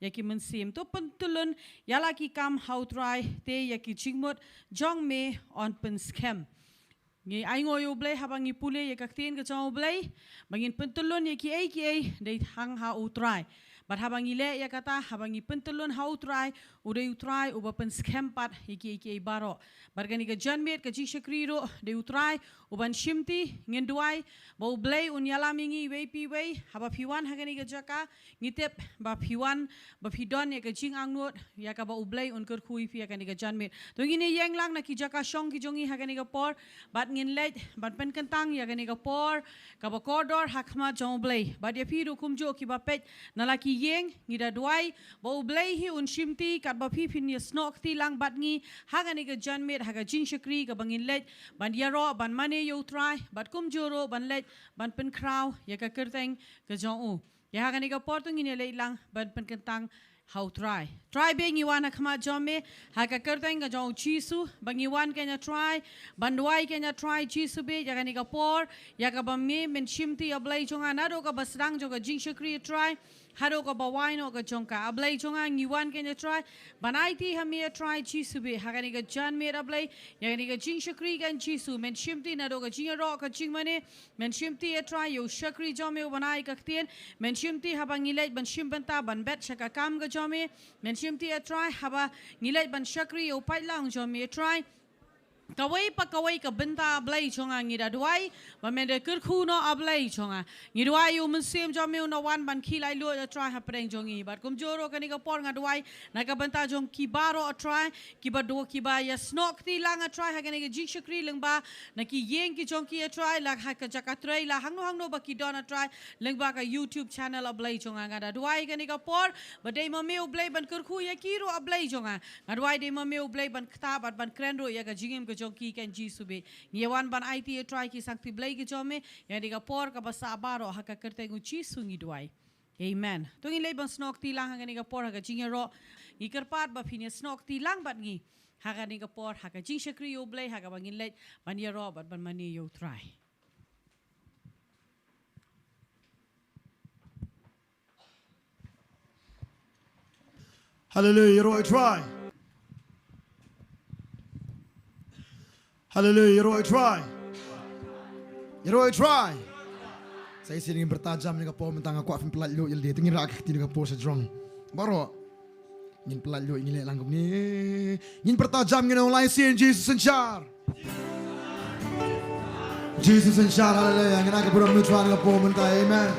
yaki mensim to pentulun yalaki kam how try te yaki chingmot jong me on pen scam ngi ai ngoi ublay habang ngi pule yakaktin ka chong ublay bangin pentulun yaki ai dei hang ha utrai but habang ile yakata habang ngi pentulun how try uday utrai uba pen scam pat yaki baro bargani ka janmet ka jishakriro de utrai uban shimti ngenduai ba ublay unyala mingi wepi we haba piwan hagani ka jaka ngitep ba piwan ba pidon ya ka jing angnot ya ka ba ublay unkur khui pi hagani ka janmet to ngini yang lang na ki jaka shong ki jongi hagani ka por bat ngin leit bat pen kentang ya hagani ka por ka ba kodor hakma jong ublay bat ya piru kumjo ki ba pet nalaki yeng ngida duai ba ublay hi un shimti kat ba pi pin ya snok ti lang bat ngi hagani ka janmet haga jing shakri ka bangin leit ban ya ro ban mane yo try bat kum joro ban let ban pen kraw ya ka kerteng ka jong u ya hagani ka portung ini leit lang ban pen kentang how try being iwan akma jome haga kerteng ka jong chisu bang iwan kenya try bandwai kenya try chisu be ya hagani ka por ya ka bamme men shimti ablai jonga nado ka basrang joka jing shakri try haro ka bawaino ka jongka ablay jonga ngiwan kenya try banaiti hamia try chisu be hagani ka jan me ablay yagani ka jing shakri kan chisu men shimti na do ka jing ro ka jing mane men shimti e try yo shakri jome banai ka tien men shimti haba ngilait ban shimbanta ban bet shaka kam ka jome men shimti e try haba ngilait ban shakri yo paitlang jome try kawai pa kawai ka benta ablay chonga ngira duai ba mende kurkhu no ablay chonga ngiduai u mensim jome no wan ban khilai lo try hapreng jongi bat kum joro kani ka por nga duai na ka benta jong ki baro try ki ba do ki ba ya snok ti lang try ha kani ka jing shakri leng ba na ki yeng ki jong ki try la ha ka jaka try la hangno ba ki dona try leng ba ka YouTube channel ablay chonga nga duai kani ka por ba dei ma meu blay ban kurkhu ya kiro ablay chonga nga duai dei ma meu blay ban khta bat ban krenro ya ka jingem ka joki kan jisube ngewan ban IT try ki sakti blay ki jome ya diga por ka basa baro haka kerte ngu chisu ngi duai amen to ngi lay ban snok ti lang hanga niga por haka jingero ngi kerpat ba phine snok ti lang bat ngi haka niga por haka jing shakri yo blay haka bangin lay ban ya ro bat ban mani yo try Hallelujah, Roy try. Hallelujah, Roy try. Saya sini bertajam dengan po mentang aku afin pelat lu ilde tingin rak ti dengan po sa drong. Baro. Ngin pelat lu ingin langgam ni. Ngin bertajam dengan online sin Jesus senchar. Jesus senchar hallelujah. Ngin aku buram lu try dengan po mentang amen.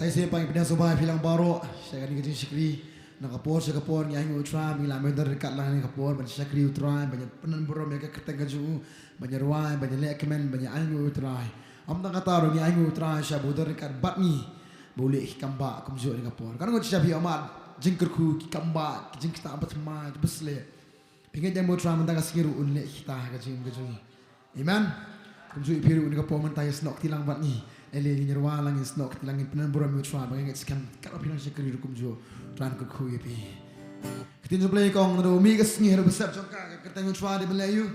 Saya siapa yang pedang sobai bilang baro. Saya akan kerja syukri. Nakapor sa kapor ni ang utra mila medar dekat lang ni kapor banyak syakri utra banyak penan borom ya keteng kaju banyak ruai banyak lekmen banyak ang utra am tang kata ni ang utra sya bodar dekat bat ni boleh kamba kumjo ni kapor kan ngot syabi amat jingkerku kamba jingkta abat ma besle pingat yang utra mentang kaskiru unle kita kaju amen kumjo ipiru ni kapor mentang snok tilang bat ni ele ni ruai lang snok tilang penan borom utra banyak skam kalau pinang syakri kumjo Tuhan ku kuy pi. Ketin sebelah kong do mi kes ni hero besar jongka ketemu chwa di Melayu.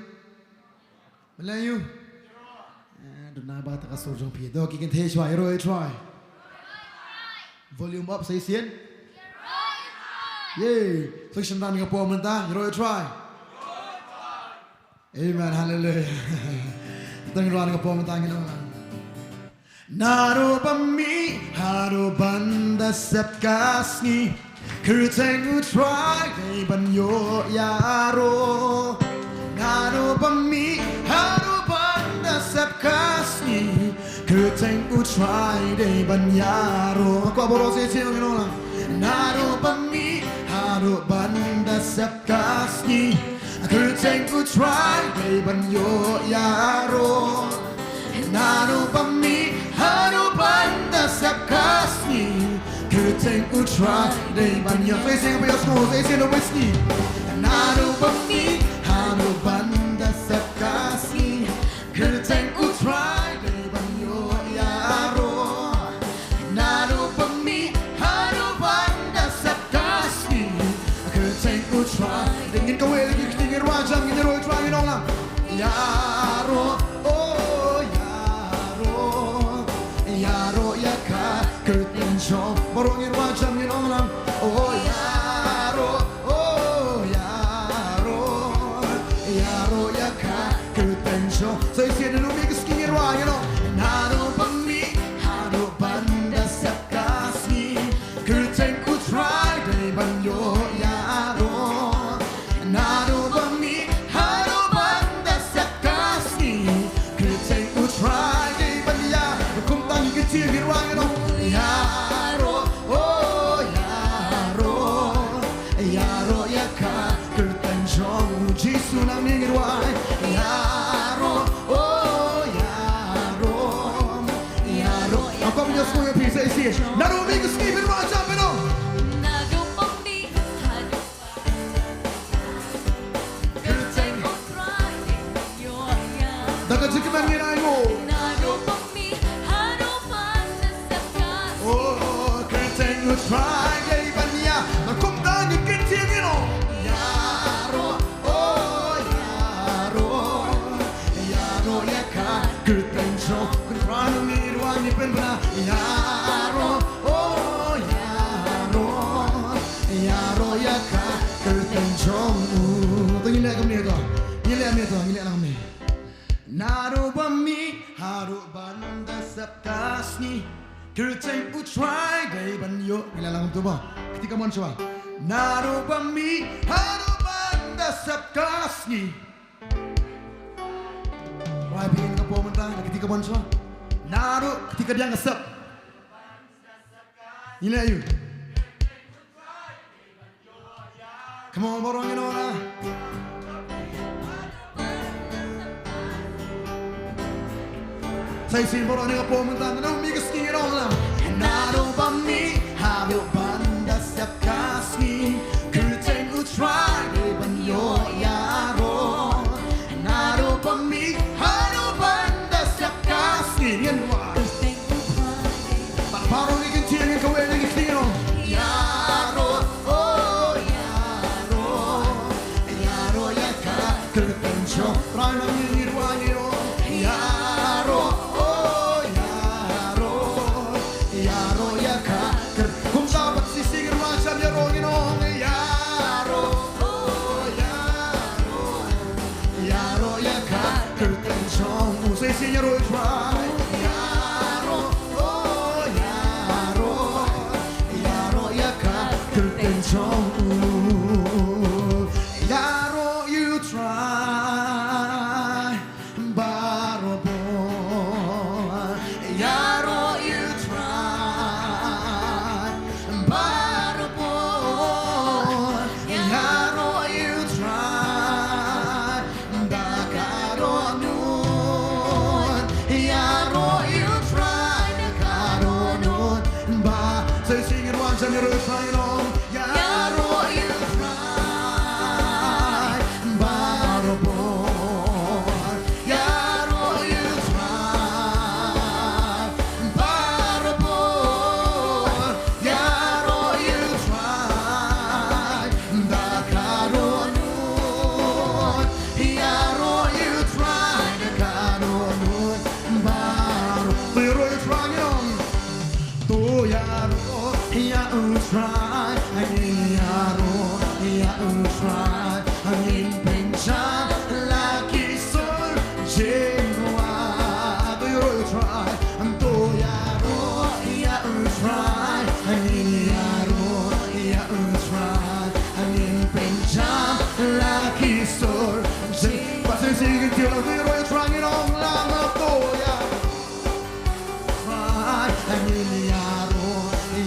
Do na ba ta kasur jong pi. Do ki ken the chwa hero try. Volume up sai sien. Yay. Section dan ngapo menta hero try. Amen hallelujah. Tang ruan ngapo menta ngino. Naro pami haro banda sepkasni Kerteng utrai day banyo yaro Naro pami haro banda sepkasni Kerteng utrai day banyaro Aku aboro sesio ngino lang Naro pami haro banda sepkasni Kerteng utrai day banyo yaro Naro pami haro banda sepkasni Kerteng utra day banyak facing up your schools facing the whiskey Naro pami haro banda sepkasni Kerteng utra day banyo yaro Naro pami haro banda sepkasni Kerteng utra dingin kawel lagi dingin wajang ini roy try nong yaro oh yaro curtain show borongin wajam ngin onglam oh yaro yaro yaka curtain show so isi dulu mix kingir wa you know naro pami haro banda sakasni curtain ku try day banyo yaro naro pami haro banda sakasni curtain ku try day banya kum tang kecil girwa you know yaro yaro yaka curtain show jisu nang mingir wa yaro apa punya semua bisa isi naru minggu skipin wajah meno Nado pami hado curtain ku try yo ya dapat cikiman ngirai mo Nado pami hado banda sakasni oh curtain ku try day banya kum tang kecil you know yaro yaka curtain show kurang mirwan ni penbena yaro yaka curtain show to ngile kam ni to ngile lang ni naru bami haru banda sapkasni curtain ku try day banyo ngile lang to ba ketika mon coba naru bami haru banda sapkasni why bikin ke pemerintah ketika mon coba naru ketika dia ngesep ngile ayu come on borongin ora say sin borong ni ke pemerintah naru mix kingir onglam naru bami haru banda sapkasni curtain ku try day banyo yaro naru bami haru banda sapkasni ngin wa curtain ku try tak baru ni kecil ngin kawe lagi tino yaro yaka curtain show try nang ngir wa ni yaro yaka kum dapat sisir macam yaro ginong yaro yaka curtain show usai si yaro try yaro yaka curtain show yaro you try barobo yaro you try barobo yaro you try dakaronun yaro you try dakaronun ba say sing it once and you're trying on yaro you try barobo yaro you try barobo yaro you try dakaronun yaro you try dakaronun baro pero you try on to yaro ya try yaro ya try angin pencang lagi sol jenua to you try to yaro ya try yaro ya try angin pencang lagi sol pasal singin tiada to you try on lama to ya try yaro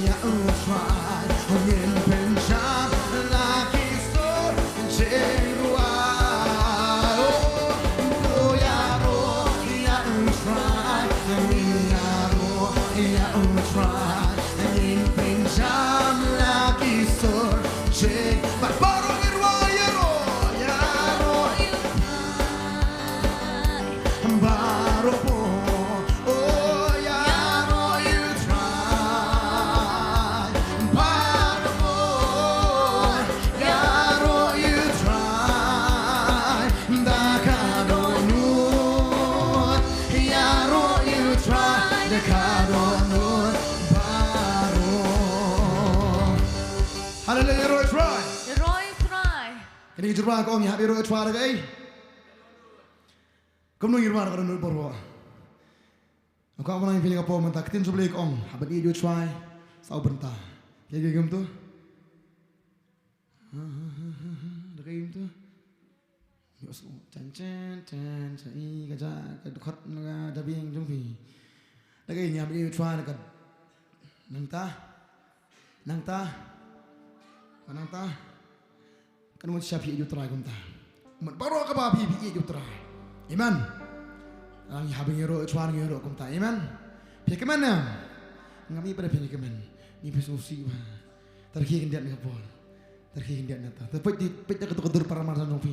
ya try angin pencang lagi sol jenua oh yaro ya try yaro ya try angin pencang lagi sol jenua baru irwa yaro you try baru oh yaro you try baru yaro you try dakaronun yaro you try dakaronun Ini jurwa ko ngi habiro etwa daga ai. Kom nung irwa daga nul borwa. Ko amana ngi pilih kapo mentak tin sublek ong habat i ju try sau benta. Ya gem tu. Daga im tu. Yo su chan sai ka ja ka khot nga da bieng jong phi. Daga i nyam i try daga nang ta kan mo siapi ju try kum ta. Man baro ka ba bi ju try. Iman. Ang habing ero chuan ero kum ta. Iman. Pi keman na. Ngami pada pi keman. Ni pi susi ba. Terki kendian ka pon. Terki kendian na ta. Tapi di pet ka dur para marsan jofi.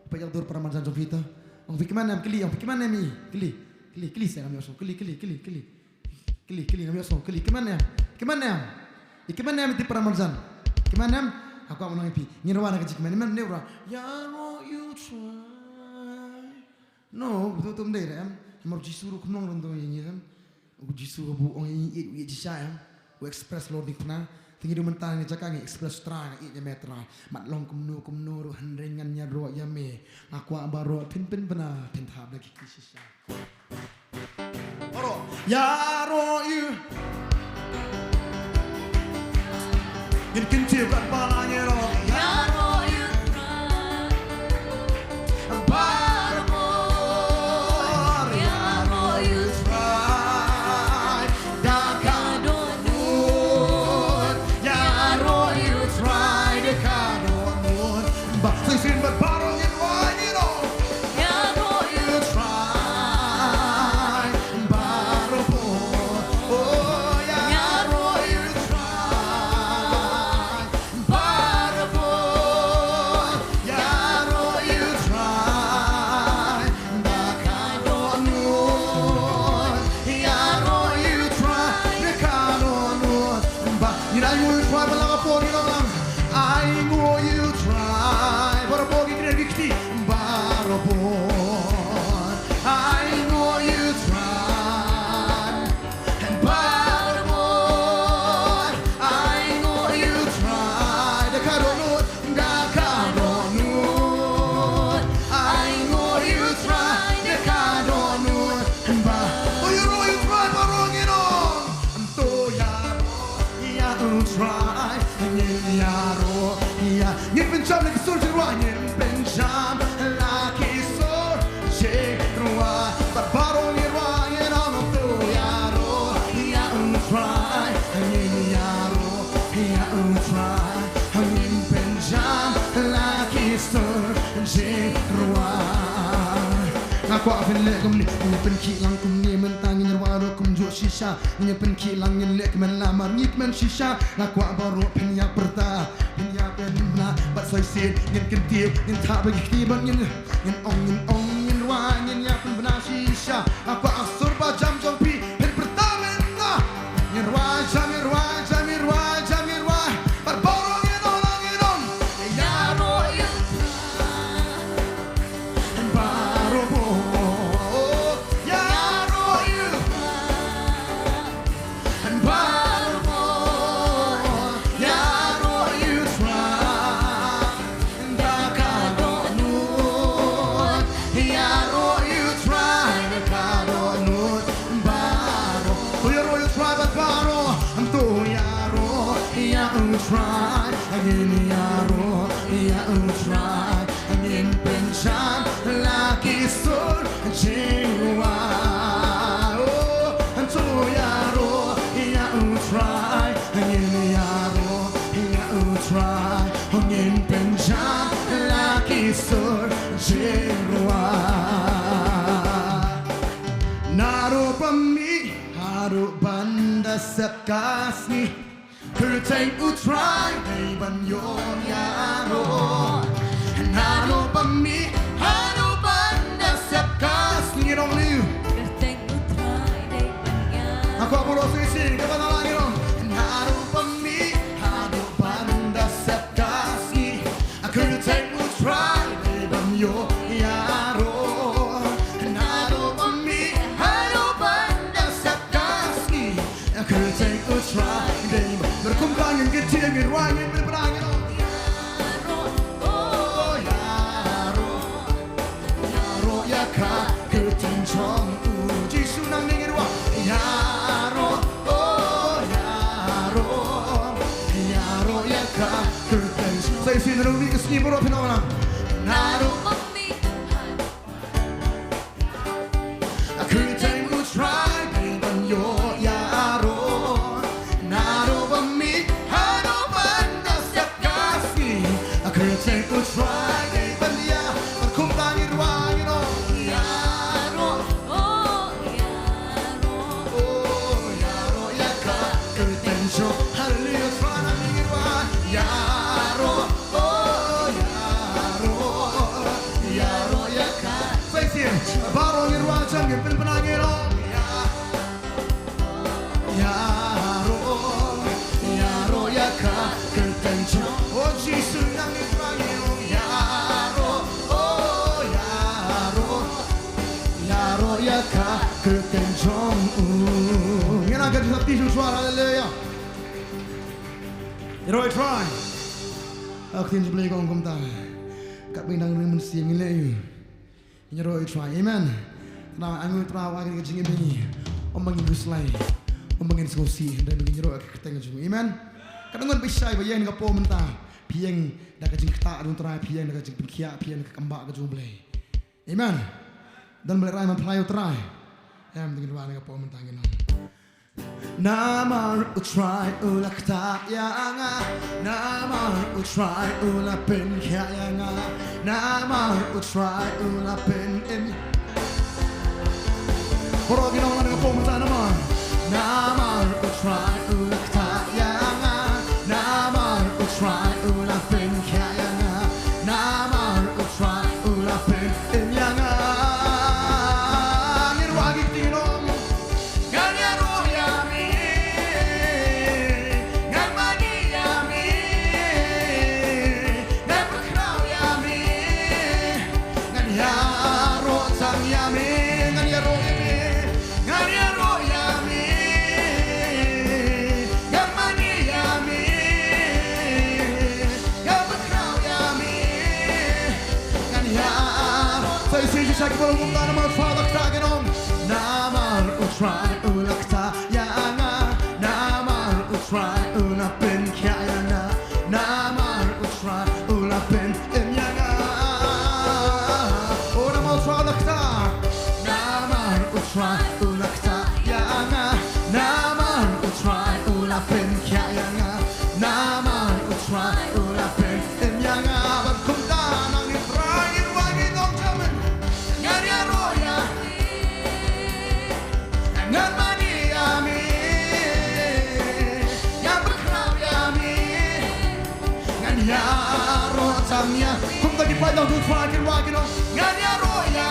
Pet ka dur para marsan jofi ta. Ang pi keman na kili, ang pi keman na mi. Kili sa ngami oso. Kili ngami oso. Kili keman na. Keman na mi ti para marsan. Keman na. Aku mau nangis, nyerwa nak cik mana mana neura. Ya ro you try. No, betul deh em. Hamar jisuru kumong rondo ini em. Aku jisuru bu ong ini jisya em. Aku express loading pernah. Tinggi di mentang ni cakap ni express terang ini metra. Mat long kumnu hendrengan ro ya me. Aku baru pin benar pin tahap lagi kisah. Oro. Ya ro you. Yin kinti rat balanya ro Ya ro you try Barmor Ya ro you try Dakadonun Ya ro you try Dakadonun Ba sin bat barong yin wani ro Ya ro you You try Barmor Oh ya ro you try Barmor Ya ro you try Dakadonun Ya ro you try Dakadonun Ba you try balang po ni lang I know you try Para pogi kena dikti Barmor I know you try Barmor I know you try Dakadonun I know you try Dakadonun Ba Oh you know you try barongin on Anto ya try yaro ya Ngin penjam lagi sur jirwa Ngin penjam lagi sur jirwa Barbaro nirwa Ngin on Anto yaro ya try Ngin yaro ya try Ngin penjam lagi sur jirwa Aku akan lekum ni Nyepen kilang kum ni mentangin Nyerwaro kum jo shisha Nyepen kilang nyelek men lamar Nyikmen shisha Aku baru penya perta Penya penna Bat soy sin Nyen kentip Nyen tak bagi ketiban Nyen ong Nyen rwa Nyen yapen benar shisha Aku asur bajam jong pi Pen pertama Nyen rwa jam Barbaro nyen on Ya ro you Try again, yaro, try again, pensan lagi sur jiwa. Oh, anto yaro, try again, yaro, try again, pensan lagi sur jiwa. Naru pami, haru banda sekasni. Kurteng utrai Hei ban yon yaro Hano pami Hano banda sepkas Ningin ong liu Kurteng utrai Day banyan Aku apuro sisi Kapan alang yun Hano pami Hano banda sepkas Kurteng utrai Hei ban yon yaro Hano pami Hano banda sepkas Kurteng utrai Berkumpang yang kecil Ngirwangin berperangin Oh sin ro mi kesni boro phenomena naru Kriteng utrai ban yo yaro naru bami hano banda sakasi Kriteng utrai ban ya kum tani ruang no Yaro, oh yaro, oh yaro yaka Kriteng jo hallelujah trana mirwa yaro oh yaro yaro yaka Say baro mirwa jangan penangiro yaro yaro yaka Kriteng oh Jesus nang irangiro yaro oh yaro yaro yaka Kriteng ngena ka sa tisu suara haleluya Roy try aku tin jebli kong kom ta ka bindang ring mensiang ile Roy try amen na angu trawa ke jing ini omangin guslai omangin skosi dan begin roy Kriteng amen kadang bisa ba yen ka po menta pieng da ka jing kta dun try pieng da ka jing kia pieng ka kamba ka jumble amen dan belerai man playo try am begin ruang ka po menta ngin Namar utrai ulak tayanga Namar utrai ulapin kayanga Namar utrai ulapin in Poro ginong lang po mata naman Namar utrai ulak tayanga Namar utrai ulapin kayanga Namar utrai ulapin in yanga Ngirwagi tinong Saya boleh ngomong nama Father Kragenom Namar utrai ulak tayanga Namar utrai ulapin kayanga Namar utrai ulapin imyanga Oh namar Father Krag Namar utrai ulak tayanga Namar utrai ulapin kayanga Namar utrai ulapin imyanga Bagkumta nang ifrangin wagin ng jamin Yaro tamya kum tadi padang tu fakir wagino ngan yaro ya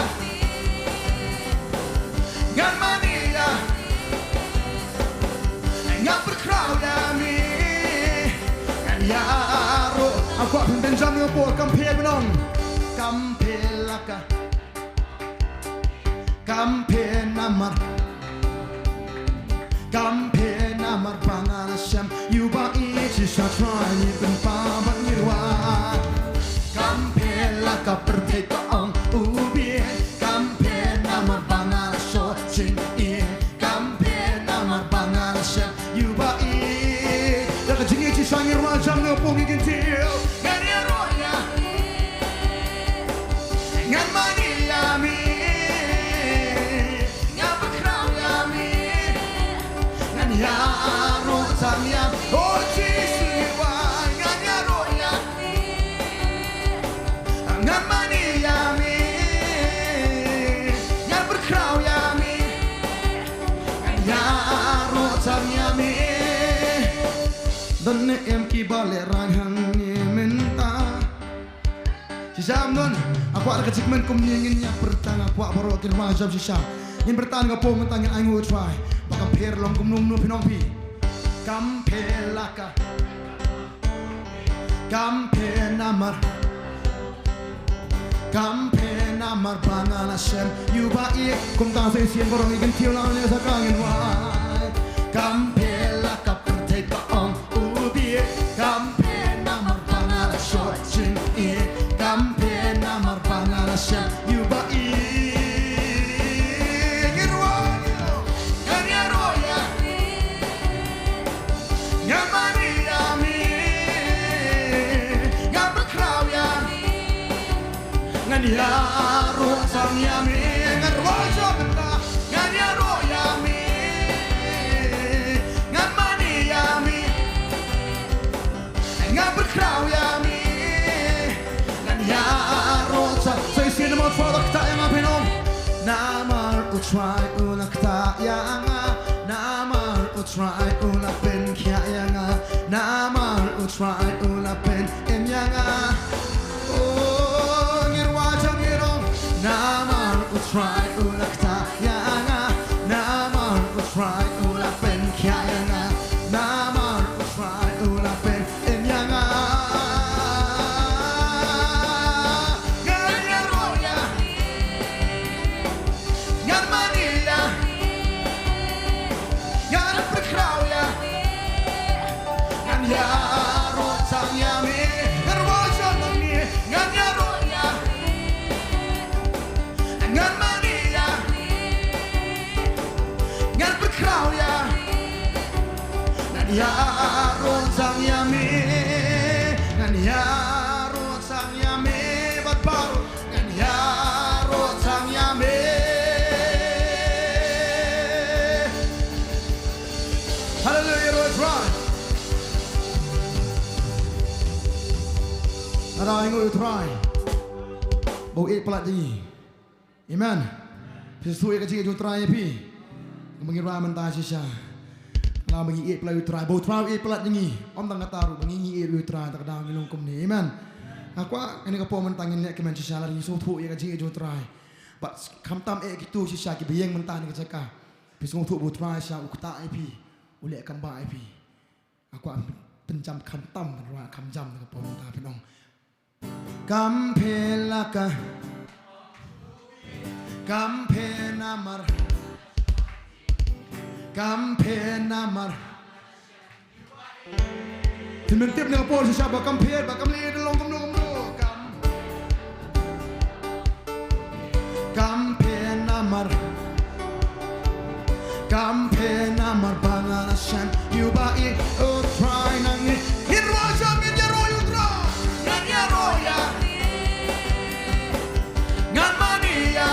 ngan mania ngan berkrau ya mi ngan yaro aku akan benjam yo por kampel benong kampelaka kampel namar Kampen amar pangalasam Yuba iti sa trani Penpabat ngirwa Kampen laka pertekaang Ubien Kampen amar pangalaso Singin Kampen amar pangalasam Yuba iti Laka jingi iti sa ngirwa Jam ngapong ikintil Ngani aroya Ngan mani yami Yaro tamya oh Jesus wa yaro ya ngan mani yami ngan berkrau yami yaro tamya mi dan em ki bale ranghang ni menta si samnon aku ada kecikmen kum nyingin nya pertang aku baru kirma jam si sam yang bertahan ke pom tangin aing wo try bakam per long kum num pinompi kampelaka kampenamar kampenamar pangalasem yuba ik kum ta se sien borong ikin tiulang ne sakangin wai kampelaka pertai paong ubi kampenamar pangalasem jing ik kampenamar pangalasem yuba ik Yamani yami, yam ngan ya ro sang yami ngan ro jomta ngan ya ro yami ngan mani yami ngan berkrau yami ngan ya ro sang say sin mo for the time up in on namar utrai unak ta yanga namar utrai unak ben kya yanga namar utrai unak ben em yanga oh ngirwa jangirong namar utrai unak ta yanga namar utrai unak ben kya yanga namar utrai unak ben em yanga Ya ron sang yami ngan ya ron sang yami bat baru ngan ya ron sang yami hallelujah Lord try ada ingo try bau pelat ji amen sesuai ke cik try pi mengira mentah sisa la bagi it pelai utrai bau trau it pelat jengi om tang kataru bagi it utrai tak dah ngilong kum ni amen aku ini kapo mentangin lek ke Manchester lari so thu ye gaji utrai but kam tam e gitu sisa ki biyeng mentah ni kecaka pisung thu utrai sya ukta ip ulek kam ba ip aku pencam kam tam ra kam jam ni kapo mentah pinong kam pelaka kam penamar Kampen namar Timentip ni kapol sa siya bakam liit long kumno Kampen namar banganasan yubai o try nang hirwa sa midya royo try nang ya roya ngan mania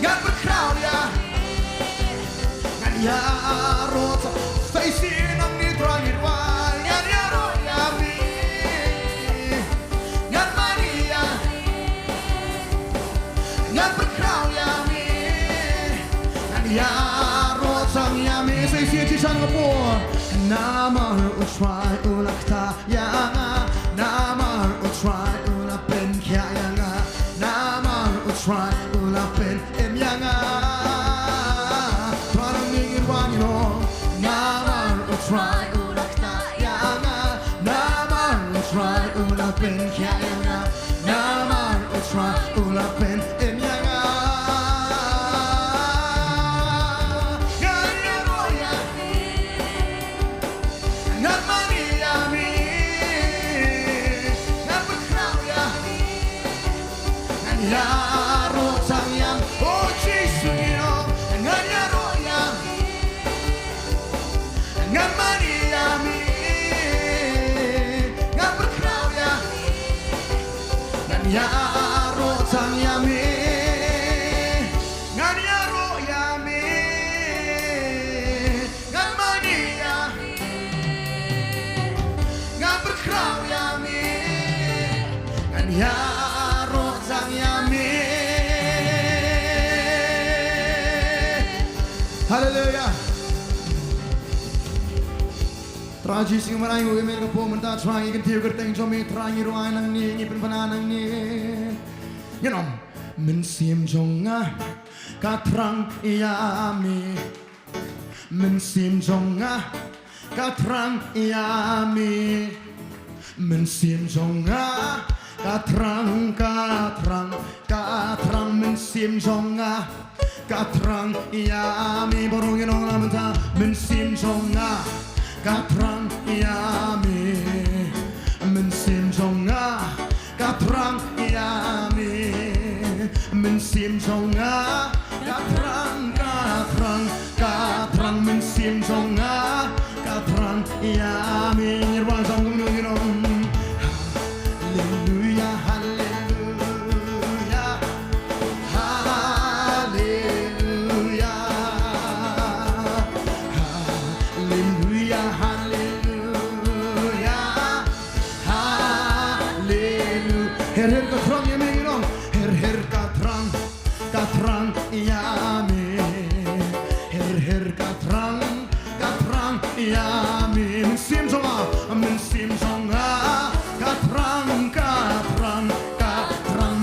ngan berkrau ya ya rota facing ang nitrangin wal yan ya roya mi yan Maria yan berkrau ya mi yan ya rota ya mi facing chisang kapor namar utrai ulak ta yanga namar utrai ulak pen kya yanga namar utrai ulak pen em yanga try ulak ta yanga namar try ulak pen kya yanga namar try ulak pen em yanga ya roya ngan mani yami ngan berkrau ya ngan ya ro sang yang oh Jesus ngan ya roya ngan Maria mi ngan berkrau ya ngan ya ro sang ya mi ngan ya ro ya mi ngan Maria ngan berkrau ya mi ngan ya ro sang ya mi hallelujah Tragis yang marai gue mereka pun mentah try ikan tiu kerteng jomi try ruai nang ni ngipin pananang ni nyenom mensim jonga katrang iami mensim jonga katrang iami mensim jonga katrang mensim jonga katrang iami borongin orang mentah mensim jonga katrang iami mensim jonga katrang iami mensim jonga katrang mensim jonga katrang iami nirwan song hallelujah hallelujah ya mi mensim jonga mensim jonga katrang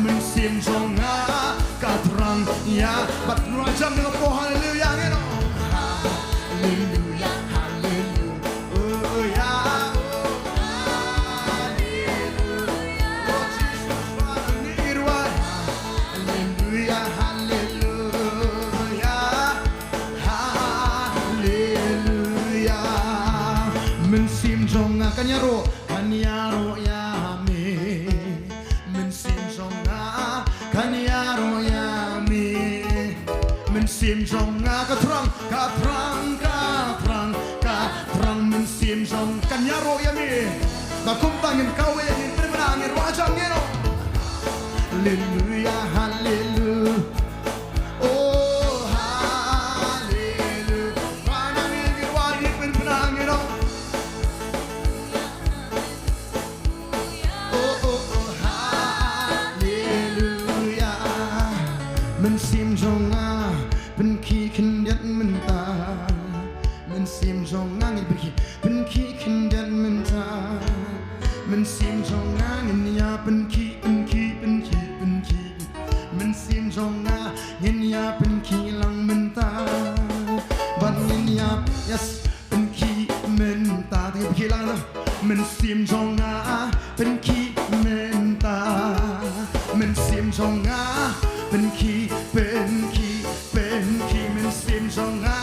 mensim jonga katrang ya bat rajam dengan po haleluya ngeno haleluya haleluya oh Jesus haleluya haleluya haleluya haleluya mensim jonga kanyaro ya mi mensim jonga kanyaro ya mi mensim jonga katrang mensim jong kanyaro ya mi takum tangin kawe yang bermenangin wajah ngeno haleluya haleluya oh haleluya panangin wajib bermenangin haleluya mensim jonga benki kendiat mentah mensim jonga benki kendiat mentah mensim jonga ya benki mensim jonga ya benki lang mentah ban ya yes benki mentah benki lang mensim jonga benki mentah mensim jonga benki mensim jonga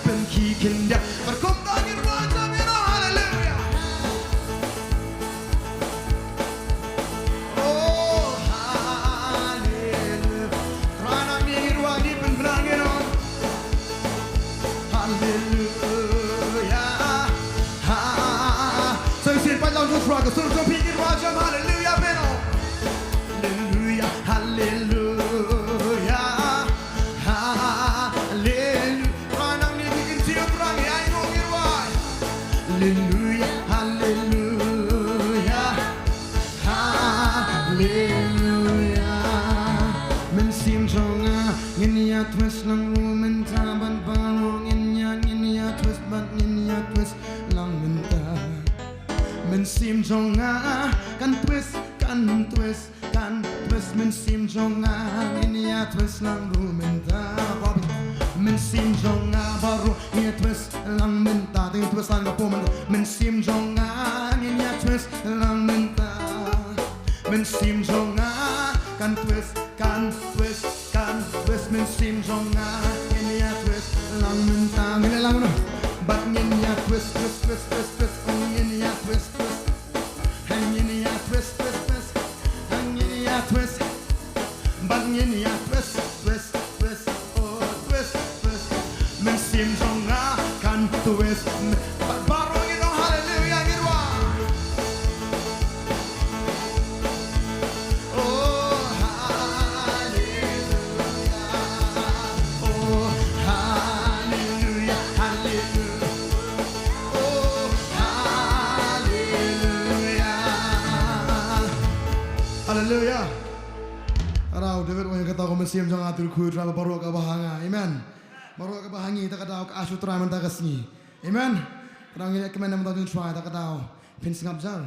benki kendia berkumpulin wajah mino haleluya oh haleluya rana mirwangi penberangin haleluya Sing by long struggle so to pikir wajah haleluya mino haleluya haleluya haleluya haleluya haleluya mensim jonga ya twist lang menta ban balong ya twist ban ya twist lang menta mensim jonga kan twist mensim jonga ya twist lang menta mensim jonga baru ya twist lang menta ting twist lang po mensim jonga ya twist lang menta mensim jonga kan twist mensim jonga ya twist lang menta ngene lang no bat ya twist ya twist ya twist bat ya twist mensim jonga kan twist baru gitu haleluya gitu oh haleluya oh haleluya Arau David wahai kata ko mensim jonga atur kuy drama baru ka bahanga amen baru ka bahangi ta kadaw ka asu tra man ta kasni amen rang ya kemen nam ta dun try ta kadaw pin singap jal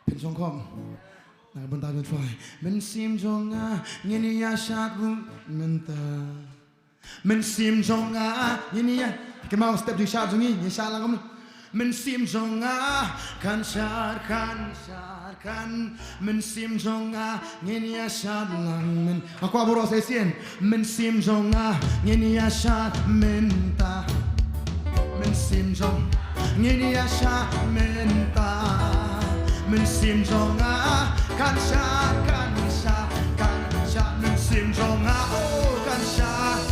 pin songkom na ban ta dun try mensim jonga ngini ya shat bu menta mensim jonga ngini ya kemau step di shat jungi ni shat lang mensim jonga kan mensim jonga ngini ya shat lang men aku aburo sesien mensim jonga ngini ya shat menta mensim jong ngini ya shat menta mensim jonga kan shat mensim jonga oh kan shat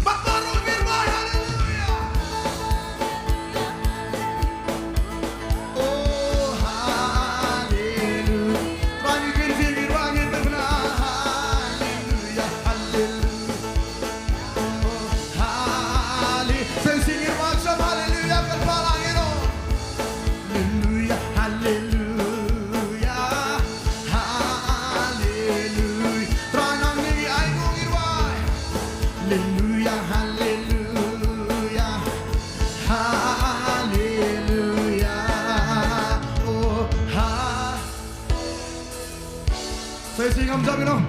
baru firman haleluya oh haleluya rangi kinti rangi benar haleluya oh haleluya saya singir macam haleluya berbalangin haleluya haleluya haleluya tranang ni ay haleluya haleluya haleluya Say sing I'm jumping on.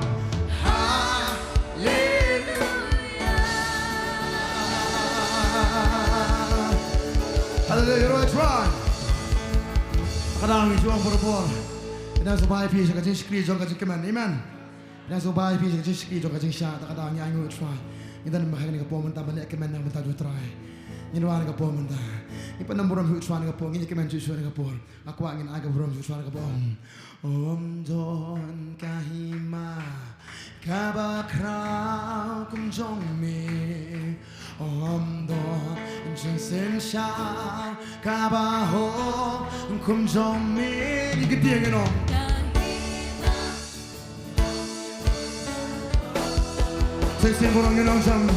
Hallelujah, right, right. Kadang juang berbual. Ina sobai pi jaga jingskri jong kajing keman. Amen. Ina sobai pi jaga jingskri jong kajing sya. Kadang nya ngut try. Ina mahal ni kapom mentah balik keman nang mentah try. Ina wan kapom mentah. Ipa namburam hu try kapom ini keman ju suara kapom. Aku angin aga buram ju suara kapom. Om don kahima kabakrau kum jong me. Om don jingsen sha kabaho kum jong me. Ni gede ngeno. Sing borong ngeno jam.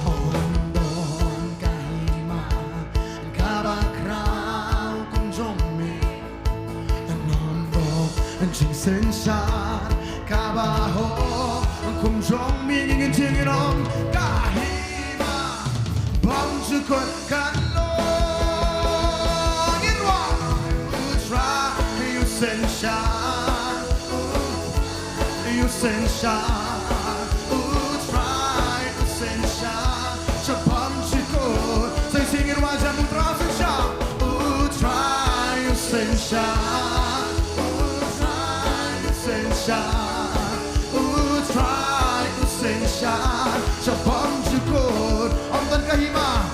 Om don kahima kabakrau kum jong me. Om don jingsen sha kabaho kum jong me. Ni gede ngeno. Bangsukan kalong in one try you sunshine you sunshine try you sunshine so bangsukan say sing in one jam sunshine try you sunshine try you sunshine try you sunshine so bangsukan kahima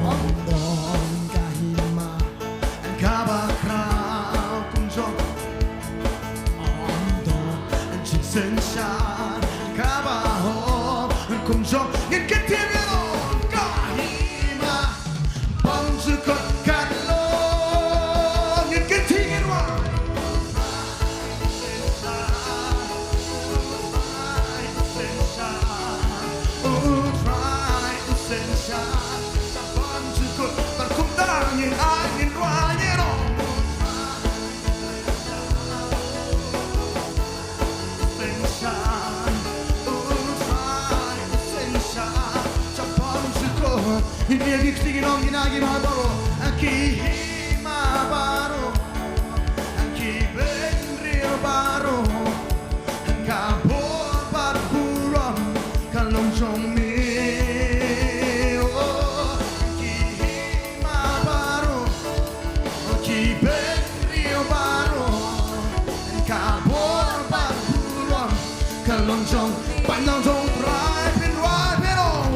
om don kahima kabakrau kum jong om don jingsen sha kabaho kum jong ngin ketingelo kahima bangsukan kalong ngin ketingelo Ini lagi singin om inagi mabaro aki mabaro aki benrio baro kabor barburam kalong jomi aki mabaro aki benrio baro kabor barburam kalong jom panang jom drive and ride it on.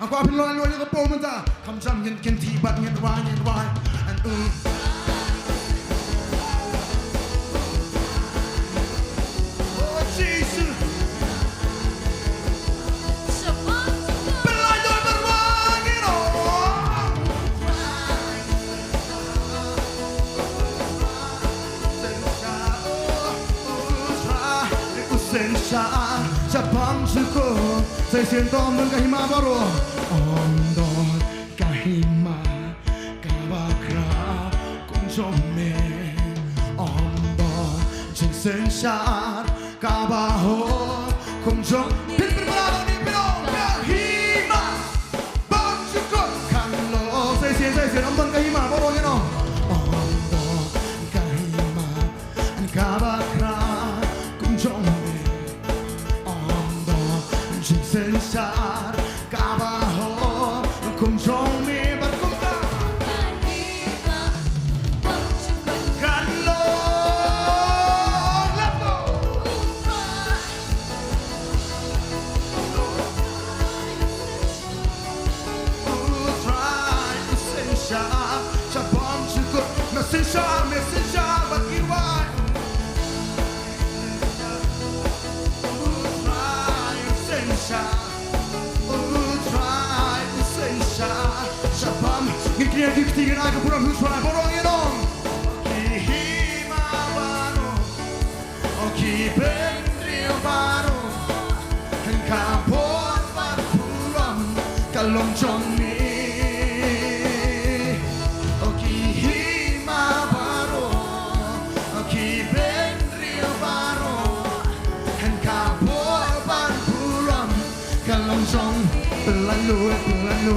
Aku apin lo lalu ke pom mentah, kam jam yen tibat yen wine and oh Jesus, berlanjut berwangi no. Sensa, sabang suko, saya sentom dan kahima baru. Om don kahima kabakra kum jong me. Om don jingsen sha kabaho kum jong. Pin berbalado ni pino kahima bang suko kanlo. Saya om don kahima baru ni no. Om don kahima kabakra kum jong me. Sensar kabaho kum jong me berkumta kalong let's go try sensar sabam cukup mesensar bagi wai Ngikir diktikin aku pulang huswa borong yenong Kihima baro Oki bendrio baro Kapot barpuram Kalong jongmi Oki hima baro Oki bendrio baro Kapot barpuram Kalong jongmi Pelalu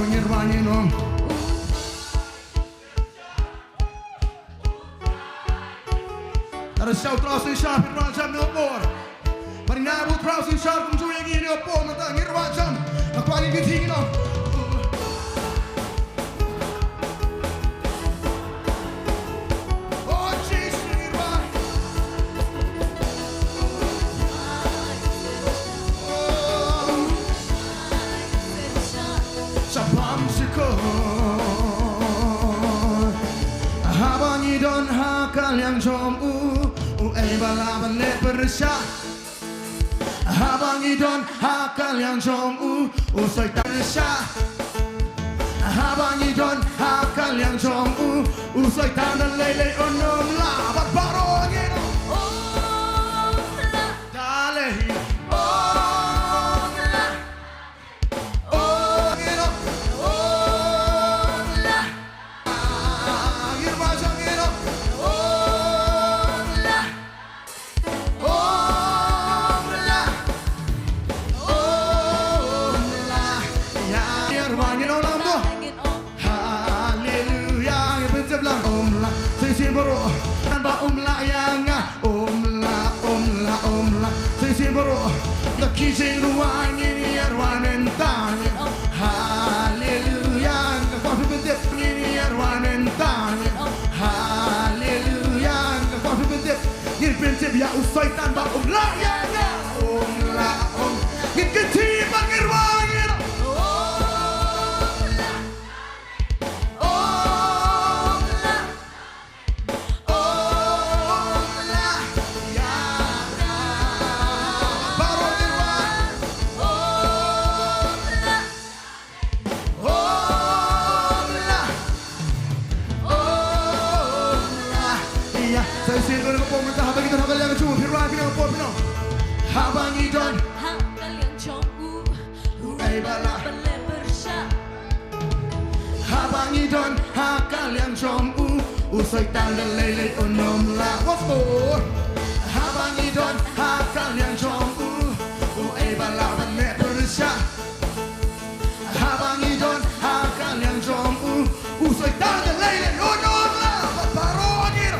nyerwangin. Ada shout terus di sharp rajam no more. Mari nabu terus di sharp untuk yang ini opo mata nyerwajam. Aku lagi ketingin no. Oh Jesus nyerwang. Sabam syukur. Habangi don hakal yang jomu. Balaban le bersah. Habangi don hakal yang jomu. Usai bersah. Habangi don hakal yang jomu. Usai tanda lele onom la. Barbaro ageno. Dale. Kisah ruang ini arwanen tanya. Haleluya, kau berbentuk ini arwanen tanya. Haleluya, kau berbentuk ini prinsip ya usai tanpa ya ini kecil pangirwangin. Habangi don hakal yang jomu. Balaban le bersah. Habangi don hakal yang jomu. Usai tanda lele onom la. What's more? Habangi don hakal yang jomu. Balaban le bersah. Habangi don hakal yang jomu. Usai tanda lele onom la. Parogir.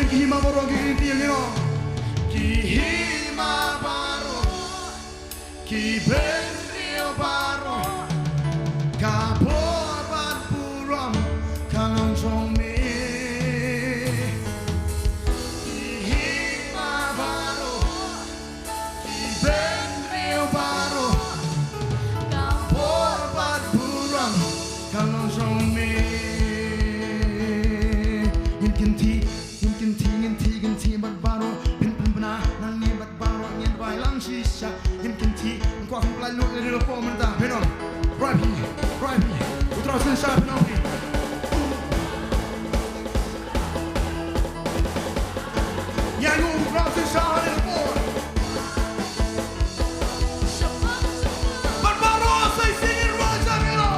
Kihima baro gini Kihima baro Kibendrio baro Kapoban puram Kanang jongme Kihima baro Kibendrio baro Kapoban puram Kanang jongme Ginti bat baro pin bana nang ni bat baro ngin bai lang shisha ginti ko akan lalu dari lo pemerintah penon rapi terus sharp no ya lu terus sharp no bat baro say singing raja melo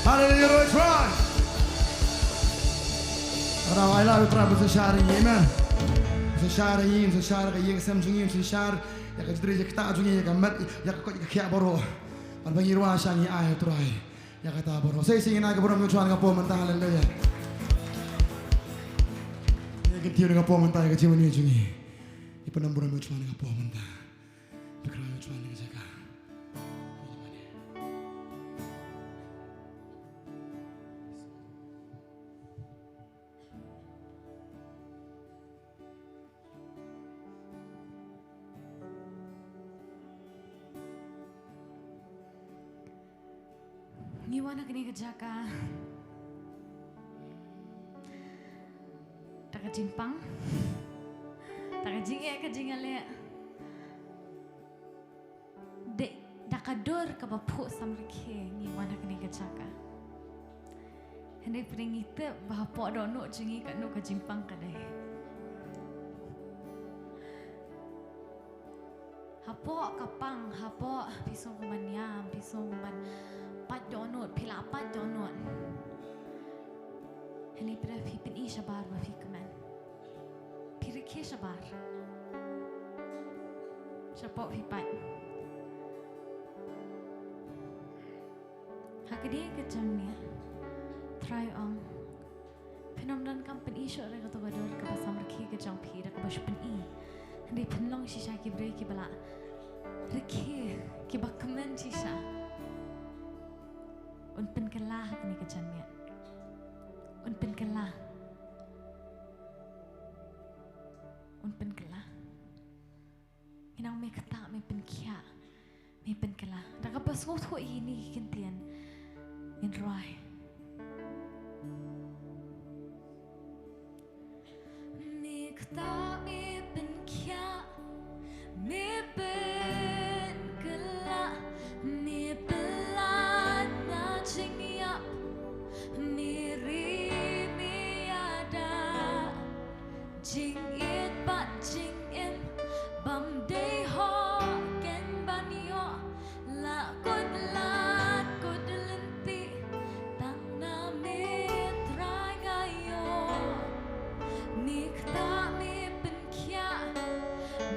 Hallelujah, try. I love you, try with the shouting, amen. Sashar yin sashar ka yin sam jungin sashar ya ka jidri ya ta jungin ya ka mat ya ka ko ya kya boro al bangi ruwa shangi ay trai ya ka ta boro sai singin ka boro mo chuan ka po man ta haleluya ya ka tiyo ka po man ta ka jiwan ni jungi ipanam boro mo chuan ka po man ta bikra mo chuan ka jaka Ngiwana kini kejaka. Tak jimpang. Tak jinge kejingale. Dek dakador kabapu samrike ngiwana kini kejaka. Hendak peringite bahapo dono jingi kanu kejimpang kadai. Hapo kapang, hapo pisong kumanyam, pisong kuman pat donut, pila pat donut. Heli pada pipin I shabar wa fikaman. Pirike shabar. Shapok pipat. Hakadi kecamnya. Try on. Penamdan kampen I syok reka to gador ka pasam reki kecam pi dak baspen I. Heli penlong shisha ki break ki bala. Reki ki bakaman shisha. Unpen kelah ni kejannya. Unpen kelah. Unpen kelah. Inang me kata me pen kia. Me pen kelah. Dak apa semua ini kintian. In roy. Me kata me pen kia. Me pen kelah. Me pelan nudging up. Miri mi ada. Jing it but jing im. Bam day ho ken banyo. La kod lenti. Tang na me try gayo. Nikta me pen kia.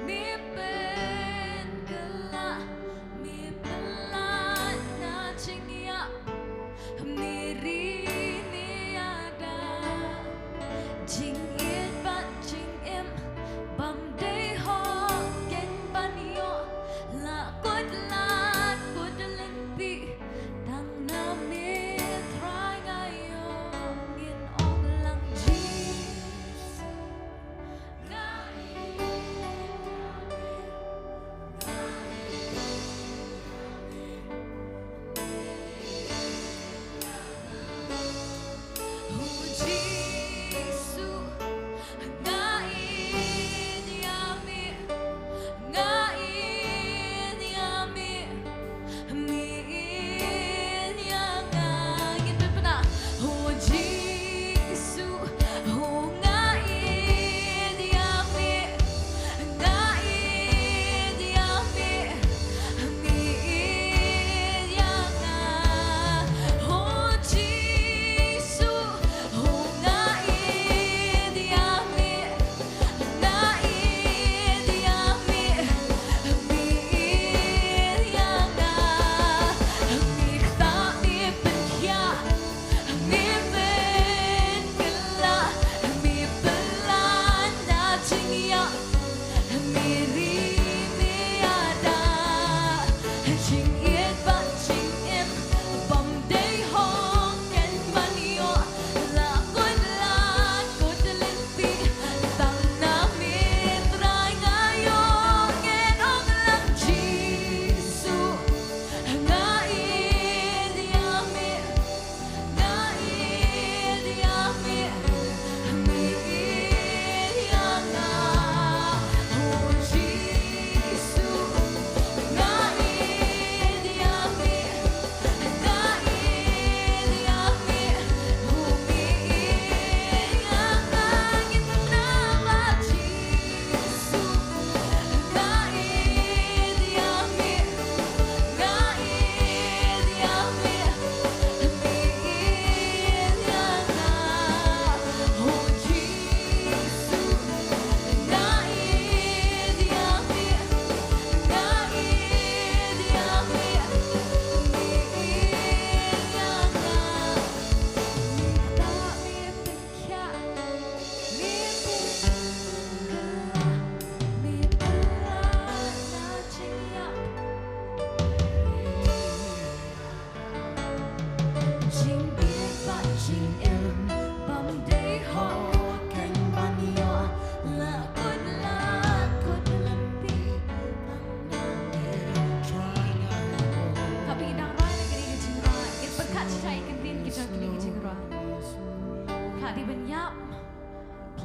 Me pen gela. Me pelan nudging up. Miri mi ada. Jing it but jing im. Bam day ho ken banyo. La kod lenti. Tang na me try gayo. Ngin ong lang Jesus.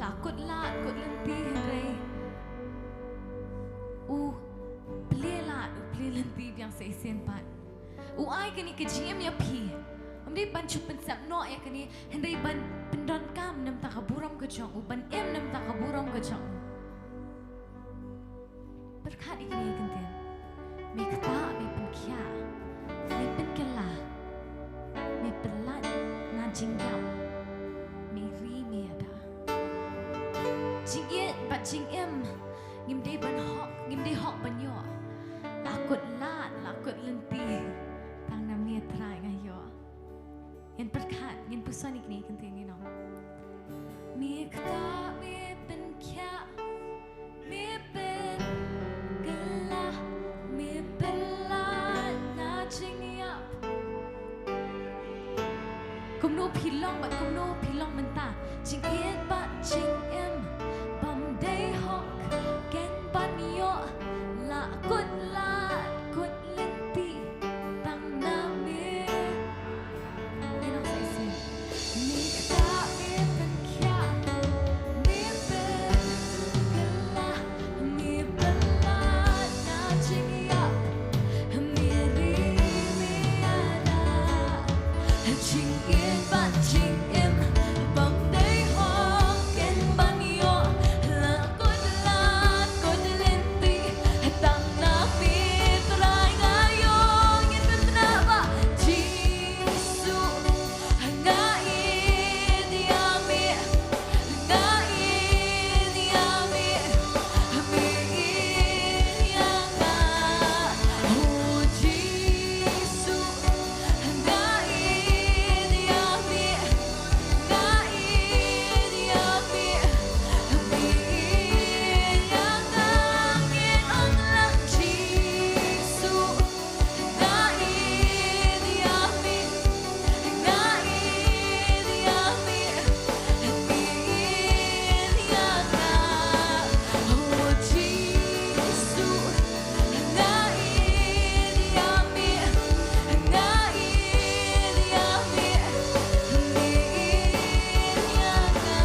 lakut lat kut lenti Henry beli lat beli lenti biang seisen pat ai kani ke GM ya pi amde ban chupen sap no ya kani Henry ban pendon kam nam ta kaburam ke chong ban nam ta kaburam ke chong berkat ikni kentian mi kata mi penkia mi penkela mi pelat na jingyam mi ri mi ada jingyet bat jingem ngim de hok ban yo lakut lat lakut lenti tang nam ni trai ngayo yen berkat yen pusan ikni kentian ni no mi kata mi penkia mi pen Kum no pilong bat kum no pilong mentah Jing iet bat jing em Bam day hok Gen ban yo La kut lenti Tang na me Nenok say say Mi kata mi pen kia Mi pen gela Mi pen la na jing yap Mi ri mi ada Jing iet bat jing em Bam day hok Gen ban yo La kut lenti Tang na mi trai ngayo Ngin bentena ba Jisu Ngai diami Ngai diami Mi yanga Oh Jisu Ngai diami Ngai diami Mi yanga Ngin ang lang Jisu Ngai diami Ngai diami Mi yanga Oh Jisu Ngai diami Ngai diami Mi yanga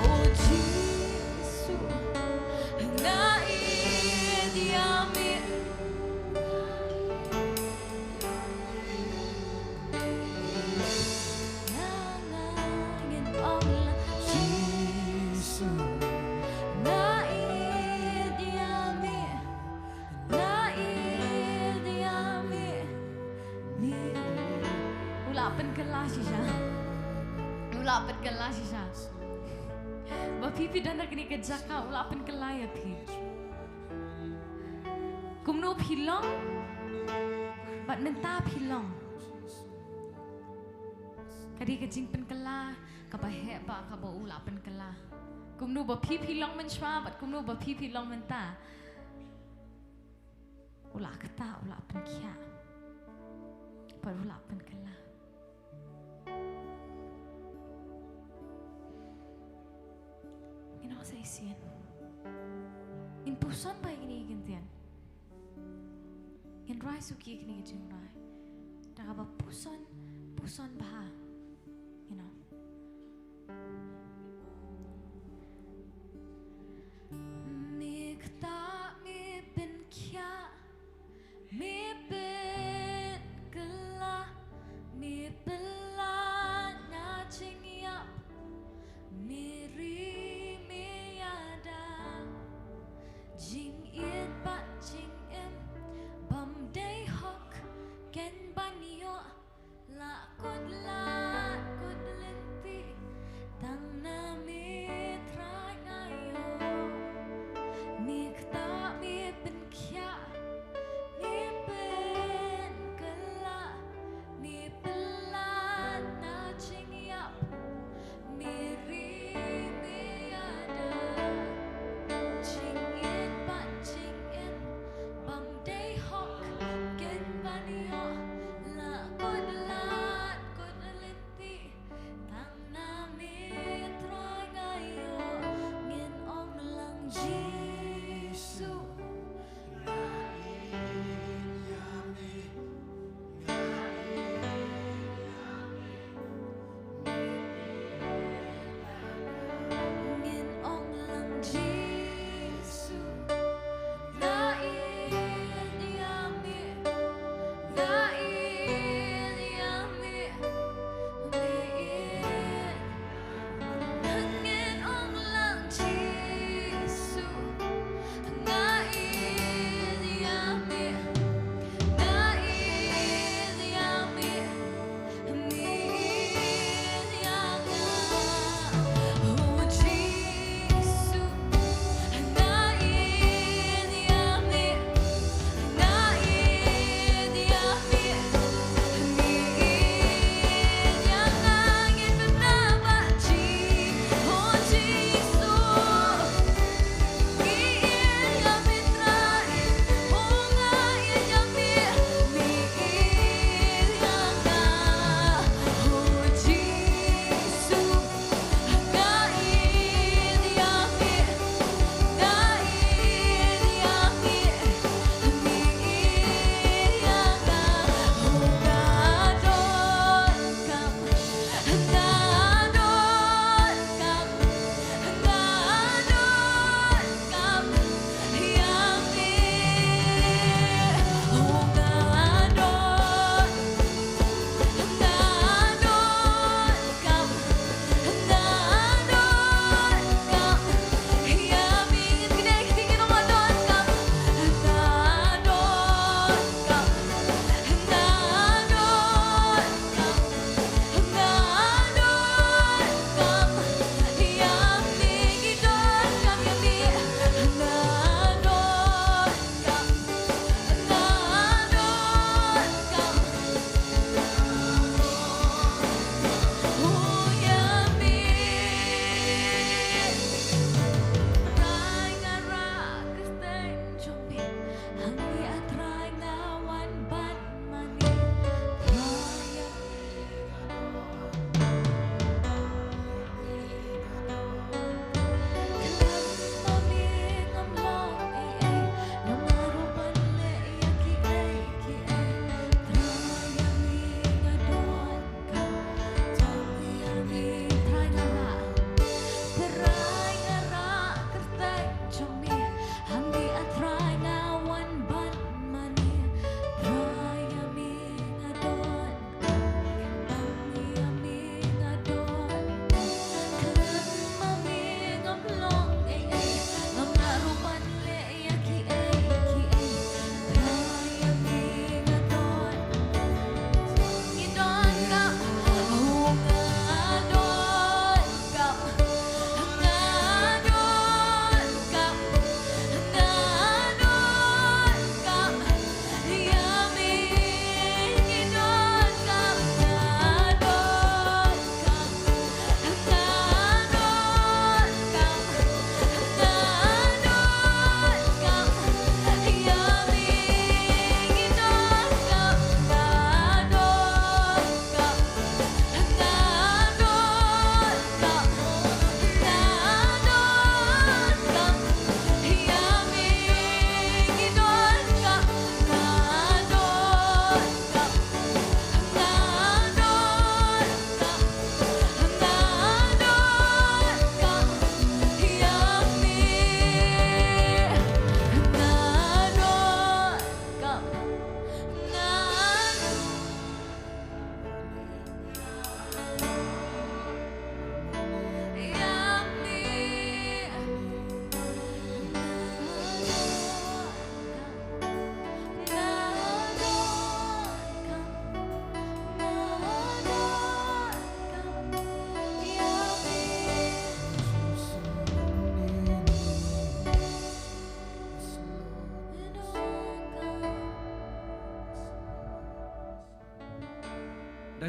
Oh Jisu Ngai diami Ngangangin Allah Jisu Ngai diami Ngai diami Mi Ulapan kelah sisa Ulapan kelah sisa Bapipi dan nak ni kejaka ulapan kelah ya pi Kumno pilong Bat mentah pilong Kadi kejing pen kelah Kabahek ba kaba ulapan kelah Kumno bapi pilong menshwa Bat kumno bapi pilong mentah Ulak kata ulapan kia Bat ulapan kelah Ino sa isin In pusan ba ini gantian In rai suki kini kejing rai Daga ba pusan bah You know Mi kata mi pen kia Mi pen gela Mi pelan na jing yap Mi ri mi ada Jing iet bat jing em Bam day hok Gen ban yo La kut len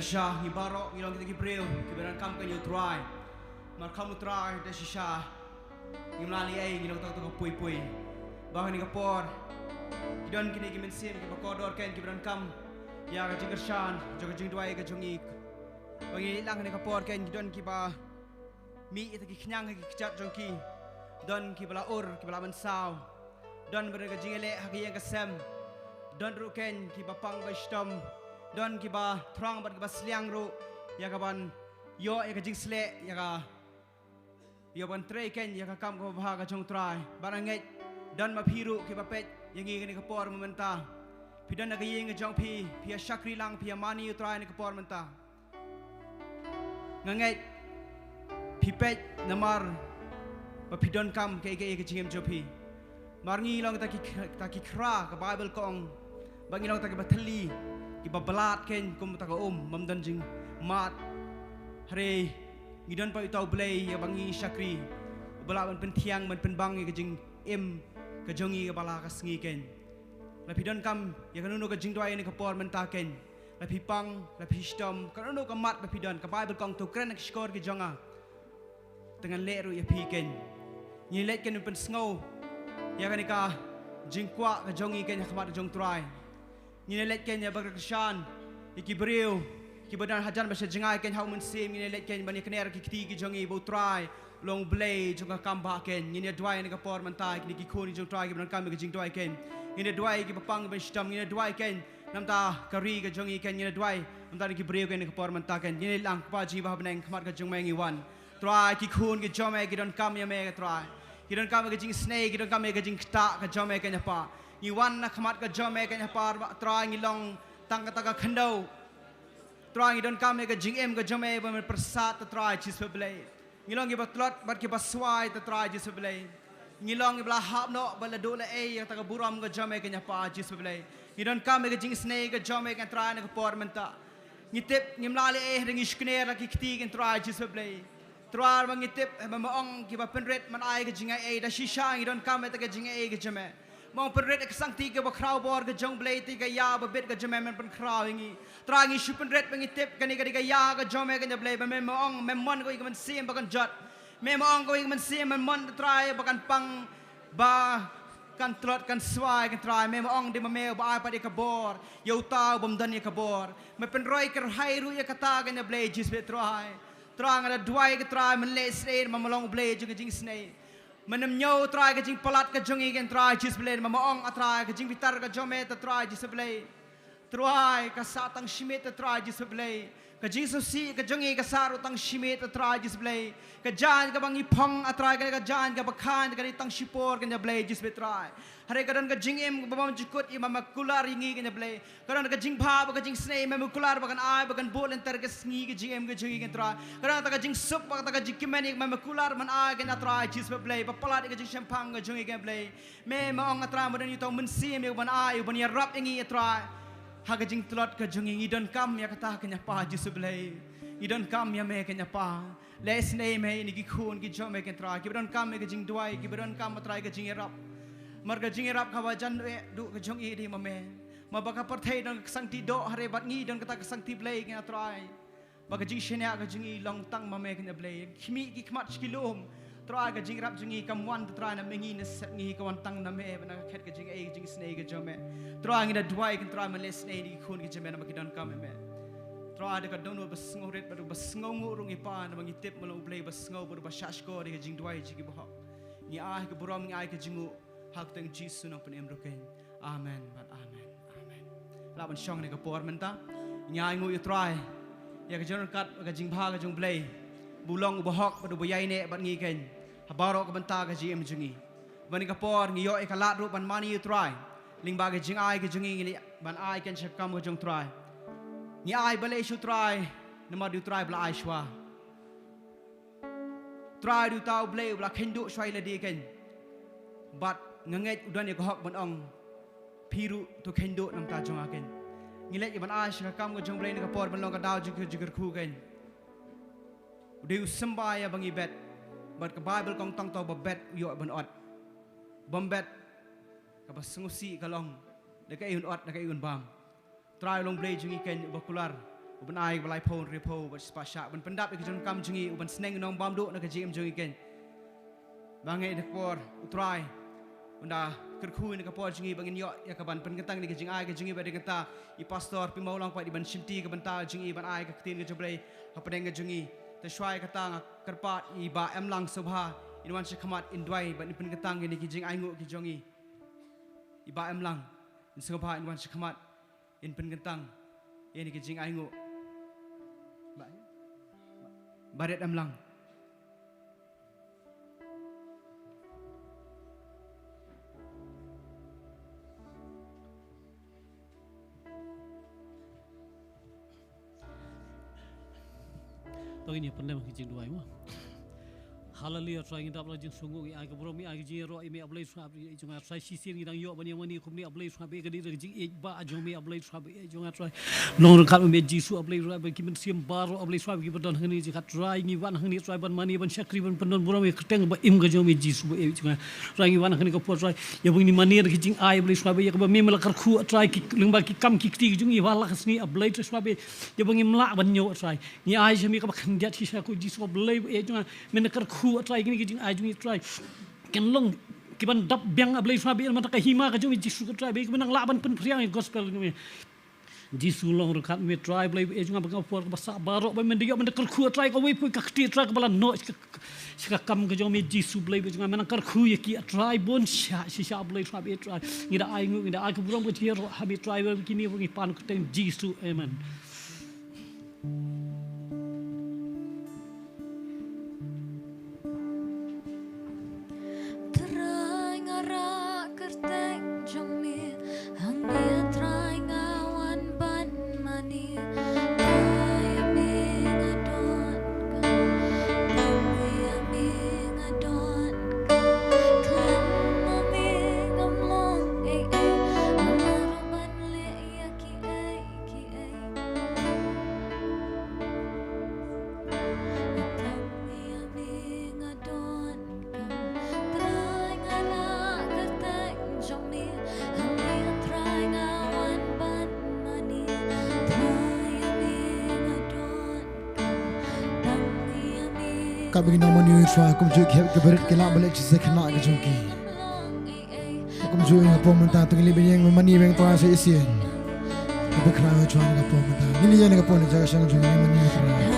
Syah ngibarok ngilong kita kibril kibaran kam kan you try mar kamu try da shisha ngimlali ay ngilong tong pui bahkan ni kapor kidon kini kimensin kibakodor ken kibaran kam ya ka jingershan joga jing duai ka jongik bangi lang ni kapor ken kidon kiba mi ita ki knyang ki kichat jongki don kibala kibala mansau don berga jingele hakiya kasem don ruken kibapang bastom don kiba trang bat kiba sliang ru ya kaban yo ya ka jingsle ya ka yo ban trei ken ya ka kam ko bha ka jong trai baranget don ma phiru kiba pet yang ngi ni kapor mementa pidan na kayeng jong pi pia shakri lang pia mani trai ni kapor menta nganget pipet namar pa pidon kam ke jingem jopi marngi long ta ki kra ka bible kong bangi long ta ki bathali ki babalat ken kum ta ka mamdan jing mat hare ngidon pa itaw blay ya bangi shakri bala man pentiang man penbang ke jing ke jongi ke bala ka sngi ken la pidon kam ya kanuno ka jing dwai ni ka por menta ken la pipang la pistom kanuno ka mat pa pidon ka bible kong to kren ka skor ki jonga dengan leru ya piken nyilet ken pen sngo ya kanika jingkwa ka jongi ken ya khamat jong trai nyilet ken ya bagak shan ikibriu kibadan hajan ba jengai ken hau mun sim nyilet ken bani kner ki kiti ki jongi bo trai long blade jonga kamba ken nyilet dwai ni ka por mantai ki ki khoni jong trai ki ban kam ki jing dwai ken nyilet dwai ki papang ba stam nyilet dwai ken namta kari ka jongi ken nyilet dwai namta ki briu ken ka por mantai ken nyilet lang pa ji ba beneng khamat ka jong mengi wan try ki khun ki jome ki don kam ya me ka try ki don kam ka jing snake ki don kam ka jing kta ka jome ka nyapa ni wan na khamat ka jome ka nyapa try ngi long tang ka ta ka khandau try ngi don kam ka jing ka jome ba me persat ta try chis pe blai ngi long ki ba tlot bat ki ba swai ta try chis pe blai ngi long ki bla hap no ba la do la e ta ka buram ka jome ka nyapa chis pe blai ngi don kam ka jing snake ka jome ka try na ka por menta ngi tip ngi mlale e ringi skner ki kti ka try chis pe blai Tuar mangitip mamaong kiba penret man ay ka jinga da shisha ngi don kam ta ka jinga ka jame mong penret ka sang ti ka ba kraw bor ka jong blay ti ka ya ba bit ka jame man pen kraw ngi tra ngi shu penret mangitip ka ni ka ya ka jame ka blay ba mamaong memon ko man sim ba kan jot mamaong ko man sim man mon try ba kan pang ba kan trot kan swai kan try mamaong di mamel ba ay pa di ka bor yo taw bam dan ka bor me penroy ka hairu ya kata ka blay jis be try Terang ada dua ke try menle srein mamalong blade juga jing snei menem nyau try ke jing palat ke jongi kan try jis blade mamaong atry ke jing bitar ke jome ta try jis blade try ka satang shimit ta try jis blade ke jing susi ke jongi ka saru tang shimit ta try jis blade ke jan ke bangi pong atry ke jan ke bakhan ke tang shipor ke blade jis be try hare kadan ke jing em babam jukut imam kular ingi ke blade kadan ke jing bha ke jing snei mem kular bakan ai bakan bol enter ke sngi ke jing em ke jongi ke try kadan ta ke jing sup ta ke jing kimenik mem kular man ai ke na try jis be blade pa palat ke jing champang ke jongi ke blade me maong atry modan itu men sim ban ai ban ya rap ingi try haga jing tlot ka jungi idon kam ya kata kanya pa jisublay idon kam ya me kanya pa les nei me ni gi khun gi jome ken tra gi don kam me ga jing duai gi don kam trai ga jing rap mar ga jing rap khawa jan du ga jungi di mame ma ba ka parthai don sang ti do hare bat ngi don kata sang ti blay ga trai ba ga jing shenya ga jungi long tang mame ken blay khimi gi khmat skilom try ka jing rap jingi kam wan try na mengi na ngi ka wan tang na me na khet ka jing e jing snei ka jome try ngi da dwai kan try ma le snei di khun ki jeme na makidon kam me try da ka dono bas ngoret ba bas ngong rung ipa na mangi tip malo play bas ngau ba shash ko di ka jing dwai jigi ba ni ai ka buram ngi ai ka jingu hak tang jisu na pen emroken amen but amen amen laban shong ne ka por menta ngai ngu try ya ka jon kat ka jing bha ka jong play bulong bahok pada bayai ne bat ngi ken habaro ka banta ka jim jungi bani ka por ngi yo e ka lat ru ban mani try ling ba ga jing ai ka jungi ngi ban ai ken chak kam ka jong try ngi ai bale shu try nama du try bla ai shwa try du tau ble bla ken du shwai la di ken bat nganget udan ya ka hok ban ong piru to ken du nam ta jong ken ngi le ban ai shak kam ka jong ble ni ka por ban long ka dau jigar khu ken Deus sembaya bangi bet, but ke Bible kong tong tau bet yo ban ot, bombet, ke bas sengusi kalong, dekai un ot dekai un bam, try long blade jungi ken bakular, uban ai balai phone repo but spasha uban pendap ke jon kam jungi uban sneng nong bam do na ke jim jungi ken bangai de por utrai unda kerkhu ni kapor jungi bangin yo ya kaban penkentang ni ke jing ai ke jungi ba de kata I pastor pi mau lang pa di ban simti ke banta jungi ban ai ke tin ke jobrei hapadeng ke jungi te shwai kata kerpat I ba em lang sobha inwan se khamat indwai ban penkentang ni ke jing ai ngu ke jungi I ba em lang in sobha inwan se khamat in penkentang ini ke jing ai ngu baret em lang Tau ini pandai mengkicing dua ini. Hallelujah, try kita apalagi sungguh I ke bro mi I ke jing ro mi apalagi swab jangan try sisi ni tang yo bani mani kumni apalagi swab ke di jing ba jong mi apalagi swab jangan try long kat mi jisu apalagi swab ki men sim baro apalagi swab ki badon hani ji kat try ngi wan hani try ban mani ban syakri ban pendon bro mi keteng ba im ke jong mi jisu jangan try ngi wan hani ko po try ya bungi mani ke jing ai apalagi swab ya ke ba mi melakar khu try ki lengba ki kam ki ti jong I wala khasni apalagi swab ya bungi mla ban nyo try ni ai jami ka ba khandiat hi sa ko jisu apalagi jangan menakar khu try gini gini ajungi try kan long kiban dap biang ablay swabi mata kahima ka jumi jisu ka try bagi menang laban pen priang gospel ni jisu long rekat me try blay ajunga bang por basa barok ba mendiyo mendekar khu try ka we pu ka kti try ka bala no ka kam ka jumi jisu blay ajunga menang kar khu ya ki try bon sha sha blay swabi try ngira ai ngu ngira ai ka burong ka tier habi try ba kini bungi pan ka ten jisu amen Kat begini nama ni try kum juk heb ke berit ke nak balik cise kena ke jongki kum juk ngapa mentah tu ngili benyeng mani beng try se isien ke kena try ngapa mentah ngili ya ngapa ni jaga sang jong mani try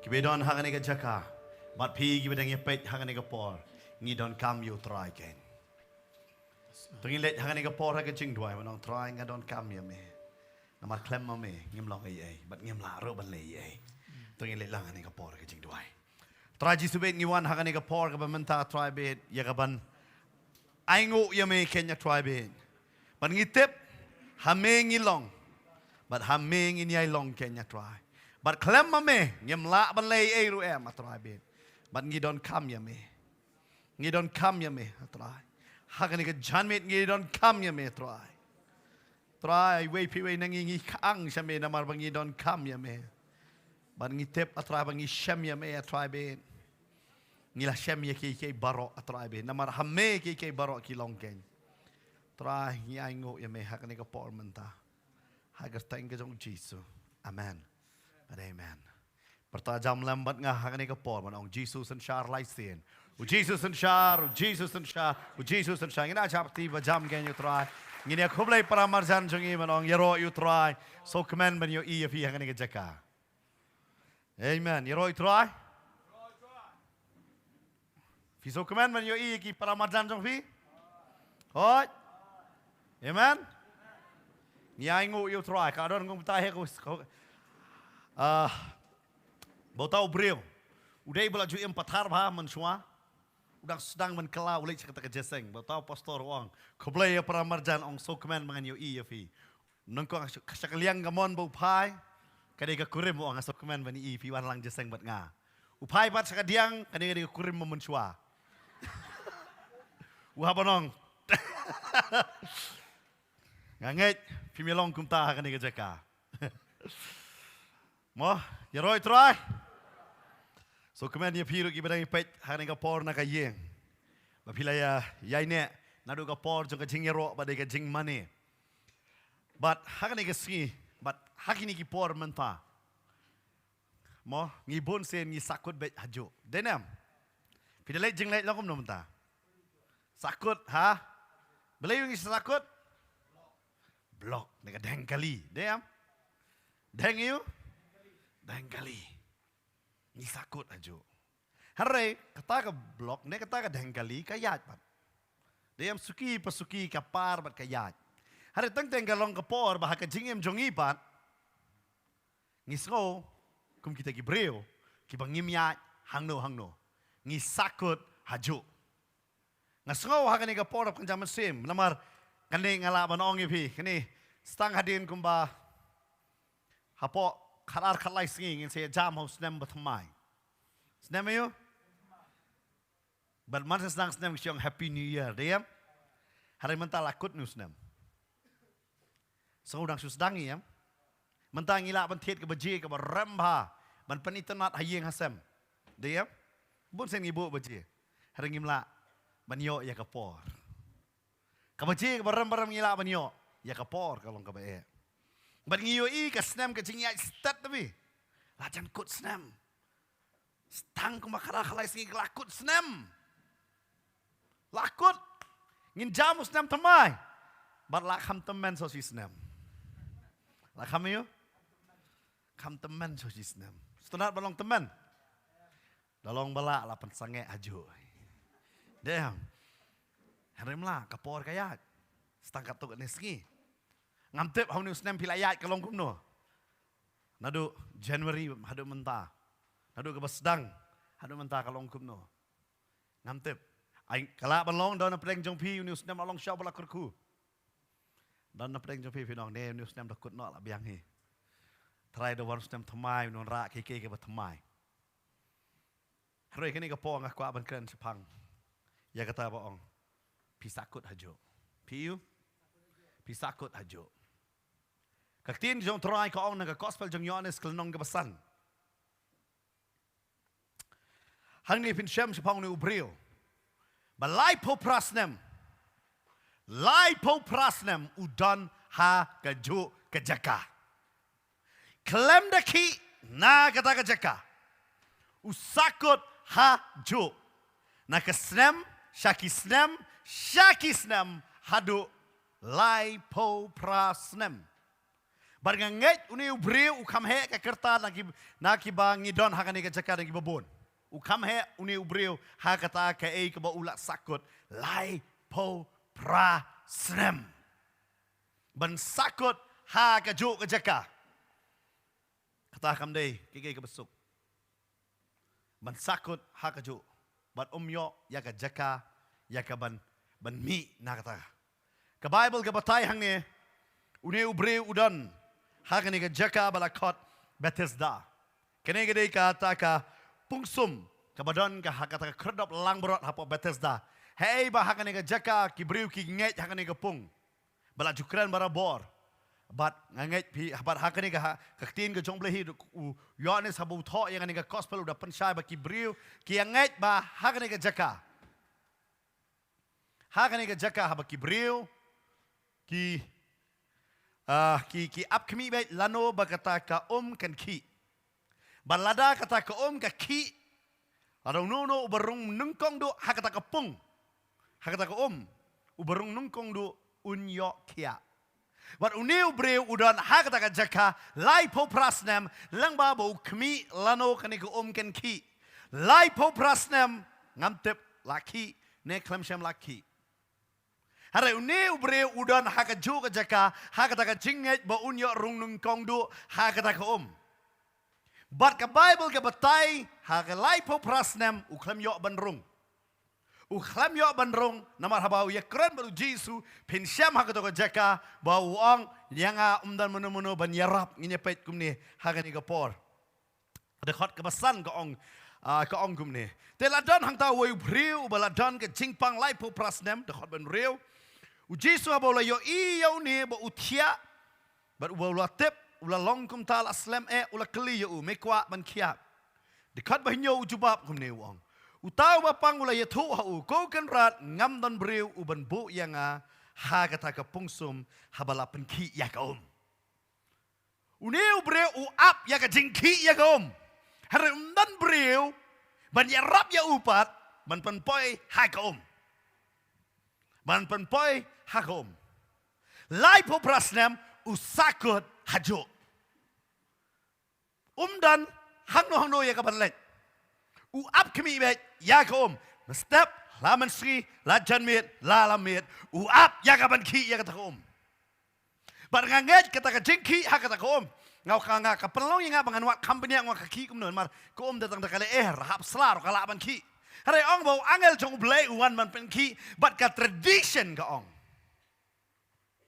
Kibedon hangane ke jaka บัดพี่กิบดังยี่เป็ดฮักนี่ก็ปอร์งี้ดอนคำอยู่ทรายเกนตรงนี้เล็ดฮักนี่ก็ปอร์ฮักก็จริงด้วยมันน้องทรายงี้ดอนคำยังไม่น้ำมันเคลมมาไม่เงียบลองไอ้บัดเงียบลาโรบันเลยตรงนี้เล็ดลังฮักนี่ก็ปอร์ฮักก็จริงด้วยทรายจีสุเบตงี้วันฮักนี่ก็ปอร์กับมันตาทรายเบตยากับบันไอ้งูยังไม่เคนยาทรายเบตบัดงี้เต็บฮัมเมงี้ลองบัดฮัมเมงี้ยัยลองเคนยาทรายบัดเคลมมาไม่เงียบลาบันเลยรู้มาทรายเบตบัดงี้ดอนคำยังไม่งี้ดอนคำยังไม่ทรายฮักนี่ก็จันเม็ดงี้ดอนคำยังไม่ทรายทรายเว้ยพี่เว้ยนั่งงี้ข้างใช่ไหมน้ำมันบางงี้ดอนคำยังไม่บัดงี้เทปทรายบางงี้เชมยังไม่ทรายเบนงี้ละเชมยังกี่บารอทรายเบนน้ำมันฮัมเม่กี่บารอกี่ลองเกนทรายงี้ไอ้งูยังไม่ฮักนี่ก็ปอร์มันตาฮักก็แต่งก็จงจีสุอาเมนอาเมนPertajam lambat ngah hakani ka por manong Jesus and Shar Lycien. Jesus and Shar, Jesus and Shar, Jesus and Shar. Ngina chapti bajam gen you try. Ngina khublai para marjan jongi manong yero you try. So command ban yo e fi hakani ka jaka. Amen. Yero you try. Fi so command ban yo e ki para marjan jong fi. Hoi. Amen. Nyai ngu you try. Ka don ngum ta he ko Bau tahu beliau, udah ibu laju empatar bah mensua, udah sedang menkelau lagi sekata kejeseng. Bau tahu pastor orang, keblaya para marjan orang sokmen mengan yo iya fi. Nengko sekalian gamon bau pai, kadang kurim orang sokmen bani i fi wan lang jeseng bat nga. Upai bat sekadiang kadang kurim mensua. Wah banong. Nganget fi melong kumta kadang jeka. Mo, ya roy try. So kemudian dia piru kita bagi pet hari ni kapor nak kaya, bapilaya yai ne nadu kapor jong kajing yerok pada kajing mane. But hari ni kesi, but hari ni kipor mentah. Mo ngibun sen ngi sakut bet hajo. Denam, pilih jeng lek lakum no mentah. Sakut ha, beli ngi sakut. Blok, nega deng kali, denam, deng you. Deng kali. Ni sakut aja. Hari kata ke blok, ni kata ke deng kali kayat pat. Dia yang suki pasuki kapar pat kayat. Hari teng galong kapor bah ke jingem jongi pat. Ngisgo kum kita gibreo, ki bangim yat hangno. Ni sakut aja. Ngasgo ha kani kapor kan jaman sim. Namar kani ngala banong ipi. Kani stang hadin kumba hapo karar kalai singing saya jam harus nem bertemai. Senem ayo. Bermasa sedang senem siang Happy New Year, dia. Hari mentah lakut nu senem. Seorang susdang ya. Mentah ngilak bentit ke beji ke berembah, ban penitenat hayeng hasem. Dia. Bun sen ibu beji. Hari ngimla banyo ya kapor. Ke beji ke berembah ngilak banyo ya kapor kalau ke bae. Bat ngiyo i ka snam ka jingya stat tapi. Lajan kut snam. Stang ku makara khalai singi lakut snam. Lakut. Ngin jamu snam tamai. Bat lak ham temen so si snam. Lak ham yo. Kam temen so si snam. Setenat balong temen. Dalong balak lapan sange ajo. Damn. Harim lah kapor kayat. Stang katuk neski. Ngamtep hau news nem pilayat kalong kumno. Nadu January hadu mentah. Nadu ke basdang hadu mentah kalong kumno. Ngamtep. Ai kala balong don preng jong pi news nem along syau bala kurku. Don preng jong pi pinong ne news nem dakut no la biang hi. Try the ones nem thamai non ra ke ke ba thamai. Hari kini ke po ngah kwa ban kren sepang. Ya kata ba ong. Pisakut hajo. Piu pisakut hajo. Kaktin jong try ka ong naga gospel jong Yohanes kelnong gabasan. Hang ni pin syam sepang ni ubreo. Balai po prasnem. Lai po prasnem udan ha kaju kejaka. Klem daki na kata kejaka. Usakut ha jo. Na kesnem, syakisnem hadu lai po prasnem. Barnganget uni ubreu ukam he ke kerta naki bangi don hakani ke jaka naki babon. ukam he uni ubreu ha kata ka ei ka ba ulak sakut lai po pra snem ban sakut ha ka ju ka jaka kata kam dei ke ka besuk ban sakut ha ka ju ban yo ya ka jaka ya ka ban mi na kata ka bible ka batai hang ne uni ubreu udan ha ka ni ka jaka balakot Bethesda kene gede kata ka pungsum kabadon ka hakata ka kredop lang berot hapo Bethesda hei ba hakane ka jaka ki briu ki nget hakane ka pung bala jukran bara bor bat nget pi habat hakane ka tin ka jong blehi Yohanes habu tho yang ka gospel udah pensyai ba ki briu ki nget ba hakane ka jaka haba ki briu ki ap kami baik lano ba kata ka kan ki balada kata ka ka ki arong nuno ubarong nungkong do hakata ka pung hakata ka ubarong nungkong do unyo kia but uniu breu udan hakata ka jaka lai po prasnem lang ba bo kmi lano kani ka kan ki lai po prasnem ngamtep laki ne klemshem laki hare uniu breu udan hakata juga jaka hakata ka jinget ba unyo rung nungkong do hakata ka But ka Bible ka batay hagalay po prasnem uklam yo banrung. Uklam yo banrung namar habaw yakran baru Jesu pinsyam hakato ka jaka bawang yanga umdan munu ban yarap nginyapet kumni hagani ka por. Dekot ka basan ka ong kumni. Teladan hang tawo briu baladan ka jingpang lay po prasnem dekot ban riu. U Jesu habaw la yo iyo ni ba utia but ubalatip ula longkum tal aslam ula keli u mekwa ban kiap dekat bahinyo ujubab kumne wong utaw bapang ula yetu u ko kan rat ngam don breu u ban bu yanga ha kata ka pungsum habala penki ya kaum uneu breu u ap ya ka jingki ya kaum hare dan breu ban ya rap ya upat ban penpoi ha kaum ban penpoi ha kaum lai po prasnem usakut hajo dan hangno ya kapan lek ap kami bet ya ka step laman sri lajan mit lalamit ap ya kapan ki ya kata bar nganget kata ka jingki ha kata ngau ka nga ka pelong nga bangan wat company ngwa ka ki kumnon mar datang da kale rahap slar kala ban ki hare ong bau angel jong blai uan man pen ki but ka tradition ka ong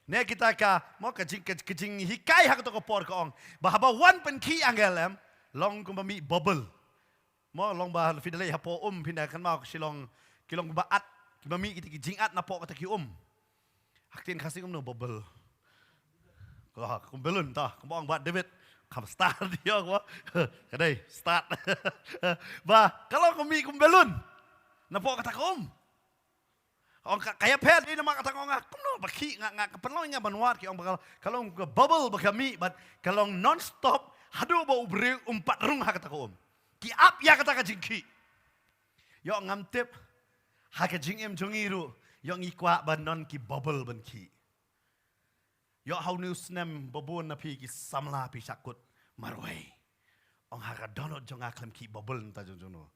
ne kita ka mo ka jing hikai hak to ko por ko ong bahaba wan pen ki angelem long ko mi bubble mo long ba fidele hapo pindah kan mau silong kilong baat mi ki jingat na po ka ki haktin kasih no bubble ko belun ta ko ong bat David kam start dia ko kadai start ba kalau ko mi belun na po ka Ong kaya pet ini mak kata ngah kuno baki ngak kepenlong nga banwat ki ong kalau bubble bakami but kalau non stop hadu bau beri umpat rung ha kata ki ap ya kata ka jingki yo ngamtep ha ka jingem jongiru yo ngikwa ban non ki bubble ban ki yo how news nem babon na pi ki samla pi sakut marwai ong ha ka donot jonga klem ki bubble ta jono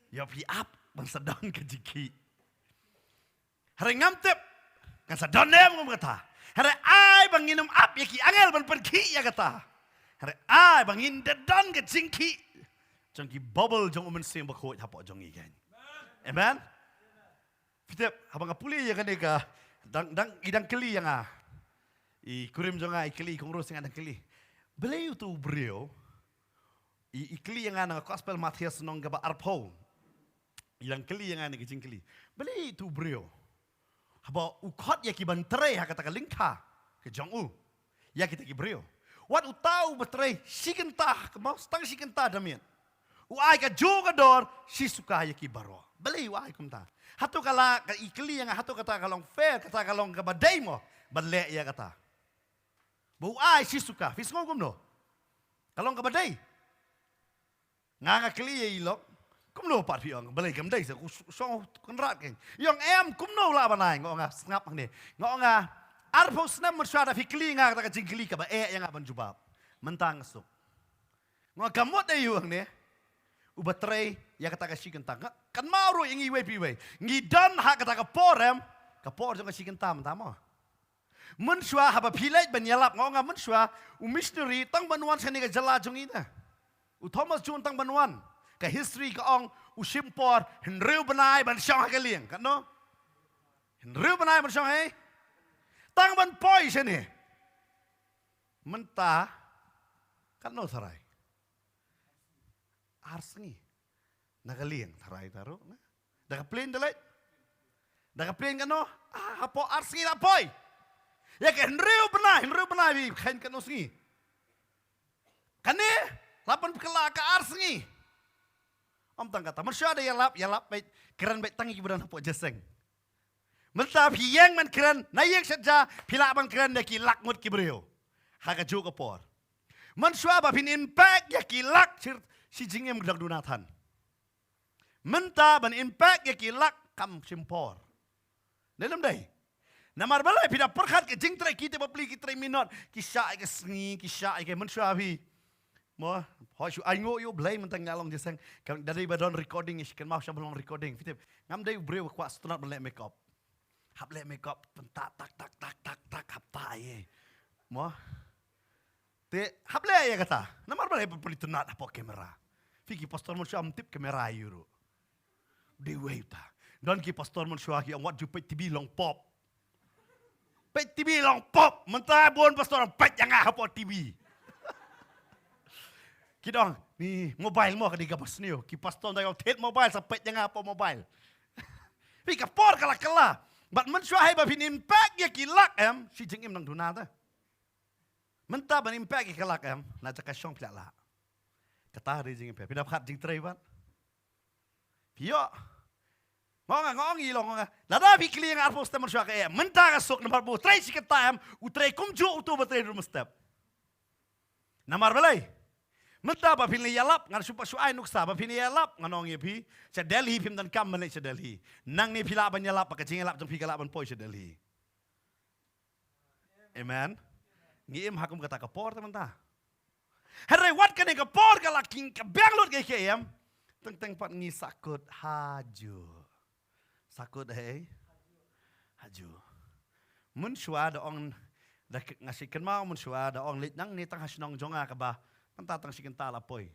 yo pi ap bang sedang ke jiki. Hari ngamtep kan sedang nem ngom kata. Hari ai bang minum ap ya ki angel ban pergi ya kata. Hari ai bang in dedan ke jingki. Jong ki bubble jong umen sim bakot hapo jong igen. Amen. Fitep habang kapuli ya kan ka dang idang keli yang I kurim jonga I keli kongro sing adang keli. Beliau tu beliau I keli yang nang gospel Matius nong gaba arpo. Ilang keli yang ane kecing keli. Beli tu brio. Haba ukot ya ki bantre ha kata lingka ke jong ya kita ki brio. Wat utau betre sikenta ke mau stang sikenta damian. Ai ka juga dor si suka ya ki baro. Beli ai kumta. Hatu kala ka ikli yang hatu kata kalong fair kata kalong ka badai mo bale ya kata. Bu ai si suka fis ngom no. Kalong ka badai. Nga kli ya ilok kum no pat piong balai kam dai sa so konrat keng yong em kum no la banai nga ngap ang ni nga arpo snam masyada fikli nga ta jingkli ka ba yang aban jubab mentang suk nga kamot ay yung ni Ubatray ya kata ka sikan ta. Kan mauro ingi we piwe. Ngidan ha kata ka porem, ka por jong ka sikan ta tama. Mensua haba pilai banyalap ngonga mensua missionary tang banuan sani ka jala jong ina. Thomas Jun tang banuan ka history ka ong usimpor henreu benai ban syang ka liang kan no. Henreu benai ban syang hai. Tang ban poi sini. Menta kan no sarai. Arsengi. Nagaliang taray taro. Daga plane dalay. Daga plane ka no. Hapo arsengi na poi. Ya ka henreu benai bi kain ka no sengi. Kani lapan pekala ka arsengi. Om tang kata marsya ada yalap baik keran baik tangi kiburan hapo jaseng. Menta piyeng man keran nayeng saja pila bang keran daki lakmut kibreo. Haka juga por. Mansua ba pin impact ya kilak si jingem gedak dunatan. Menta ban impact ya kilak kam simpor. Dalam day. Namar balai pida perkat ke jing trai kita beli kita minot kisah ke sengi kisah ke mansua bi. Mo hoju aingo yo blai mentang ngalong jeseng dari badon recording iskan mau sebelum recording. Fitip ngam day breu kwa stunat balai make up. Hap le make up tak hap ta ye. Mo te hable ya kata. Namar balai beli tunat apa kamera. Fiki pastor mun syam tip kamera euro. De wave ta. Don ki pastor mun syua ki wat ju pet TV long pop. Pet TV long pop. Mentah bon pastor pet yang apa TV. Kidong ni mobile mo kadiga pasnio. Ki pastor dayo tet mobile sa pet yang apa mobile. Fika por kala. But mun syua hai ba pin impact ya kilak si jing nang dunata. Mentah ban impact ke kelak na cakap syong pilak lah. Kata hari jing pe, pindah kat jing tray ban. Pio. Ngong ilong ngong. Lada pi kling arpos teman syok ke. Mentah kasuk nomor bu tray si kata utray kumju utu betray rumah step. Namar balai. Mentah ba pilih yalap ngan supa suai nuksa ba pilih yalap nganong ye pi. Sa Delhi pim dan kam balik sa Delhi. Nang ni pilak ban yalap pa kacing yalap jang pi kalap ban poi sa Delhi. Amen. Ngiem hakum kata kapor teman-teman. Hari wat kene kapor kalaking kabanglut ke kem. Teng pat ngi sakut haju. Sakut haju. Mun syua da ong dak ngasikan mau mun syua da ong lit nang ni tang hasnong jonga ka ba. Tang tang sikin ta lapoi.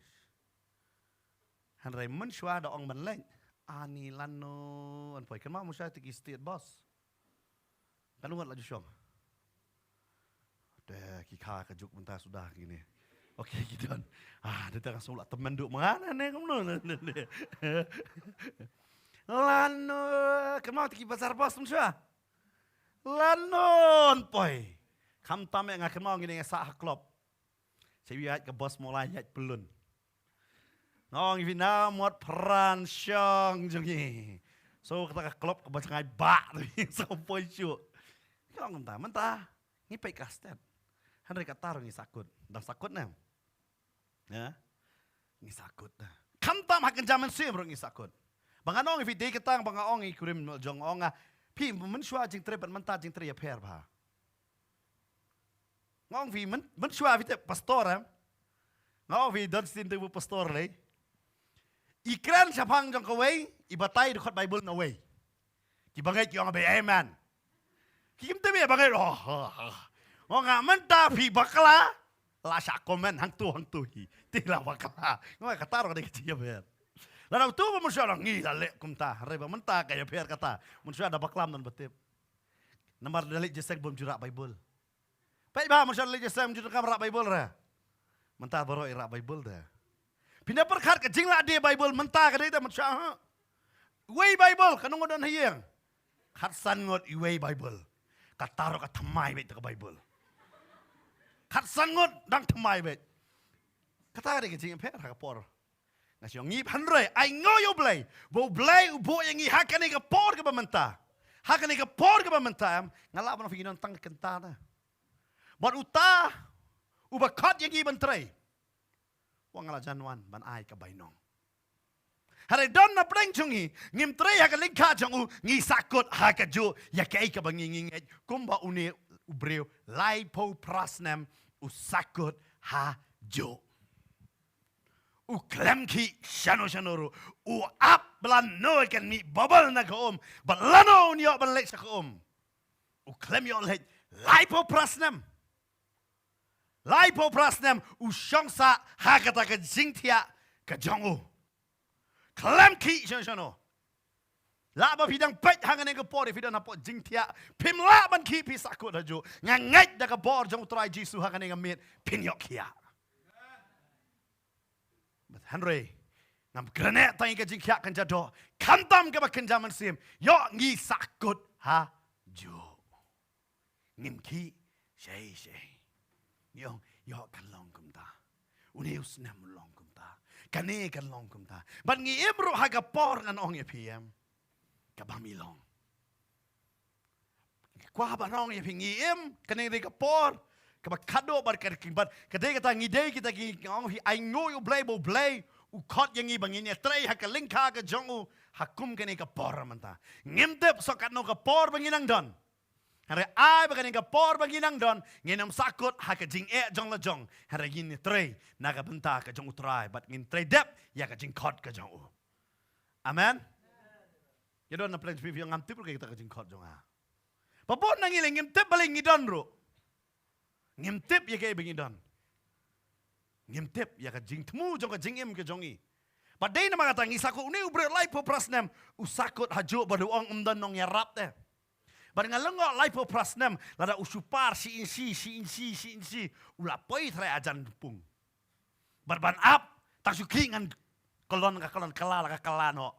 Hari mun syua da ong menleng. Ani lano an poi kan mau mun syua tiki state boss. Kan ngat laju syong. Deh, kika kejuk mentah sudah gini. Okey, gitu kan. Dia tengah sulak teman duk mana ni kamu ni. Lano, kamu tiki pasar bos musuh. Lanon poi. Kam tamek ngak kamu gini ngesak klub. Saya ke bos mulai yat pelun. Ngong vina muat peran syong jungi. So kita ke klub ke bos ngai bak tu, so poi syuk. Kalau mentah, ni pay kastet. Henry kata ngi sakut, dah sakut nem. Ya, ngi sakut dah. Kantam hakan zaman sim ngi sakut. Banganong if day ketang bangaong i kurim jong onga. Pi mensyua jing trebat mentah jing tre ya per ba. Ngong vi mensyua vite pastor ngong vi don sin tu pastor le. Ikran sapang jong kawai ibatai dekat Bible no way. Ki bangai ki ong be amen. Ki kim te be bangai oh nggak mentah pi bakla lah syak komen hang tu hi tilah bakla nggak kata orang dia kecil ber lalu tu manusia orang ngi lek kumta reba mentah kayak ber kata manusia ada baklam dan betip nomor dalik jesek bom jurak Bible baik bah manusia dalik jesek jurak kamera Bible ra mentah baru ira Bible dah pindah perkat ke jingla dia Bible mentah ke dia manusia way Bible kanong dan hiang hatsan ngot way Bible kataro katamai bet ke Bible kat sangot dang temai bet. Kata ada kecing per hakapor. Nasi yang ngip handre, ai ngoyo blay. Bo blay ubo yang ngi hakan ke por ke bamenta. Hakan ke por ke bamenta ngalap na figinon tang kentana. Bot uta uba kat yang ngi bentre. Wang ngala janwan ban ai ke bainong. Hari don na preng chungi ngim tre hakan lingka jungu ngi sakut hakaju ya kai ke bangingi kumba uni ubreu laipo prasnem usakut hajo. klem ki shano ru. Up belan no kan mi bubble na ko balano ni ban lek sa ko klem yo lek lipoprasnam shongsa hakata ka jingtia ka jongu klem ki shano la ba pidang pet hangane ka por if na po jingtia pim la ban ki pi sakut haju ngangai da ka bor jong try jisu hangane ka mit pin yok kia but Henry ngam grane tai ka jingkia kan jado kantam ka ba kenjaman sim yo ngi sakut ha ju ngim ki shei yo kan long kum ta uneus nam long kum ta kane kan long kum ta ban ngi imru ha ka por ngan ong ye pm kabamilong. Kwa barong ya pingi kaneng de kapor kabakado bar karkibat kadai kata ngidei kita ki ngong hi ai ngo you blay bo blay u khot yang i bangin ya trai hakalingka ka jongu hakum kene kapor manta ngimtep sokatno kapor banginang don hare ai bagani kapor banginang don nginam sakut hakajing jong la jong hare gin trai naga benta ka jong utrai but ngin trai dep ya ka jing khot ka jongu. Amen. Ya don na plans pipi ngam tip kita kajing khot jonga. Papon nang ilang ngim tip baling ngidon ro. Ngim tip ya kay bingidon. Ngim tip ya kajing temu jong kajing ke jongi. Padai na mga tangi sako uni ubre life prasnem usakot hajo baduang umdan nong yarap te. Bar ngalengo life prasnem lada usupar si insi ulapoi trai ajan pung. Barban up tak suki ngan kolon kalala kalano.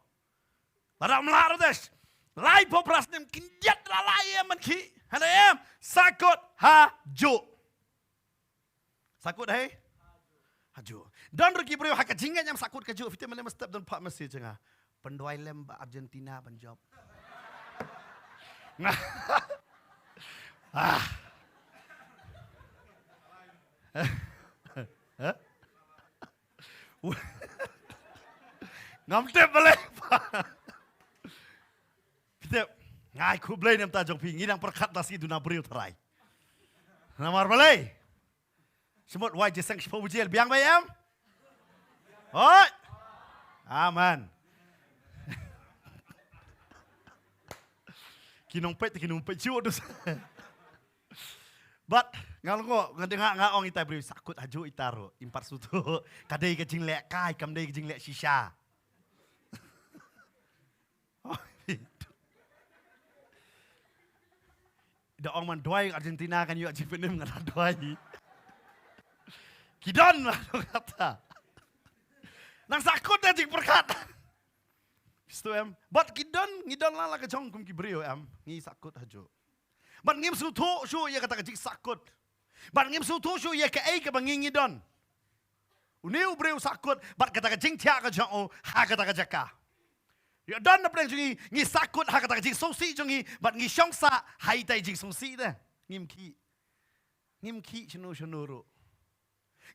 Pada melar des, lai popras nem kinjat lalai man ki, hanayam sakut hajo, sakut hajo. Dan rugi beriu hak jingan yang sakut hajo, kita mana step dan pak masih cenga, penduai lemba Argentina penjob. Ngamtep boleh. Kita ngai kublai nem ta jong pi ngidang perkat nasi duna bril terai. Namar balai. Semut wai jeseng sepo bujel biang bayam. Oi. Aman. Kinong pet ciu dus. But ngalongo ngadengak ngaong itai bril sakut haju itaro impar sutu kadai ke jing lek kai kamdai ke jing lek shisha. Ida orang man doai Argentina kan yuk jipenem ngada doai. Kidon lah kata. Nang sakut dah jik berkat. Istu but ngidon lah ke jong kum kibrio ngi sakut hajo. But ngim sutu shu ya kata jik sakut. But ngim sutu shu ya ke ai ke bangi ngidon. Uniu breu sakut but kata jing tia ke jong ha kata jaka. Ya dan na pleng ngi sakut ha kata jing sosi jongi but ngi shongsa hai tai jing sosi de ngim ki chunu ro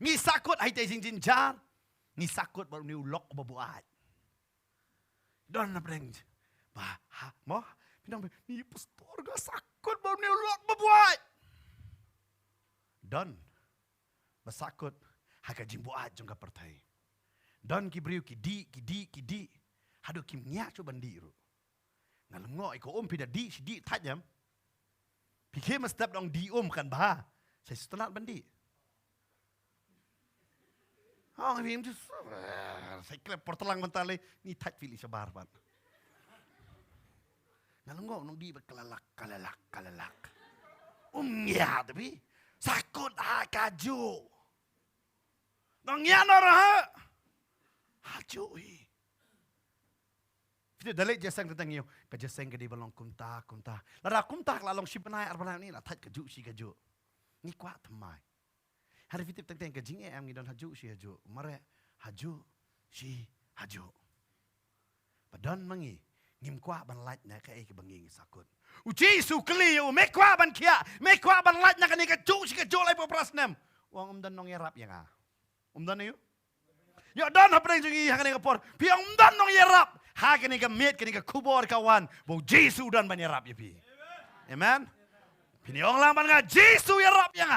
ngi sakut hai tai jing jar ngi sakut baru ni ulok babuat dan na pleng ba ha mo pinang ni pastor ga sakut baru ni ulok babuat dan basakut ha ka jing buat jong ka pertai dan ki briu ki di hado kim nya cho bandiru ngalngo iko pida di tajam pikir mas step dong di kan bah saya setelah bandi ngim tu saya klep portelang mentale ni taj pilih sebar ban ngalngo nong di kalalak nya tapi sakut kaju nong nya nora haju Kita dalek jasang tentang iyo, kajasang kadi balong kumta. Lara kumta lalong si penai arbalan ni lah tat kaju si kaju. Ni kuat temai. Hari fitip tentang kajing am ngidon haju si haju. Mare haju si haju. Padan mangi ngim kuat ban lait na kai ke bangi sakut. Uci su kli u me kuat ban kia, me kuat ban lait na kani kaju si kaju lai poprasnem. Wang dan nong yarap yang dan iyo. Ya dan apa yang jungi hakane kapor. Piang dan nong yarap. Hakane ka met kani ka kubor kawan. Bo Jesu dan ban yarap ya pi. Amen. Piniong laman nga Jesu yarap yang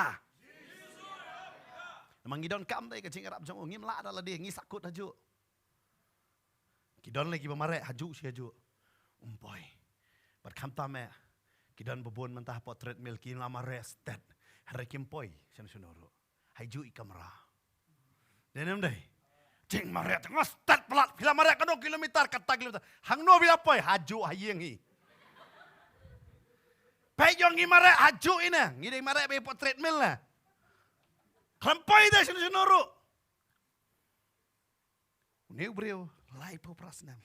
Namang ngidon kam dai kecing Arab jong ngim la adalah dia ngisakut haju. Kidon lagi pemarek haju si haju. Umpoy. Bat kam tame. Kidon bebon mentah potret milki lama restet. Harekim poy sen sunoro. Haju ikamera. Denem dai. Cing maret ngostat pelat bila maret kado kilometer kata kilometer. Hang no bila poy haju hayeng hi. Pejong ngi maret haju ina. Ngi maret be potret mil lah. Klampai dah sen sunoro. Uniu brio laipo prasnam.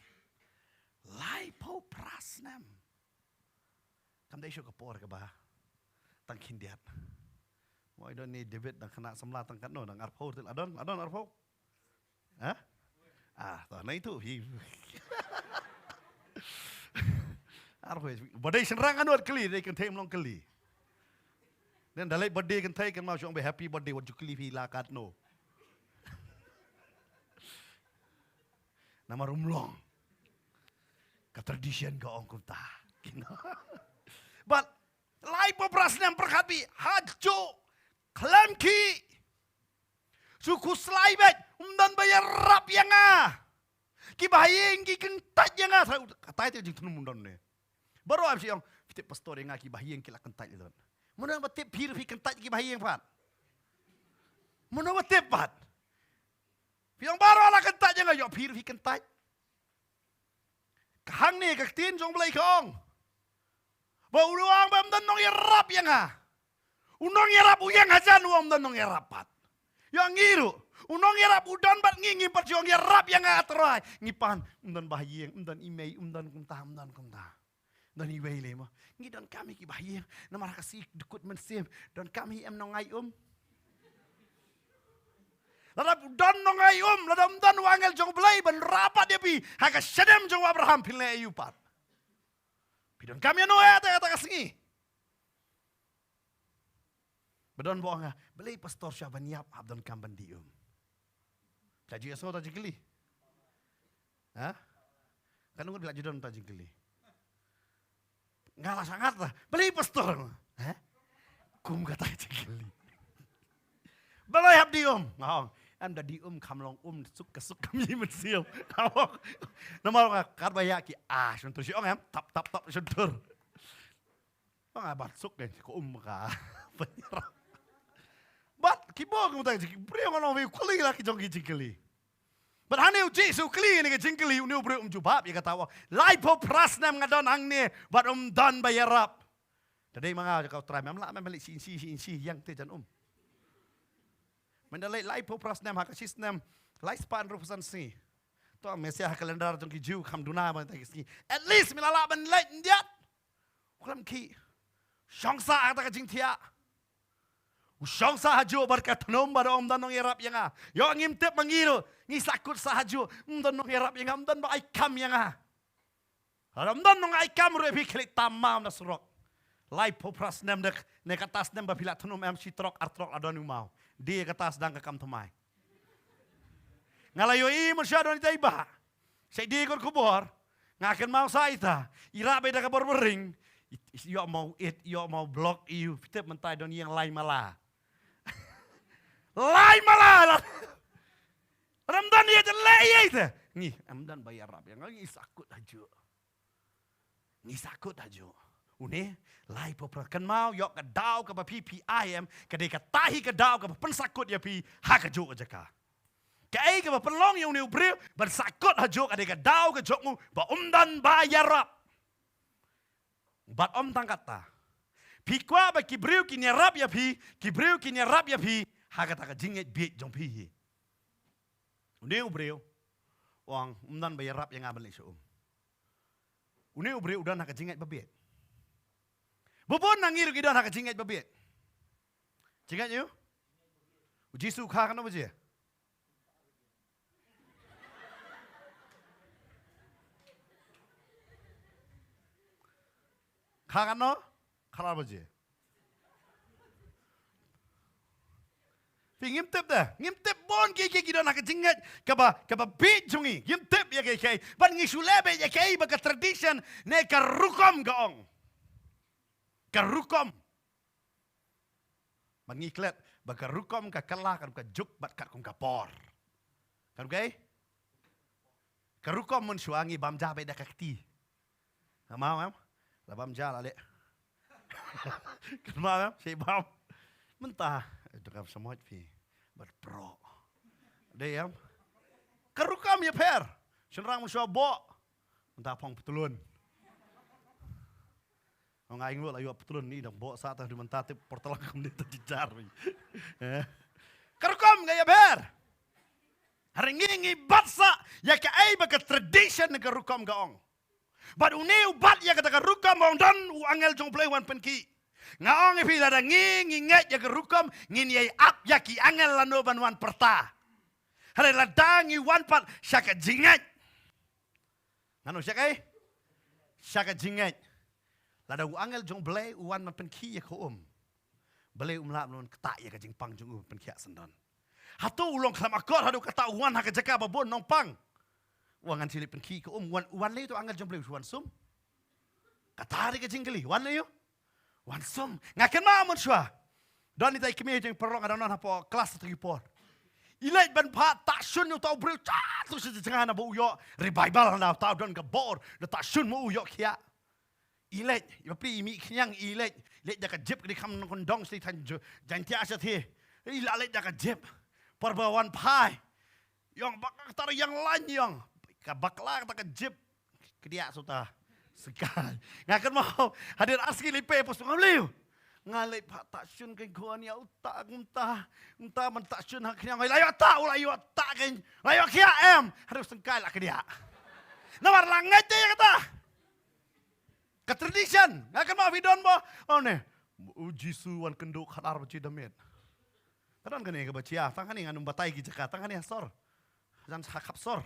Laipo prasnam. Kam dai syok kapor ke bah. Tang kindiat. Why don't need David dan kena semla tang kano dan arpo til adon arpo. Hah? Tahu na itu. Arpo. Badai senrang anu keli dai kan tem long keli. Dan dalai birthday kan thai kan mau syong be happy birthday what you keli fi la kat no. Nama rumlong. Ka tradition ka ong kunta. But lai poprasnam perkhapi hajo klamki suku slaibet umdan bayar rap yang ki bahayeng ki kentat yang kata itu jing tunum umdan ne baru am siang fitip pastor yang ki bahayeng ki la kentat itu mana batip pir fi kentat ki bahayeng pat mana batip pat yang baru ala kentat yang yo pir fi kentat kahang ni kaktin jong belai kong ba uang bam dan nong rap yang unong yarap uyang hajan uam dan nong yarapat yang ngiru unong yarap udan bat ngingi pat jong yarap yang atrai ngipan undan bahayeng undan imei undan kumta dan iwei lema ngi dan kami ki bahayeng namar kasih dekut mensim dan kami em nongai ladap udan nongai ladam dan wangel jong belai ban rapat dia pi haka sedem jong Abraham pilne ayupat pidon kami no eta kasngi bedon boanga belai pastor syabaniap abdon kamban dium kaji aso ta jigli ha kan ngut bila judon ta jigli ngalah sangat lah belai pastor ha kum kata jigli belai hab dium ngong am da dium kamlong suk kesuk kami mensium awak nama kar bayaki suntur si ong am tap suntur bang abat suk kan ko ka penyerah bat kibog mo tayo brio ngono vi kuli la ki jongi jingkeli but haneu jesu kli ni ke jingkeli unu brio jubab ya katawa laipo prasnam ngadon angne bat dan bayarap tadi mga kau try mam la mali si yang te jan mendalai laipo prasnam hak sistem lifespan rupusan si to mesia kalendar jong ki ju kham duna ban ta ki at least milala ban lait ndiat klam ki shangsa ata ka jingthia usang sahajo berkat nom bar om dan nong erap yang yo ngimtep mangiru ngisakut sahajo dan nong erap yang dan ba aikam yang ram dan nong aikam ru bi klik tamam na surok lai popras nem dek ne katas nem ba pilat nom am sitrok artrok adon mau dia katas dang kam thomai ngalayo i masyadon taiba sai di kor kubor ngaken mau saita ira beda kabar bering yo mau blok you fitep mentai don yang lain malah lain malah ramdan dia jelek itu ni amdan bayar rap yang ngi sakut ajo une lai popra kan mau yo ka dau ka PPIM ka de ka tahi ka dau ka pensakut ya pi ha ka jo aja ka ai ka pelong yang ni ubril bersakut ajo ka de ka dau ka jokmu ba umdan bayar rap bat om tang kata pi kwa ba kibriu ki nyarap ya pi kibriu ki nyarap ya pi ha kata ka jinget biet jong pi une ubril wang umdan bayar rap yang abel isu une ubril udan ha ka jinget babiet bobon nangir ki dan ha ka jinget babiet jinget yu jisu kha kan oje kha kan no khara baje ngimtep dah ngimtep bon ki dan ha ka jinget ka ba bit jungi ngimtep ya ke ban ngi sulebe ya ke ba ka tradition ne ka rukom gaong karukom ban ngi klet Baka rukom ka kalah kan ka juk bat kat kum ka por. Kan okay? Karukom mun suangi bamja be da kakti. Mau am? La bamja la le. Kan mau am? Si bam. Mentah itu kan semua fi. Bat pro. Dei am. Karukom ya per. Senrang mun sua bo. Mentah pong petulun. Orang aing lu layu petulun ni dah bo saat di mentah tip portalang kum dia terjijar. Karukom gaya per. Hari ngi batsa ya ka ai baka tradition na garukom gaong. But uneu bat ya kata garukom ong dan u angel jong play wan penki. Ngaong ipi lada ngi nget ya garukom ngin yai up ya ki angel lano ban wan perta. Hari lada ngi wan pat syaka jingat. Ngano syaka ai? Syaka jingat. Lada u angel jong play u wan man penki ya ko Balai umlap non ketak ya ka jingpang jong penki sendan. Hatu ulong kelam akor hadu kata uan hak jaka babon nong pang. Wangan cili penki ke wan le tu angel jomble wan sum. Kata hari ke jingkeli wan le yo. Wan sum ngaken ma mun swa. Don itai kemi jeng perong ada non hapo kelas tu por. Ilai ban pa tak sun yo tau breu cha tu se jangan na bu yo revival na tau don ke bor de tak sun mu yo kia. Ilai yo pi mi kyang ilai le jaka jep di kam non dong sti tan jantia asa thi. Ilai jaka jep. Perbawan pai, yang bakal tarik yang lain yang bakal tak jep kedia sudah sekali. Ngakan mau hadir asli lipe pos ngamliu. Ngalai pak tak sun ke gua ni utak entah mentak sun hak yang layu tak kan layu kia harus sengkai lah kedia. Nawar langat je kata. Ke tradition ngakan mau vidon bo. Oh ne, Jisu wan kenduk hadar baci damit. Kadang kene ke bacia, tangan ni nganu batai ki jaka, tangan ni asor. Jan sakap sor.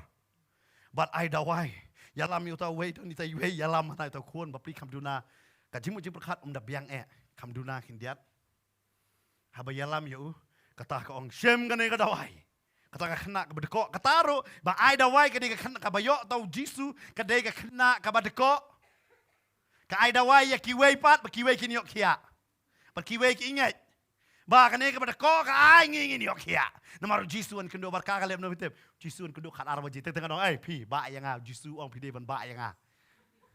But I dawai. Yalam yu tau wei ni tai wei yalam mana tau kuon bapri kamduna. Kajimu jim perkat da biang kamduna kindiat. Haba yalam yu kata ka ong shem kene ka dawai. Kata ka kena ka bedeko kataro ba I dawai kene ka kena ka bayo tau Jisu kade ka kena ka bedeko. Ka I dawai ya kiwei pat ba kiwei kini yok kia. Ba kiwei ki ingat. Ba kene kepada ko ka ai ngin yok ya. Namar Jisu an kendo bar ka kalem no bitep. Jisu an kendo khat arba jite tengah ai pi ba yang a Jisu ong pi devan ba yang a.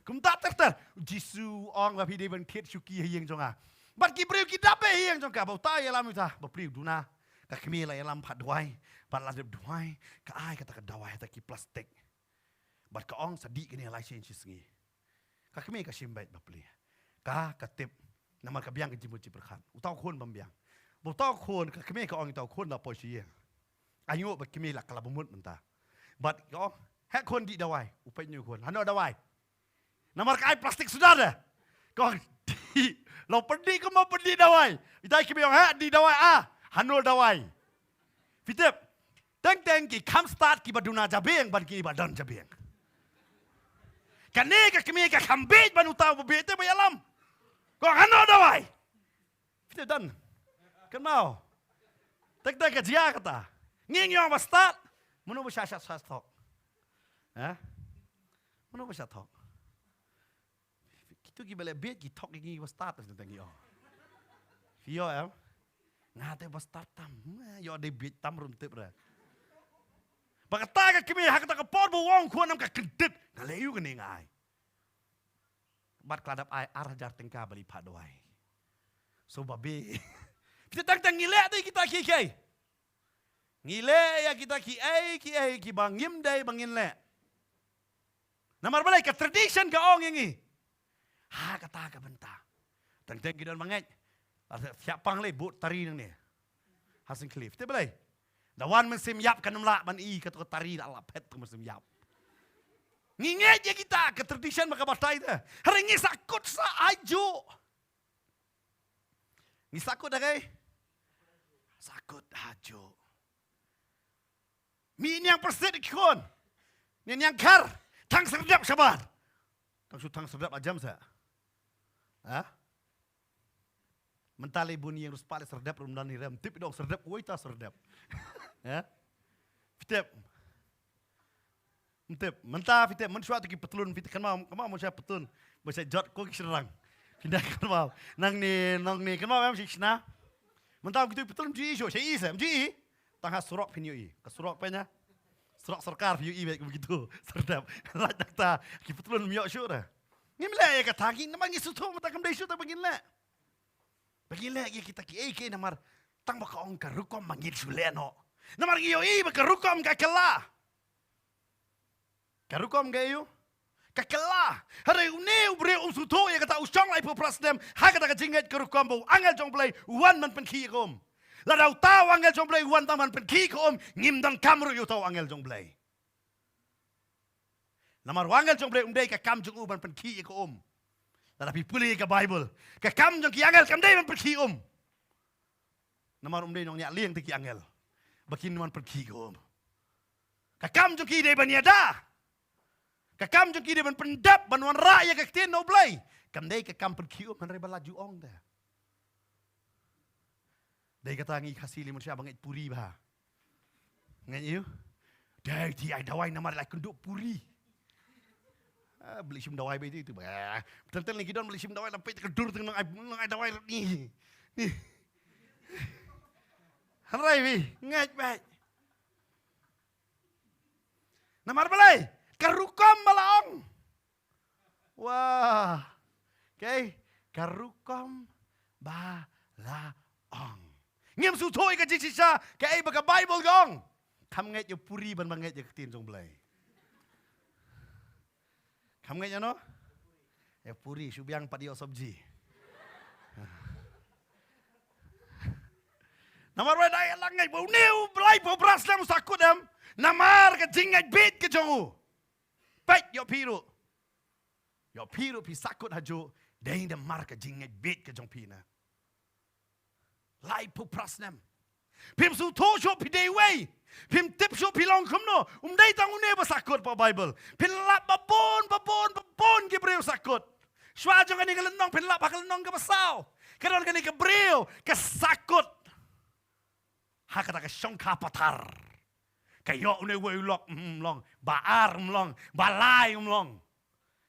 Kum ta ter Jisu ong ba pi devan khet syuki hieng jonga. Bar ki priu ki dape hieng jonga ba ta yalam ta ba priu duna. Ka kemi la yalam phat duai. Ba la dep duai ka ai kata ka dawai ta ki plastik. Bar ka ong sadi kene lai chen singi. Ka kemi ka simbait ba pli. Ka tip namar ka biang ki jimu ji berkhan. Utau khon bambiang. Botau kon ka kemi ka ong tau kon la posie. Ayo ba kemi la kala bumut mentah. But ko hek kon di dawai, upai nyu kon. Hano dawai. Namar ka ai plastik sudah dah. Ko di lo perdi ko mau perdi dawai. Itai kemi ong hek di dawai hano dawai. Fitep. Teng ki kam start ki baduna jabeng ban ki badan jabeng. Kane ka kemi ka kambit ban utau bete ba yalam. Ko hano dawai. Fitep dan kan mau, tak kerja kata, nging yang bastat, mana bisa sastok, mana bisa tok, kita gimana bet kita tok nging bastat tu tentang yo, vio ngate bastat tam, yo de bet tam runtup ber, bagata ke kami hak tak kepor buang kuan nam kekendet, ngaleyu kene ngai, bat keladap ai arah jar tengkah beli padoai, so babi. Kita tang ngilek dai kita ki. Ngilek ya kita ki bangim dai bangin le. Namar balai ka tradition ka ong ngi. Ha kata ka benta. Tang kidon mangai. Siap pang le but tari nang ni. Hasin cliff. Te balai. Dawan mesim yap kan mla ban I ka tari ala pet ka mesim yap. Nginget ya kita ka tradition maka batai te. Hari ngi sakut sa aju. Ngi sakut dah kai. Sakut hajo. Mi yang perset ikon. Ni yang kar. Tang sedap sabar. Tang sedap ajam saya. Mentali bunyi yang ruspale sedap rumdan ni rem. Tip dong sedap kuita sedap. Fitep. Mentah fitep. Mensuatu ki petulun fitep kan mau saya petun. Bisa jot ko ki serang. Pindah kan mau. Nang ni kan mau memang sisna. Mentang gitu betul mji isu, saya isem mji. Tangha surok pin yui, kesurok penya. Surok serkar yui begitu. Serdap. Laj dakta, ki betul miyok syura. Ngimle ya kata ki namang isu tu mata kam isu ta bagin le. Bagin le kita ki namar tang baka ong karukom mangit suleno. Namar yui baka rukom ka kala. Karukom gayu. Kakela, hari ini ubri suto ya kata usang lai po prasdem, ha kata kajinget karukom bo angel jong play wan man pen ki kom. La dau tahu angel jong play wan taman pen ki kom, ngimdang kamru yo tahu angel jong play. Namar angel jong play umdai ka kam jong uban pen ki kom. La tapi puli ka Bible, ka kam jong ki angel kam dai man pen ki Namar umdai nong nyak liang ti ki angel. Bakin man pen ki kom. Ka kam jong ki dai baniada. Kakam jong kiri ban pendap ban wan raya ka tien no blai. Kam dei kakam perkiu man reba laju ong da. Dei kata ngi khasili manusia bangai puri ba. Ngai you. Dei ti ai dawai namar lai kenduk puri. Beli sim dawai be itu ba. Tentel ni kidon beli sim dawai lampai kedur teng ai dawai ni. Ni. Harai bi ngai ba. Namar balai. Karukom balaong. Wah. Okay. Karukom balaong. Ngem su thôi ka jisisa. Kay baka Bible gong. Kam nget yo puri ban banget yo ketin jong blay. Kam nget yo no? Ya puri subyang padi yo sobji. Namar wa dai langai bau new blay po bras lam sakut am. Namar ka jingai bit ke jongu. Baik, yo piru pi sakut haju, dai da marka jinget bit ke jong pina. Lai pu prasnam. Pim su to sho pi dei wei. Pim tip sho pi long kum no. Dai tang une ba sakut pa Bible. Pin lap babon ki breu sakut. Shwa jong ani kalenong pin lap kalenong ka basau. Karon kani ka breu ka sakut. Hakata ka shong ka patar. Kayo une wei lok long baar long balai long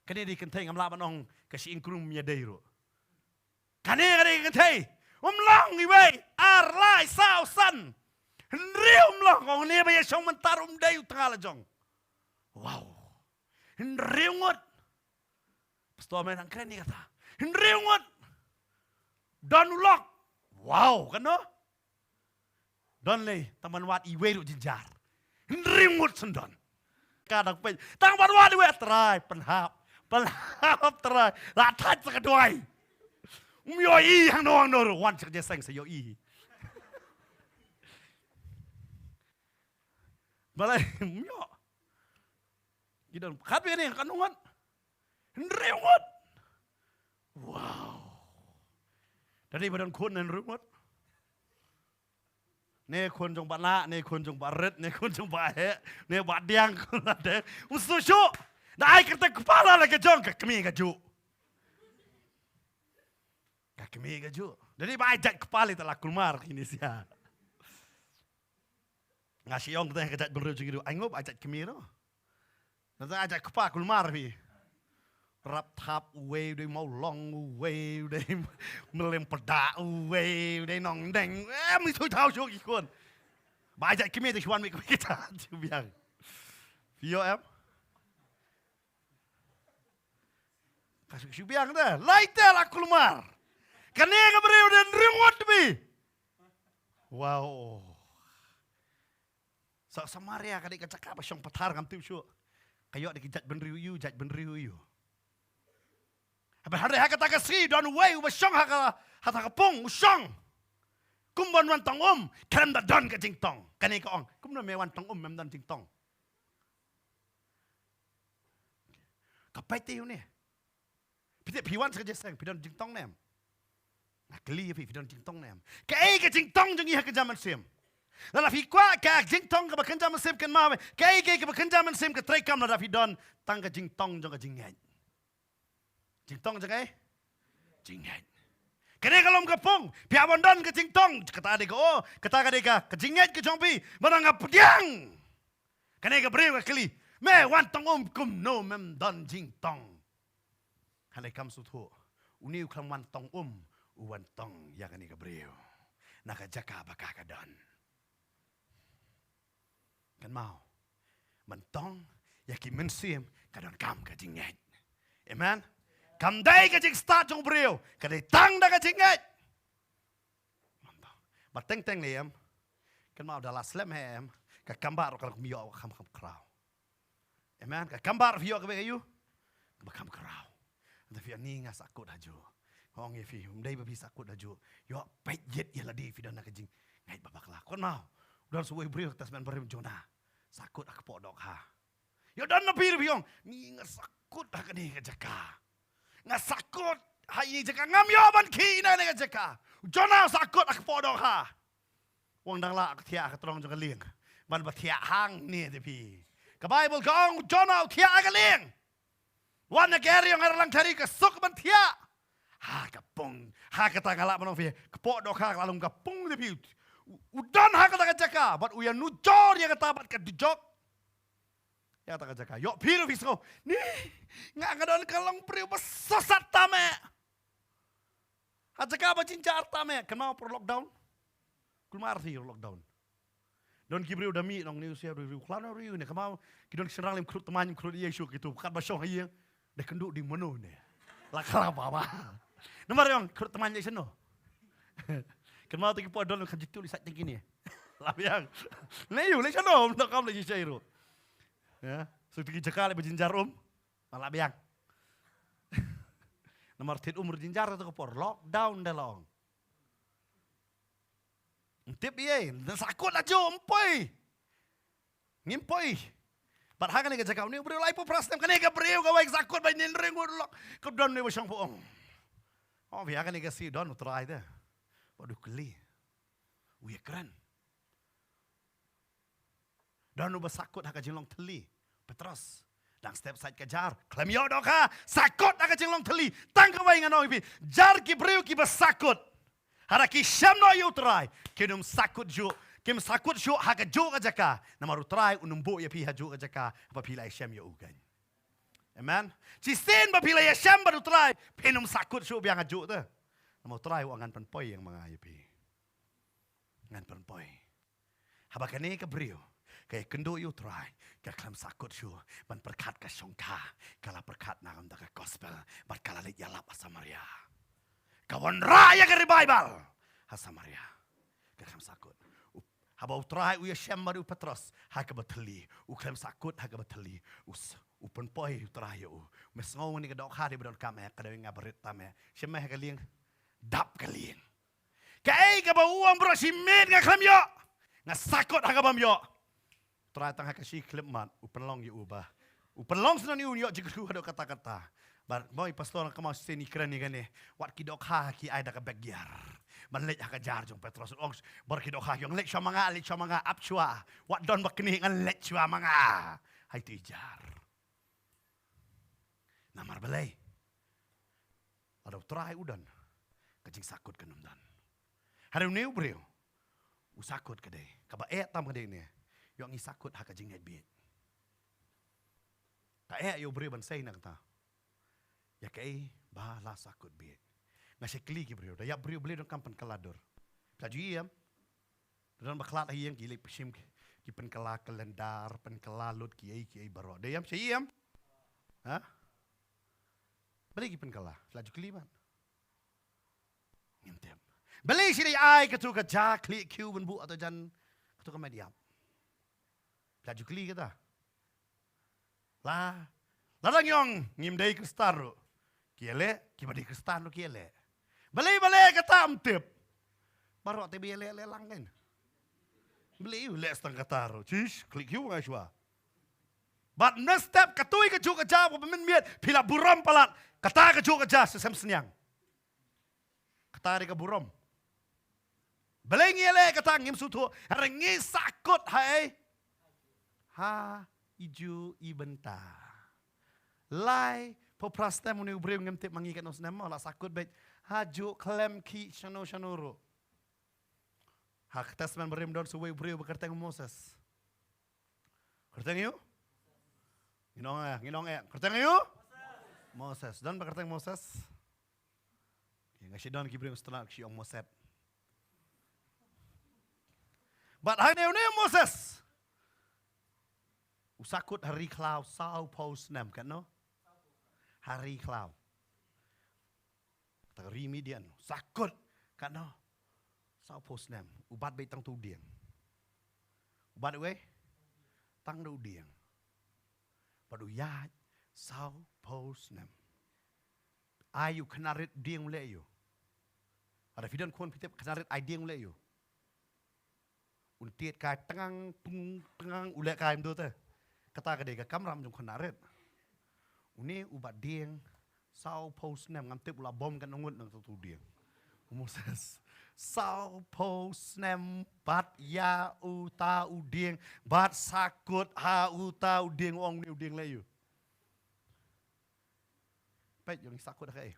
kani di kenteng amla banong kasi ingkrum ya deiro kani kentei long iwe ar lai sao san rium long ong ne ba yong mentar dei tengala jong wow riungot pastor men angkren ni kata riungot don lok wow kan no don le taman wat iwe ru jinjar rimut sendan. Kadang pen, tang barwa diwe terai penhap terai. Latat sekeduai. Yoi hang noang nor wan cek jeseng se yoi. Balai myo. Gidan kape ni kanungan. Rimut. Wow. Dari badan kun dan rimut. Ne kon jong bala, ne kon jong baret, ne kon jong bahe, ne badiang kon ada. Usushu, dah ai kerta kepala lagi jong kami gaju. Kami gaju. Jadi bajak kepala telah keluar ini sia. Ngasih yang kita kejat beru jeng itu, angop ajak kami no. Nanti ajak kepala keluar bi. Rap tap uwe udah mau long uwe udah melem pedak uwe udah nong deng mesti tahu show ikon banyak kimi tu cuan mikir kita biang vio kasih biang dah laiter aku lumar kerana keberio dan remote bi wow Samaria kadang kacak apa syong petar kam tu show kayo dikijat benriu jat benriu Hari kata kasih dan way ubasong haka pung usong. Kumban wan tong kerem da don ke jingtong. Kani ka ong kumna me wan tong mem dan jingtong. Kapai te ni. Pite piwan saja sang pidon jingtong nem. Nakli pidon jingtong nem. Kai ke jingtong jong iha ke zaman sim. Lala fi kwa ka jingtong ka bakan zaman sim kan mawe. Kai ke bakan zaman sim ke trekam la pidon tang ke jingtong jong ke jingai. Jingtong jangai, jingat. Kene kalau mengepung, pihak bondan ke jingtong, kata adik kata adik ke jingat ke jompi, mana ngapdiang. Kene ke beriu ke keli, me wan tong kum no mem dan jingtong. Kene kam sutu, uniu klang wan tong wan tong ya kene ke beriu. Nakajaka bakakadan. Kan mau. Mentong. Yaki mensim. Kadon kam kajinget. Amen. Kam day kajing start jong brio. Kadai tang da kajinget. Mentong. Bateng-teng liam. Kan mau dalam slem hem. Kakambar kalau miyo kam kraw. Amen. Kakambar vio kayu. Bakam kraw. Tapi ni ngas akut haju. Hong ye fi day babi sakut haju. Yo pait jet ya ladi fi dan kajing. Ngai babak la. Kon mau. Dan suwe brio tas men berim jona. Sakut ak podok ha. Yo dan na pir biong. Ni ngas sakut ha kani kajaka. Ngas sakut hai jaka ngam yo ban ki na ne kajaka. Jona sakut ak podok ha. Wong dang la ak tia ka trong jong lieng. Ban ba tia hang ni de pi. Ka Bible kong Jona tia ka lieng. Wan negeri yang harlang cari ke sok bentia. Ha kapung, ha kata galak manong fi. Kepok dok ha lalu kapung de piut. Udan ha kata jaka, bat uyan nujor yang kata bat kedijok. Ya kata jaka, yo piru fi so. Ni ngak ngadon kalong priu besosat tame. Ha jaka ba cincar tame, kenal per lockdown. Kulmar fi lockdown. Don kibriu dami nong ni usia riu klano riu ne kamau kidon serang lim krut teman krut Yesus gitu. Kat basong hayeng. Dia kenduk di menu ni. Lakala apa? Nomor yang krut teman Yesus no. Kenal tu kipo don kan jitu lisat tinggi ni. Labiang. Leyu Yesus no, nak kam lagi cairu. Ya, sudah jekal berjinjar malah biang. Nomor tit umur jinjar tu kepor lockdown dah long. Tip ye, sakut aja empoi. Ngimpoi. Padahal kan jaka ni beri lai po prastem kan ke beri ka wai sakut bai nin ring lok. Kedon ni basang poong. Oh biar kan si don utrai dah. Waduh keli. Uye keren. Don nu basakut hak jinglong teli. Petros. Dang step side kejar. Klem yo doka. Sakut hak jinglong teli. Tang ka wai ngano ipi. Jar ki beri ki basakut. Haraki syam no utrai. Kinum sakut jo. Kim sakut syuk haka juk ajaka. Nama rutrai unumbu ya piha juk ajaka. Apa pila Yeshem ya ugan. Amen. Cisten ba pila Yeshem ba rutrai. Pinum sakut syuk biang ajuk tu. Nama rutrai wangan penpoi yang mga ya pi. Ngan penpoi. Haba kani ke beriu. Kaya kendo yu trai. Kaya kelam sakut syuk. Man perkat ke syongka. Kala perkat nangam da ke gospel. Bat kala lit yalap Asamaria. Kawan raya ke revival. Asamaria. Kaya kelam sakut. Haba utrai uya shembaru Petros haka batali uklem sakut haka batali upen poi utrai u mesngau ni kedok hari bedon kame kada ngabarit tame shemeh haka lieng dap kalieng kai ka ba uang bro simet nga klem yo nga sakut haka bam yo utrai tang haka si klem mat upen long yu ba upen long snon yu yo jigru hado kata-kata bar boy pastor ka mau seni keren ni gane wat kidok ha ki ai da ka bagyar Manlek haka jar jong Petrus ong berkidok ha yang lek lek manga apchua wat don bakni ngan lek chua manga hai tu jar namar belai ada trai udan kajing sakut kenum dan hari ni ubreu usakut kedai kaba tam kedai ni yang isakut haka jing net biet ka yo ubreu ban sei nak ta ya kai ba la sakut biet nasi kli ki brio, daya brio beli dong kampen kaladur. Pelaju iam, dan baklat iam ki lep sim ki pen kala kalendar, pen kalalut ki ai baro. Dayam si iam, ha? Beli ki pen kala, pelaju kli man. Ngentem. Beli si ai ketu ke ja kli kiu ben bu atau jan ketu ke mediap. Pelaju kli kita. Lah, ladang yong ngimdai kristan ru. Kiele, kibadi kristan ru kiele. Beli kata amtip. Baru te beli lelang kan. Beli les tang kata ro. Cish, klik you ngai shwa. But next step katui ke juk aja pemen miet pila buram palat. Kata ke juk aja sesem senyang. Kata ke buram. Beli ngile kata ngim sutu rengi sakut hai. Ha iju ibenta. Lai poprastem uni ubreu ngem tip mangikat nos nema la sakut bet. Haju klem ki shanuru. Hak tasman berim don suwe beriu bekerteng Moses. Kerteng you? Nginong kerteng you? Moses. Dan bekerteng Moses. Ngasih don ki beriu setelah ki ong Moses. But hangni Moses. Usakut hari klau sau pos nem kan no? Hari klau. Tari Midian sakut kan no? Sau pos nem. Ubat bay tang tu dieng. Ubat we tang tu dieng. Padu ya sau pos nem. Ayu kenarit dieng le you. Ada fidan kon pitep kenarit ay dieng le you. Untiet kai tengang ulek kai mdo te. Kata kedai kamram jong kenarit. Uni ubat dieng sau pos nem ngam tip ula bom kan ngut nang tu dieng. Moses sau pos nem bat ya uta udieng bat sakut ha uta udieng ong ni udieng le you. Pet yung sakut kai.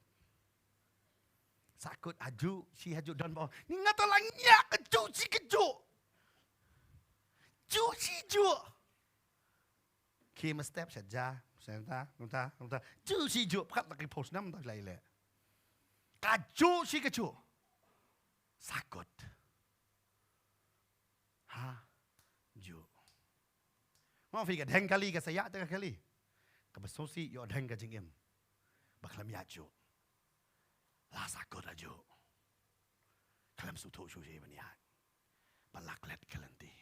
Sakut haju si haju dan bawa. Ni ngata lang nya keju si keju. Ju si ju. Came a step saja. Nunta. Ju si ju. Kat lagi post nam tak lai le. Kaju si keju. Sakut. Ha ju. Mau fikir deng kali ke saya tengah kali. Kebesosi yo deng ke jingim. Baklam ya ju. La sakut aja. Kalam suto suci baniak. Balak let kalanti.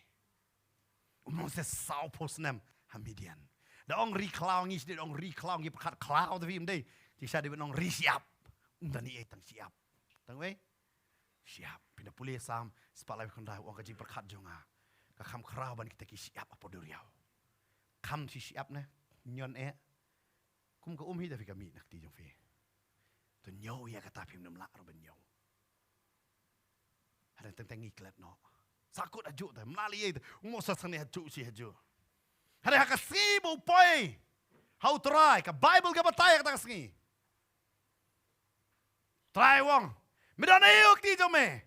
Moses sau posnem hamidian. Da ong ri klaung is de ong ri klaung ip khat klaung de vim de. Ti sa de ong ri siap. Dani e tang siap. Tang we? Siap. Pina pulih sam sepalai konda ong kajing perkhat jonga. Ka kham krau ban kita ki siap apa duriau. Kham si siap ne nyon e. Kum ka hi da fi kami nak ti jong fi. Tu nyau ya kata pim nam lak roben nyau. Ada tentang iklat no. Sakut ajuk dah melali itu. Moses seni ajuk si ajuk. Ada hak sibu poi. How try ka Bible ka batay kata kasngi. Try wong. Midana yuk ti jome.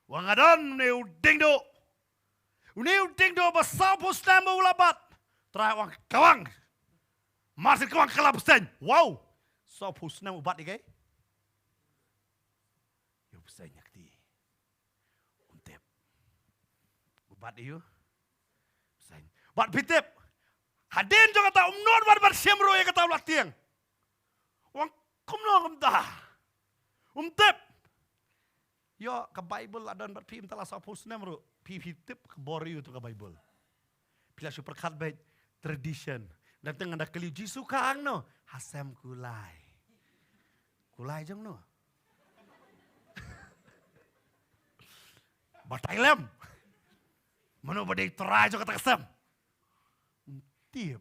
Wang adon ne udingdo. Ne udingdo basau postam ulabat. Try wong kawang. Masih kawang kelap sen. Wow. So postam ubat ni ke? Saya nyakti untep ubat iyo saya bat pitep hadin jo kata umnon bat semro ya kata ulat tiang wang kumno kumta untep yo ke Bible adan bat pim tala sapos nemro pi pitep ke bori itu ke Bible pila super kat baik tradition dan tengah ada keliu jisu kang no hasem kulai jong no batai lem. Mano badai terai jo kata kesem. Tiap.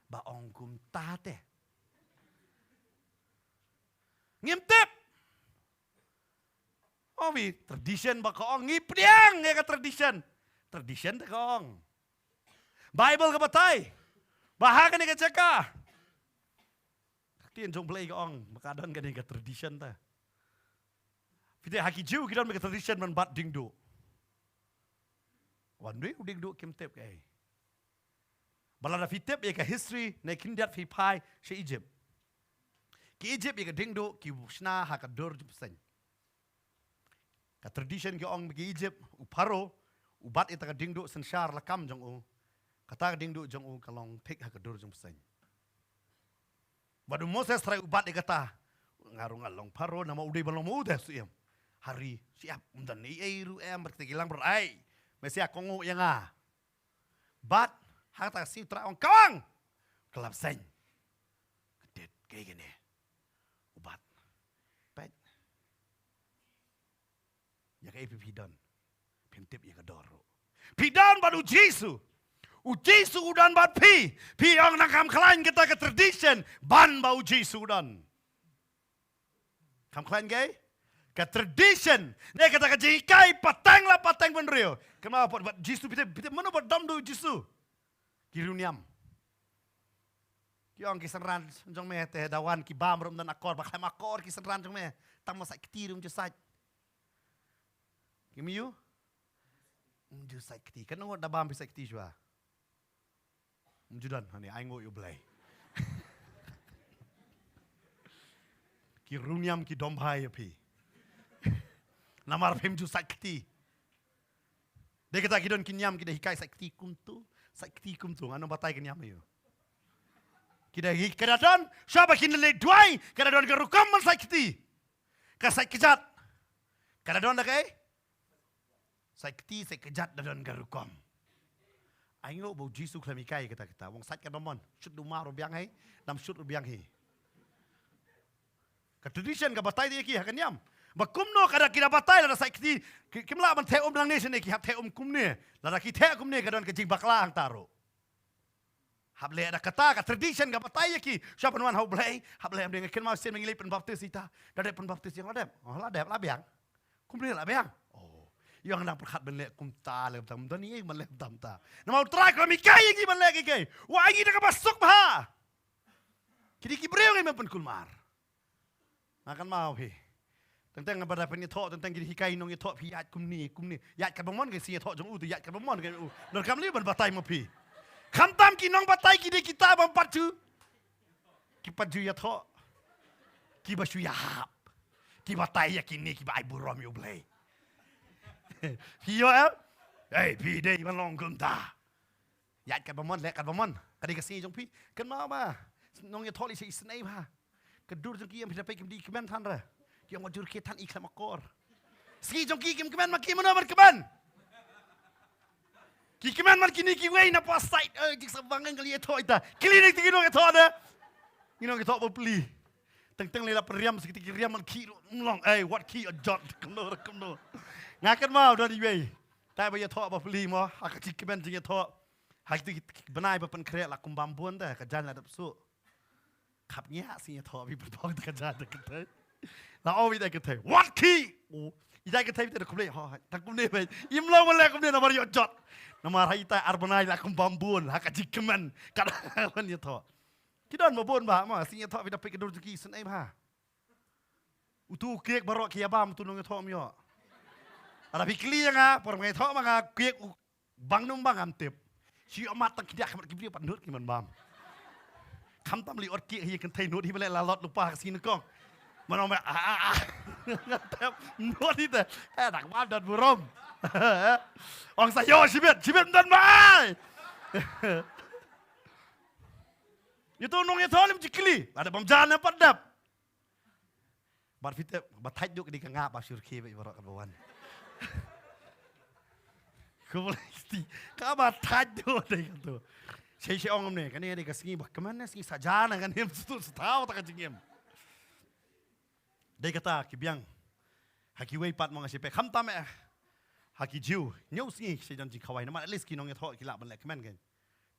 Ba ongkum tate. Ngimtip. Owi tradition ba kaong ngipdiang ya ka tradition. Tradition te kaong. Bible ka batai. Bahagan ni ka ceka. Kaktian jong play kaong. Makadon ka ni ka tradition ta. Kita haki jiu kita make tradition man bat dingdo. One day uding do kim tep kay. Balada fitep ya ka history na kindat fi pai sa Egypt. Ki Egypt ya ka dingdo ki busna ha ka dor jupsen. Ka tradition ki ong ki Egypt uparo ubat ita ka dingdo sensyar lakam jong o. Kata ka dingdo jong o kalong tek ha ka dor jupsen. Badu Moses try ubat ya kata ngarung along paro nama uday balong mo udah siyam. Hari siap undan ni eru bertegilang berai. Mesia kongo yang Bat hata si traong kawang. Kelap sen. Kedet kayak gini. Ubat. Pet. Ya kayak pidon. Pentip ya kedoro. Pidon badu Jesu. Jesu udan bat pi. Pi ang nakam klain kita ke tradition. Ban bau Jesu udan. Kam klain gay? Ke tradition. Dia kata ke jikai patang benrio. Kenapa buat Jisu kita mana buat dam do Jisu? Kiruniam. Kiong kiseran jong me teh dawan ki bam rom dan akor bakal akor kiseran jong me tang masak ketirum jesai. Kimiyu? Jesai keti. Kan ngod da bam bisa keti jua. Mjudan hani aingo yu blai. Kiruniam ki dombai pi. Namar pem jesai keti. Dia kata kidon kinyam kita hikai sakti kum tu anu batai kinyam yo. Kita kadadon siapa kini le duai kadadon garukam man sakti. Ka sakijat. Kadadon dah kai? Sakti sakijat dadon garukam. Ayo bau Jisu klami kai kata wong sak kadamon shoot dumar biang hai nam shoot biang hi. Ka tradition ka batai dia ki hakanyam. Bakumno kada kita batai la sakti kimla man theum nang nation ki hab theum kumne la ki the kumne kadon ke jing bakla ang taro. Hable ada kata ka tradition ka batai ki siapa nuan hau blai hable am dengan kenma sen mengilip penbaptis ita dade penbaptis yang ladem oh ladem la biang kumne la biang oh yang nang perkhat ben le kumta le tam dan ni man le tam ta na mau try ko mi kai ki man le ki kai wa ngi da ka basuk ba kidi ki breu ngi man pen kulmar makan mau hi tentang pada penyetok tentang gini hikai nong yetok pi yat kumni yat ka bamon ke si yetok jong u tu yat ka bamon ke u nor kam li ban batai mo pi kham tam ki nong batai ki de kita bam patu ki paju yetok ki ba shu yap ki batai ya kini ki ba ai burom yo blai hiyo pi de ban long kum ta yat ka bamon le ka bamon ka de ka si jong pi kan ma ba nong yetok li si snai ba ka dur jong ki yam pi da pe kim di kemen than ra yang wajur ketan iklam akor. Ski jong ki kim keman maki mana berkeban. Ki keman maki ni ki wei na pas site jik sabangan kali eto ita. Kili ni tigi nong eto ada. Ni nong eto beli. Teng lela periam sekiti riam man ki mlong what ki a jot kemno. Ngakan mau dari wei. Tai ba eto beli mo ak ki keman jing eto. Hak ti benai ba pen krek la kum bambuan dah ka jan la dap su. Khap nya si eto bi pong ka jan ka tai. La ovi da kete what key oh ida kete te kumle ha tak kumle be imlo mole kumle na mari jot na marai ta arbanai la kum bambun ha ka jikman kada man ye tho kidon mo bon ba ma si ye tho vida pe kedor ki sen ai ba utu kek barok ki abam tu nong tho myo ara bikli nga por ngai tho ma nga kek bang num bang am tep si amat tak kidak ki bri pan nut ki man bam kham tam li ot ki hi kan thai nut hi bele la lot lupa ka sin kong mana me ngatep nut itu dak ma dan burom ong sayo sibet dan mai itu nong itu lim jikli ada pemjana padap bar fite batai juk di kanga ba surki be barok kawan kulisti ka batai juk dei tu sei ong ne kan ni ka singi ba kemana singi sajana kan hem tu tahu tak jingem Dia kata kibiang haki wei pat mong asipe kham tam haki jiu nyau singi se jan ji khawai na at least ki nong ye tho ki la ban le kmen gen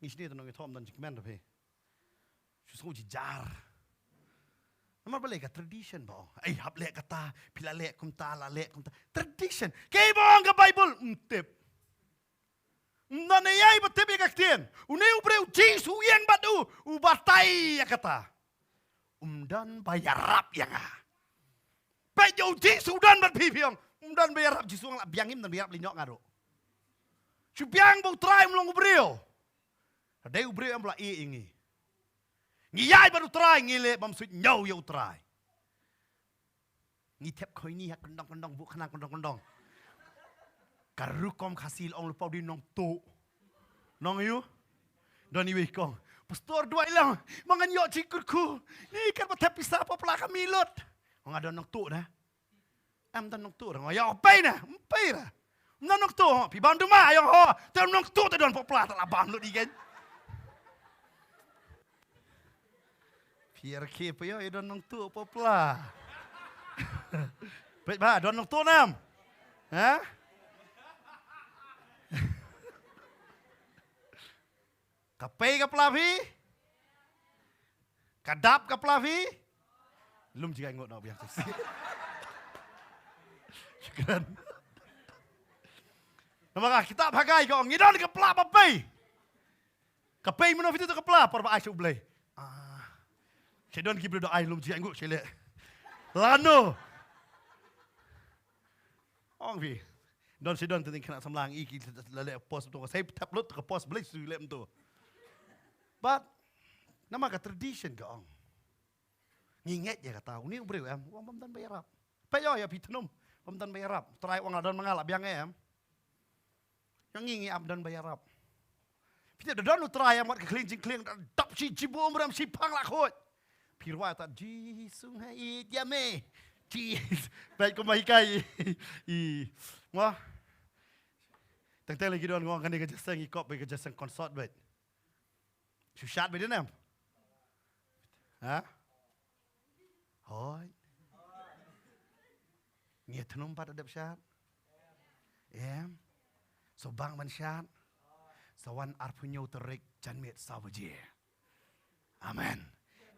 ni sini to nong ye tho dan ji kmen da pe su so ji jar namar bale ka tradition bo ai hab le kata pila le kum ta la le kum ta tradition ke bong ka bible tip na ne yai ba tip ka tien u ne u breu ji su yang batu u batai ya kata dan bayarap yang Bayo di sudan bat pipiong, dan bayarap di suang biangim dan bayarap linyok ngaro. Subiang bau try melong ubrio. Ada ubrio yang belah ingi. Ngiyai baru try ngile bam suit nyau yo try. Ngitep koi ni hak kendong bu kena kendong. Karukom kasil ong lupa di nong tu. Nong yu. Dan iwi kong. Pastor dua ilang mangan yo cikurku. Ni kan batap pisah apa pelaka milot. Orang ada nong tu dah. Am tan nong tu dah. Ya apa ina? Apa ina? Nong tu. Pi bandu mah yang ho. Tan nong tu tu don popla tak labang lu digen. Pier ke pa yo don nong tu popla. Baik ba don nong tu nam. Ha? Kapai ka pelavi? Kadap ka pelavi? Lum juga ngot nak biang sesi. Syukran. Nampak kita pakai kau ngidon ke pelap apa? Kapai mana itu ke pelap? Perba asyik boleh. Sedon kita berdoa lum juga ngot sele. Lano. Ong vi. Don sedon tu kena semlang iki lele pos tu. Saya tablet ke pos boleh sulit tu. But nama ke tradition ke ong. Nginget ya kata, ini ubrew em, uang pemdan bayarap. Payo ya pitunum, pemdan bayarap. Try uang adan mengalap yang em. Yang ngi abdan bayar rap. Pita don utrai amat kling jing tap si jibu umram si pang lah kot. Pirwa tak ji sungai dia me. Ji baik ko mahikai. Wah. Tengteng lagi don ngong kan dia jasang ikop be jasang konsort bet. Sushat be dia nam. Ha? Hoi. Ngia tenum pada adab syat. Sobang man syat. Sawan arpunyo terik janmet sawaje. Amen.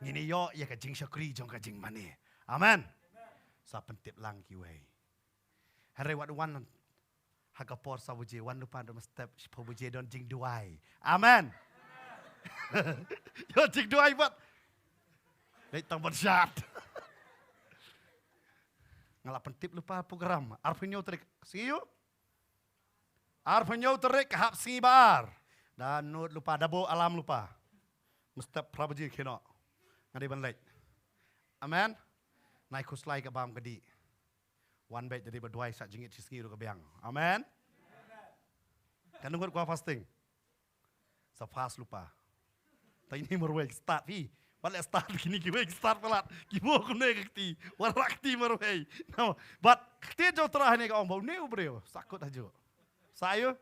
Ngini yo ya ka jing syakri jong ka jing mani. Amen. Sa pentip lang kiway. Hari wat wan hakapor sawaje wan lupa do step sawaje don jing duai. Amen. Yo jing duai bat. Lek tang ban syat. Ngala pentip lupa program. Arpunyo terik. See you. Arpunyo terik hap si bar. Dan nut lupa dabo alam lupa. Mustap prabaji kena. Ngadi ban lek. Amen. Naik kuslai ke bam kedi. One bait jadi berduai sak jingit siski ru ke biang. Amen. Kan nunggu gua fasting. Sa fast lupa. Tai ni merwek start pi. Balik start kini kiwek start pelat. Kibo kune kekti. Warakti merwek. No, but kti jo terah ni ka om bau ni ubreo. Sakut aja. Saya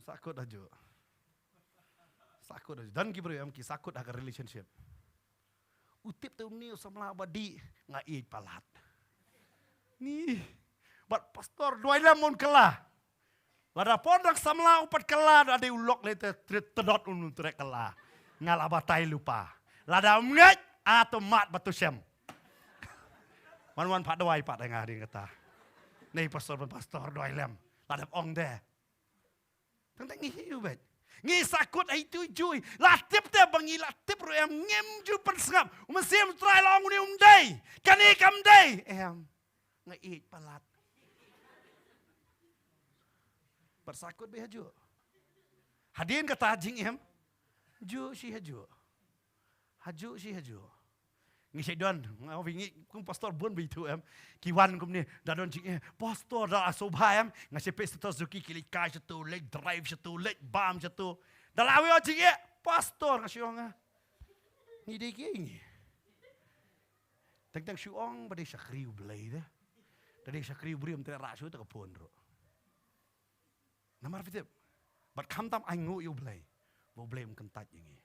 sakut aja. Sakut aja. Dan kibreo am ki sakut agar relationship. Utip tu ni samla badi ngai palat. Ni bat pastor dua lemon kelah. Lada pondak samla upat kelah ada ulok le tedot unu trek kelah. Ngala batai lupa. Lada ngai atau mat batu syam. Wan pak doi pak dengar dia kata. Nei pastor dua lem. Lada ong deh. Tentang ngihiu bet. Ngi sakut ai tu jui. Latip te bangi latip ro em ngem ju persngap. Mesim try long ni dai. Kani kam dai. Ngai palat. Persakut be haju. Hadin kata jing em. Ju si haju. Haju si haju. Ngi sai don, ngau wingi kum pastor bun bi tu em. Kiwan kum ni dadon jing pastor da asobha em. Ngasi pe status zuki kilik kai satu, leg drive satu, leg bam satu. Dalawi o jing pastor ngasi ong. Ni de ki ngi. Teng syuong bade syakri blai de. Tadi syakri brim te ra syu te kapon ro. Namar fitip. Bat kham tam ai ngu yu blai. Bo blame kentat yang ni.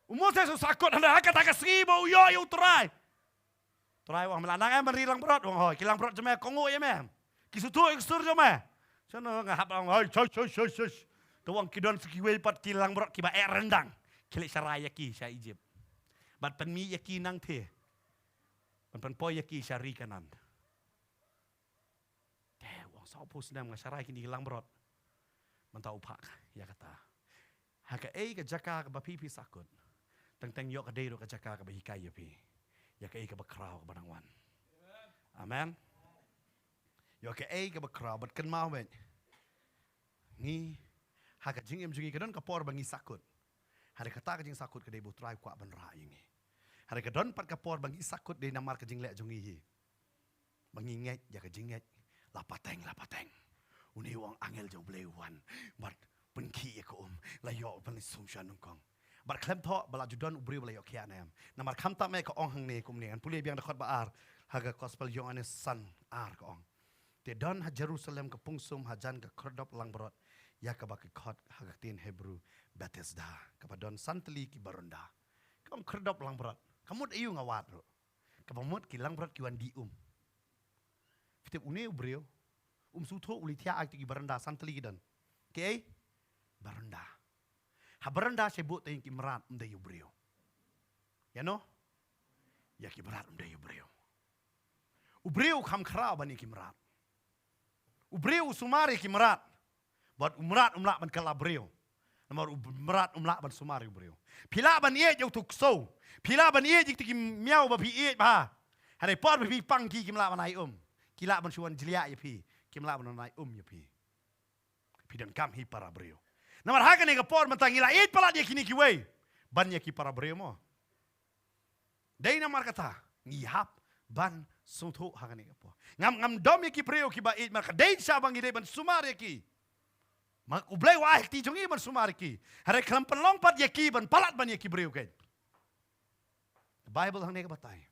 Umur saya sakut anda kata kasih bau yo try. Try wang melanang em merilang berat wang hoi kilang berat jeme kongo ya mem. Kisutu ekstur jeme. Sana ngahap wang hoi shush. Tuang kidon sekiwe pat kilang berat kiba rendang. Kilik sarai yaki saya Egypt. Bat penmi yaki nang te. Pen poi yaki syari kanan. Wang sao pos nam ngasarai kini kilang berat. Mentau pak ya kata. Haka ke jaka ke bapipi sakut. Tentang yok kadero ke jaka ke bahikai ya pi. Ya ke bakrau ke banangwan. Amen. Yok ke bakrau bat ken mau ben. Ni haka jingim jungi kedon kapor bangi sakut. Hari kata ke jing sakut ke debu trai kwa ban ra ini. Hari kedon pat kapor bangi sakut de namar ke jing lek jungi hi. Bangi nget ya ke jinget lapateng. Uni wang angel jong bleuan. Bat penki ko layo pan sumshan nungkong. Bar klem tho bala judon ubri bala yok kianem. Namar kham ta me ko ong hang ne kum ne an puli biang dakot baar haga gospel yong ane san ar ko ong. Te don ha Jerusalem ke pungsum hajan ke krodop lang berot ya ka baki khot haga tin Hebrew Bethesda ka don santli ki baronda. Kom krodop lang berot. Kamut ayu ngawat ro. Ka pamut ki lang berot ki wan di Fitip une ubrio sutho ulitia ak ki baranda santli ki dan. Ke baranda. Ha baranda sebut tayang ki merat umday ubrio. Ya no? Ya ki merat umday ubrio. Ubrio kam kra bani ki merat. Ubrio sumari ki merat. Buat umrat umlak ban kala ubrio. Namar merat umlak ban sumari ubrio. Pila ban ye jau tukso. Pila ban ye jik ki miau ba pi ye ba. Hari por pi pangki ki melak ban ai Kila ban suan jelia ya pi. Ki melak ban ai ya pi. Pidan kam hi para ubrio. Namar haga ni kapor matangila it pala dia kini kiway. Ban ya ki para ubrio mo. Dai namar kata ngihap ban sung thu hangani kapor ngam dom yaki preo ki ba it ma kaden sa bang ide ban sumar yaki mak ublay wa ti jongi ban sumar ki hare klam penlong pat yaki ban palat ban yaki breu ken Bible hang ne batai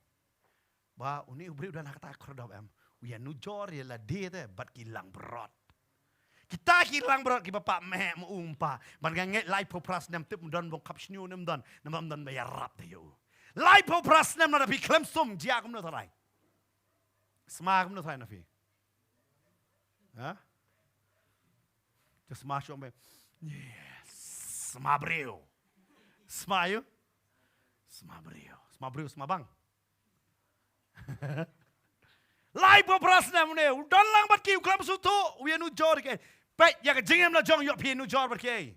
ba uni ubreu dan kata krodom em uya nujor ya la de te bat kilang berot kita hilang berat ki bapak meh mu umpa ban nget lai popras nem tip don bong kap shnu nem don nam don bayar rap te yo lai popras nem na bi klem sum dia kum no tharai sma kum no thai na fi ha just smash on me yes sma breu sma yo sma breu sma bang lai popras nem ne don lang bat ki klem su tu wi nu jor ke pet ya ka jingem la jong yo pi nu jor bat ke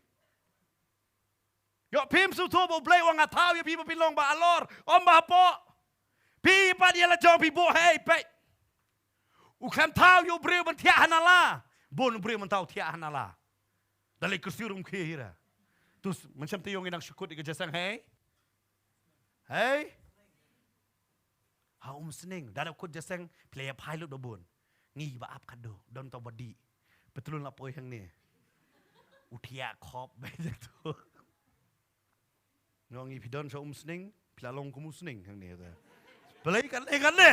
yo pim su tu bo blai wang atau ya pi pilong ba alor om ba po pi pa dia la jong pi bo hey pet u kham tau yo breu ban thia hanala bon breu man tau thia hanala dalai kursirum ke hira tus macam te yong inang syukut ke jasang hey Haum seneng, dah aku jaseng player pilot dobon, ngi ba ap kado, don tau badi, betul lah poy yang ni, utia kop banyak tu, ngi pidon so seneng, pilalong kamu seneng yang ni tu, balai kan le,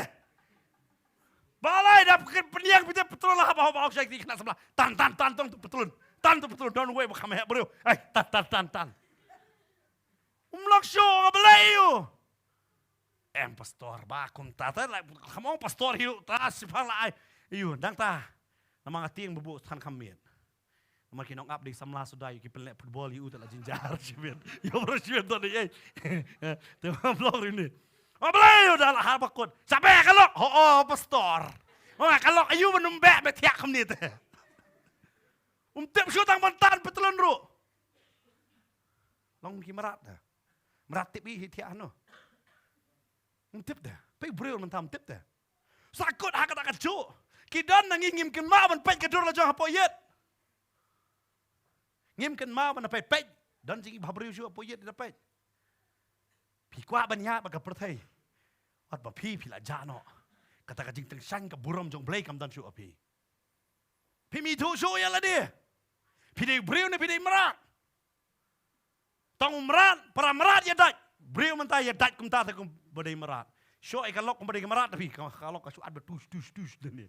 balai dah peniak kita betul lah apa saya kena sebelah, tan tu betul, don way bakam hek bro, tan, show balai you. Pastor ba kum tata la kamong pastor hiu ta sipang la iu dang ta namang ating bubu tan kamiet namang kinong up di samla sudai ki pelek football hiu ta la jinjar sibet yo bro sibet to ni te blog ini ablay dah la habakot sabe kalok pastor kalok ayu menembek betiak kamnit tip syutang bantan petulun ru long ki merat tip hi tiak no tip dah, pergi beriu mentam tip dah. Sakut hak tak kacau. Kidan nang ngim ken ma ban pet kedur la jong hapoyet. Ngim ken ma ban pet dan jing beriu ju hapoyet dapat. Pi kwa ban ya ba ka perthai. Wat ba pi la jano. Kata ka jing teng sang ka burom jong blai kam dan ju api. Pi mi tu ju ya la dia. Pi dei beriu ni pi dei merat. Tong merat, para merat ya dak. Beriu mentah ya dak kum ta kum badai merat. Syok ikan lok badai merat tapi kalau kasu ada dus ni.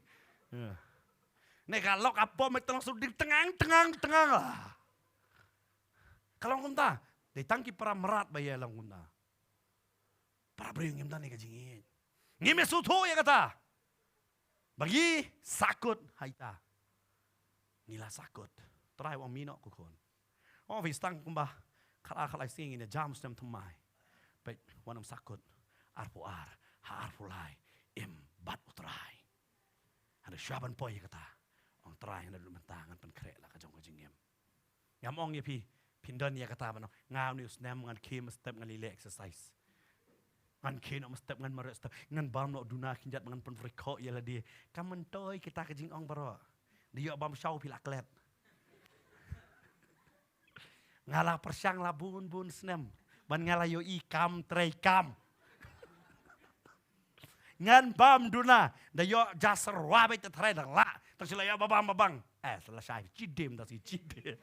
Nek kalau apa mek langsung di tengah lah. Kalau kunta, ditangki para merat bayar lang kunta. Para beriu ngim tani kajingin. Ngim sutu ya kata. Bagi sakut haita. Ngila sakut. Try wang minok kukon. Oh vistang kumbah kala sing ini jam stem tumai. Baik, wanam sakut, arpuar, harpulai, bat utrai. Ada syaban poy kata, orang terai yang ada mentangan penkrek lah kajong kajingem. Ngamong ya pindon ya kata mana, ngau ni usnam ngan kim step ngan lile exercise. Ngan kim step ngan mare step, ngan bam no duna kinjat ngan penfreko ya lah dia. Kamen toy kita kajing ong baro. Dia bam syau pilak klet. Ngalah persyang lah bun snam. Ban ngalayo ikam treikam. Ngan bam duna dayo jasar wabe te trai dang la tersilaya babang selesai cidem dah si cide.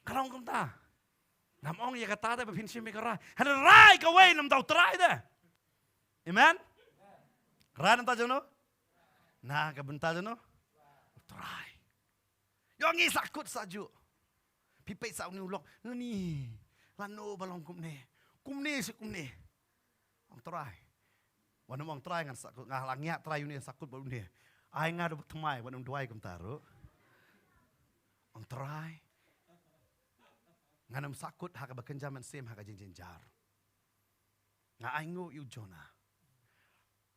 Kalau ngom ta namong ya kata ta bepin sim kara hada rai ka way nam tau trai da. Amen. Ran ta jono. Nah ka benta jono. Trai. Yo ngi sakut saju. Pipai sa ni ulok ni. Lano balong kumne si kumne. Ang try. Wana mong try ngan sakut ngahlangia try ni sakut baru ni. Ai ngado temai wana duai kum taru. Ang try. Nganam sakut haka bakenjaman sem haka jinjar. Nga aingo yu jona.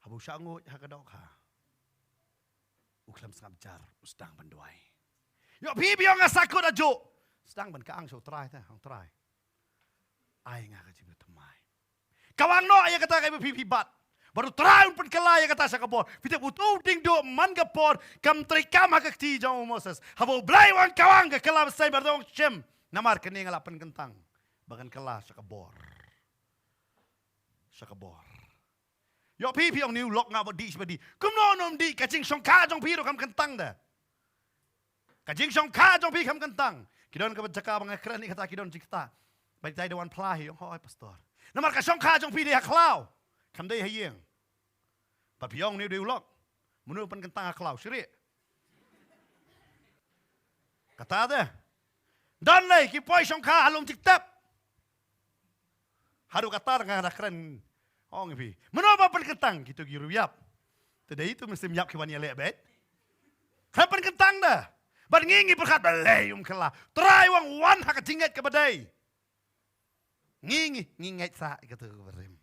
Habu syango haka dokha. Uklam sangabjar ustang banduai. Yo bibi nga sakut ajo. Sedang ban kaang so try ta, ang try. Ay nga kasi bertemai. Kawang no ay kata kay pipi bat. Baru teraun pun kelai kata sa kapor. Pita butuh ding do man kapor kam trikam hakakti jang Moses. Habo blay wang kawang ke kelam say berdong chem. Namar kening alapan kentang. Bagan kelah sa kabor. Sa kabor. Yo pi ong niu lok ngap di sebadi. Kum no nom di ka jing song ka jong pi ro kam kentang dah. Ka jing song ka jong pi kam kentang. Kidon ka jaka bang kran ni kata kidon jikta. Bai dai dewan plah yo hoi pastor. Namar ka song ka jong pi dia klau. Kam dai hayeng. Pat pi ong niu diu lok. Munu pen kentang klau siri. Kata dah. Dan lay ki poi song ka halum jiktap. Haru kata dengan kran. Oh ngipi. Menapa perkentang gitu giru yap. Tadi itu mesti yap kiban yale bet. Kapan kentang dah. Ban ngingi perkat balai kala. Try wang wan hak jinget ke badai. Nginget sa gitu berim.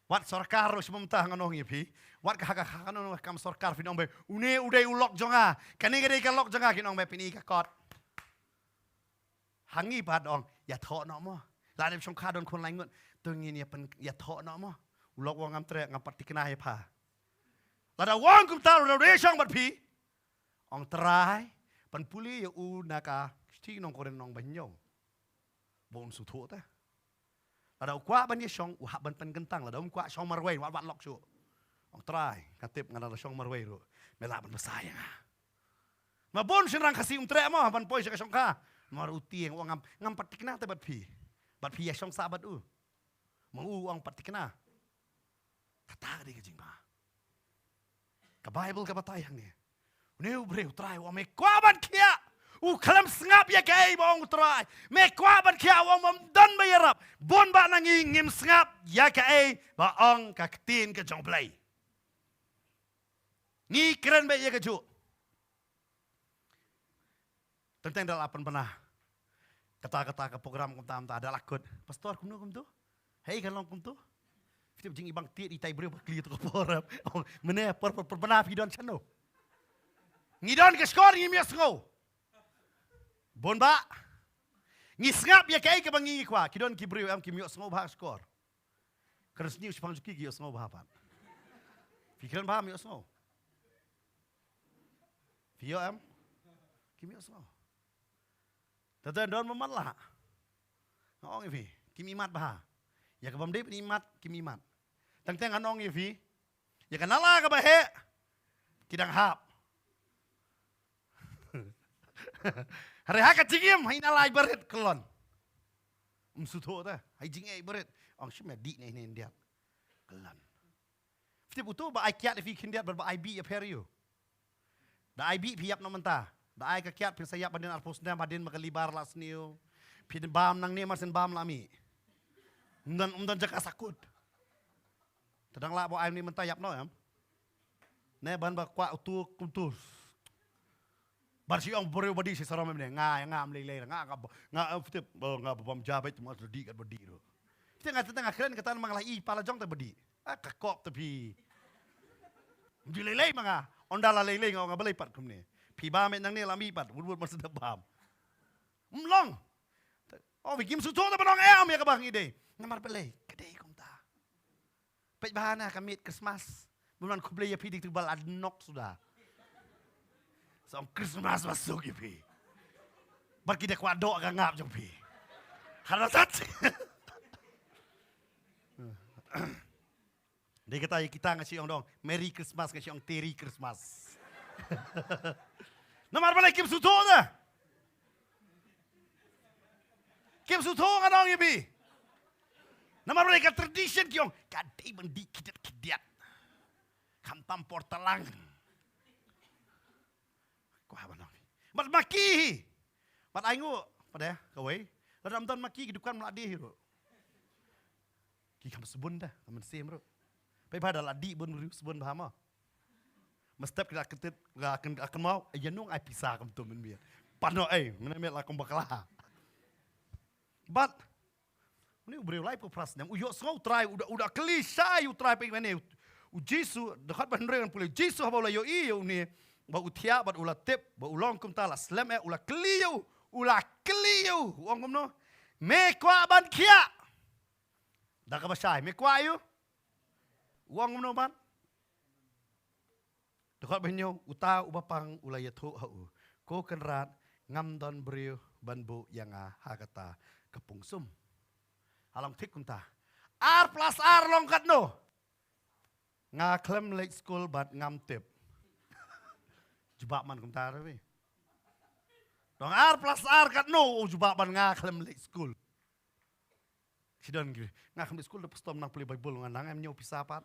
Wat sorkar sememtah nganong ngipi. Wat hak nganong kam sorkar finong be. Une udai ulok jonga. Kani gede ka lok jonga kinong be pini ka kot. Hangi padong ya thok no mo. La dem song ka don kon lai ngut. Tungin ya pen ya thok no mo. Ulok wang ngam tre ngam patikna ya pa. Lada wang kum taru na resong bat pi. Ong trai pan puli ya naka sti nong koren nong banyong. Bon su tho ta. Lada kwa ban ye song hak ban pen kentang lada kwa song marwei wat lok su. Ong trai katip ngana song marwei ro. Mela ban besayang. Ma bon senrang kasih tre mo ban poi sa song ka. Mar uti yang wang ngam patikna ta bat pi. Bat pi ya song sabat u. Mau ang patikna. Kata dia kejing ba. Ka Bible ka batayang ni. Neu breu try wa me kwaban kia. Kalam sengap ya kai bong try. Me kwaban kia wa mom dan bayarap. Bon ba nangi ngim sengap ya kai ba ong ka tin ka jong play. Ni keren ba ya ka ju. Tentang dalapan pernah. Kata-kata ke program kum tam ta ada lakut. Pastor kum tu. Hei kan long kum tu. Kita jing ibang tiat itai breu bakli tu program. Oh mene per pernah pidon chano. Ngidon ke skor ngi mies ngo. Bon ba. Ngi sngap ya kai ke bangi kwa. Kidon ki breu am ki mios ngo ba skor. Keres ni usipang juki ki ngo ba pat. Pikiran ba mios ngo. Fio am ki mios ngo. Tatan don mamatlah. Ngong ifi, kimi mat bah. Ya ka bamde imat kimi mat. Tang anong ifi. Ya ka nala ka bahe. Kidang hap. Hari haka jingim hai nalai berit kelon. Sutho ta, hai jingai berit. Ong shime di ne dia. Kelon. Fti buto ba ai kiat ifi kindiat ba ai bi aperiu. Da ai bi piap no menta. Da ai ka kiat pin sayap badin arpos na badin makalibar las niu. Pin bam nang ne marsen bam lami. Umdan jaka sakut. Tadang la bo ai ni mentayap no am. Ne ban ba kwa utu kuntus. Bar si ong boreu badi si saram ne ngam lele nga ftip nga bam jabat mo di kat badi ro. Tengah keren kata mang lai pala jong te badi. Ka kop te pi. Di lele manga ondala lele nga balai pat kum ne. Pi ba me nang ne lami pat wud mas bam. Long. Oh bikim su to ta banong am ya ka bang ide. Namar belai, kedai kum ta. Pej bahana kami Christmas. Bulan kublai ya pidik tu bal adnok sudah. So Christmas masuk ya pi. Bar kita kuadok ka ngap jong pi. Harasat. Dia kata kita ngasih ong dong Merry Christmas ngasih ong Terry Christmas. Namar belai kim suto dah. Kim suto ngadong ya pi. Nama mereka tradition kiong kadai bendi kidat. Kantam portalang. Kau apa nang? Mat maki. Mat aingu pada kawai. Ladam tan maki hidupan meladi hiro. Ki kam sebun dah, kam sem ro. Pai pada ladi bun sebun bahama. Mestap kita ketit akan mau ayanung ai pisah kam tu men biar. Pano mana met la kom bakala. But ini beri life pras yang uyok semua try udah klise try pengen mana Jisu dekat bandar yang boleh Jisu apa ulah yo iyo ni ba utia ba ulah tip ba ulong kum tala slam ulah kliu uang kum no me kwa ban kia dah ka basai me kwa yu uang kum no ban dekat banyo uta ubapang ulah ya thu hau ko kenrat ngam don beriu banbu yang hakata kepungsum. Alang tik kunta. R plus R longkat no. Ngaklem late school but ngam tip. Jebak man kum tar we. Dong R plus R kat no jebak man ngaklem late school. Sidon gitu. Ngaklem late school lepas tom nang puli Bible nganang em nyo pisapat.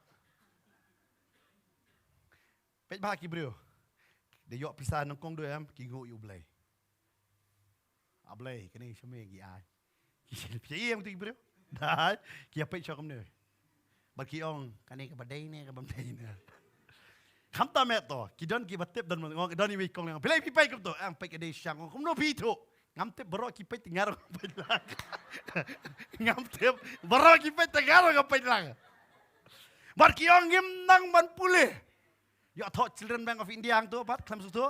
Pet bahaki bro. Dia yok pisah nongkong do em kingo yu blay. Ablay kini shame gi ai. Ki pye em tu bro. Dah ki apa cho kam ne. Bagi ong kani ka badai ne ka bamtai ne. Kham ta me to ki don ki batep don ngong don ni kong pilai pi pai kam to ang pai ka dei syang kum no pi to. Ngam tep bro ki pai tingar ka pai lang. Ngam tep bro ki pai tingar ka pai lang. Bagi ong ngim nang ban pule. Yo thought Children Bank of India ang tu pat klam su tu.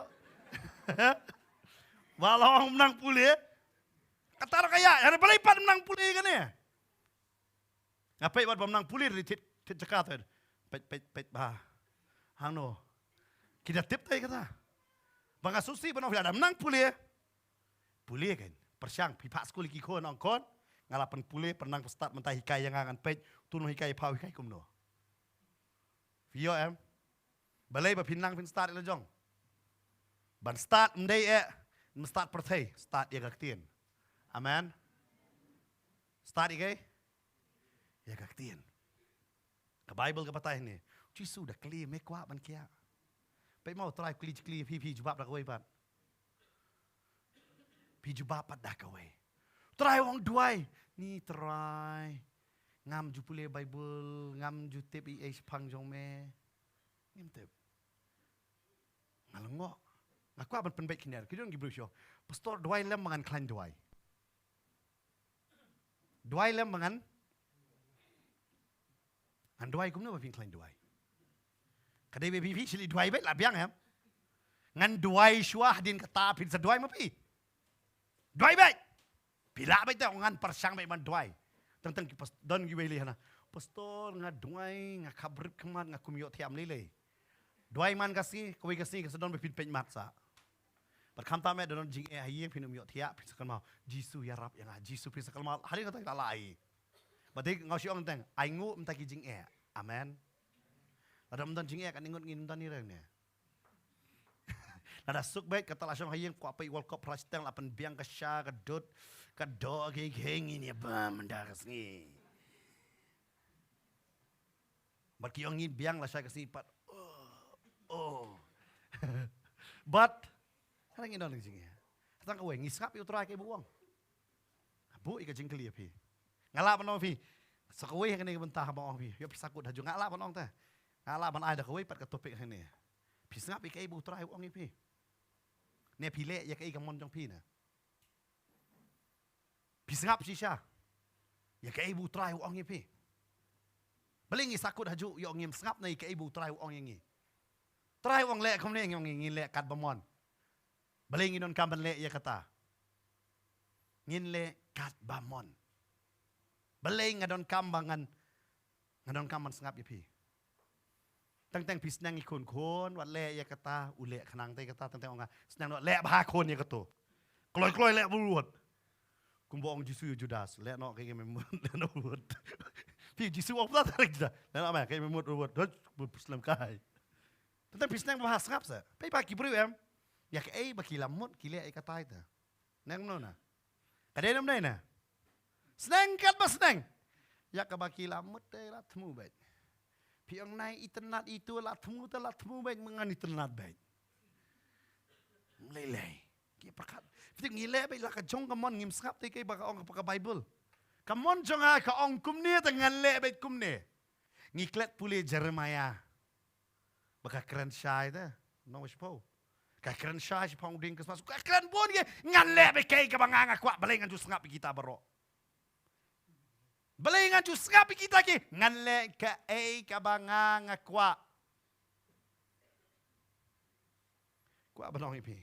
Walau menang pulih, kata orang kaya, ada berlipat menang pulih kan ya? Ngapai buat menang pulih di tit Jakarta, pet bah, hano, kita tip tay kata, bang asusi benar ada menang pulih kan, persiang pipak sekolah kikon angkon, ngalapan pulih pernang start mentah hikai yang angan pet, turun hikai pau hikai kumno. Vio em, balai berpinang pin start le jong, ban start mendai start pertai, start ya kaktian. Amen. Start ya ya kaktian. Ke Bible ke patah ini. Jisu dah kli mekwa ban kia. Pai mau try kli pi jubab dah kawai pat. Pi jubab pat dah kawai. Try wong duai. Ni try. Ngam jupule Bible, ngam jutip i pang jong me. Ngim tip. Ngalengok. Aku akan penbaik kini. Kita orang gibru pastor duai lem mangan klan duai. Duai lem mangan. An duai kumna bapin klan duai. Kadai bebi sili duai baik lah biang ya. Ngan duai syuah din kata pin seduai mapi. Duai baik. Bila baik tu ngan persiang baik man duai. Tentang don gibeli hana. Pastor ngad duai ngakabrip keman ngakumyot tiam lele. Duai man kasih kesedon bapin penymat sa. Berkata me dalam jing ayam pinum yot tiap pisakal mau Jisu ya rap yang Jisu pisakal mau hari kata kita lai. Berarti ngau siang teng aingu mentaki jing amen. Ada mentan jing kan ingut ngin mentan ni reng ni. Ada suk baik kata langsung hayang ku apa World Cup prasteng lapan biang kesya kedut kedo geng ini apa mendaras ni. Berarti yang ngin biang lah saya kasih pat. Oh. But Karang indon jing ya. Tang kau ngisap itu terakhir buang. Bu ika jing keli api. Ngalap panong api. Sekawai yang ini bentah bawang api. Yo pisakut haju ngalap panong teh. Ngalap pan ada kawai pat ketopik ini. Pisngap ika ibu terakhir buang api. Ne pile ya kai kamon jong pi na. Pisngap sisha. Ya kai ibu terakhir buang api. Belingi sakut haju yo ngim sngap na ika ibu terakhir buang ini. Terakhir buang lek kamne yang ngin lek kat bamon. Baling inon kamban le ya kata. Ngin le kat bamon. Baling ngadon kambangan. Ngadon kamban sengap ya pi. Tang pisnang ikon kon wat le ya kata ule khanang te kata tang onga senang le bah kon ya kato. Kloy le bulut. Kumbong Jisu Judas le no kayak memut le no bulut. Pi Jisu apa tak kita. Le no ma kayak memut bulut. Dot Islam kai. Tang pisnang bah sengap sa. Pai pagi bro em. Ya ke baki lamut kile kata itu. Neng nona. Kadai nam na. Seneng kat bas seneng. Ya ke baki lamut teh lah temu baik. Piang nai internet itu lah temu baik mengan internet baik. Melelai. Ki perkat. Fitik ngile baik lah ke jong kamon ngim skap teh kai baka ong baka Bible. Kamon jong ha ka ong kumne dengan le baik kumne. Ngiklet pule Jeremiah. Baka keren syai teh. No waspo. Kakran syah si pang ding kesmas. Kakran pun ke ngan le be kai ka banganga kwa balengan tu sengap kita baro. Balengan tu sengap kita ke ngan le ka ka banganga kwa. Kwa banong ipi.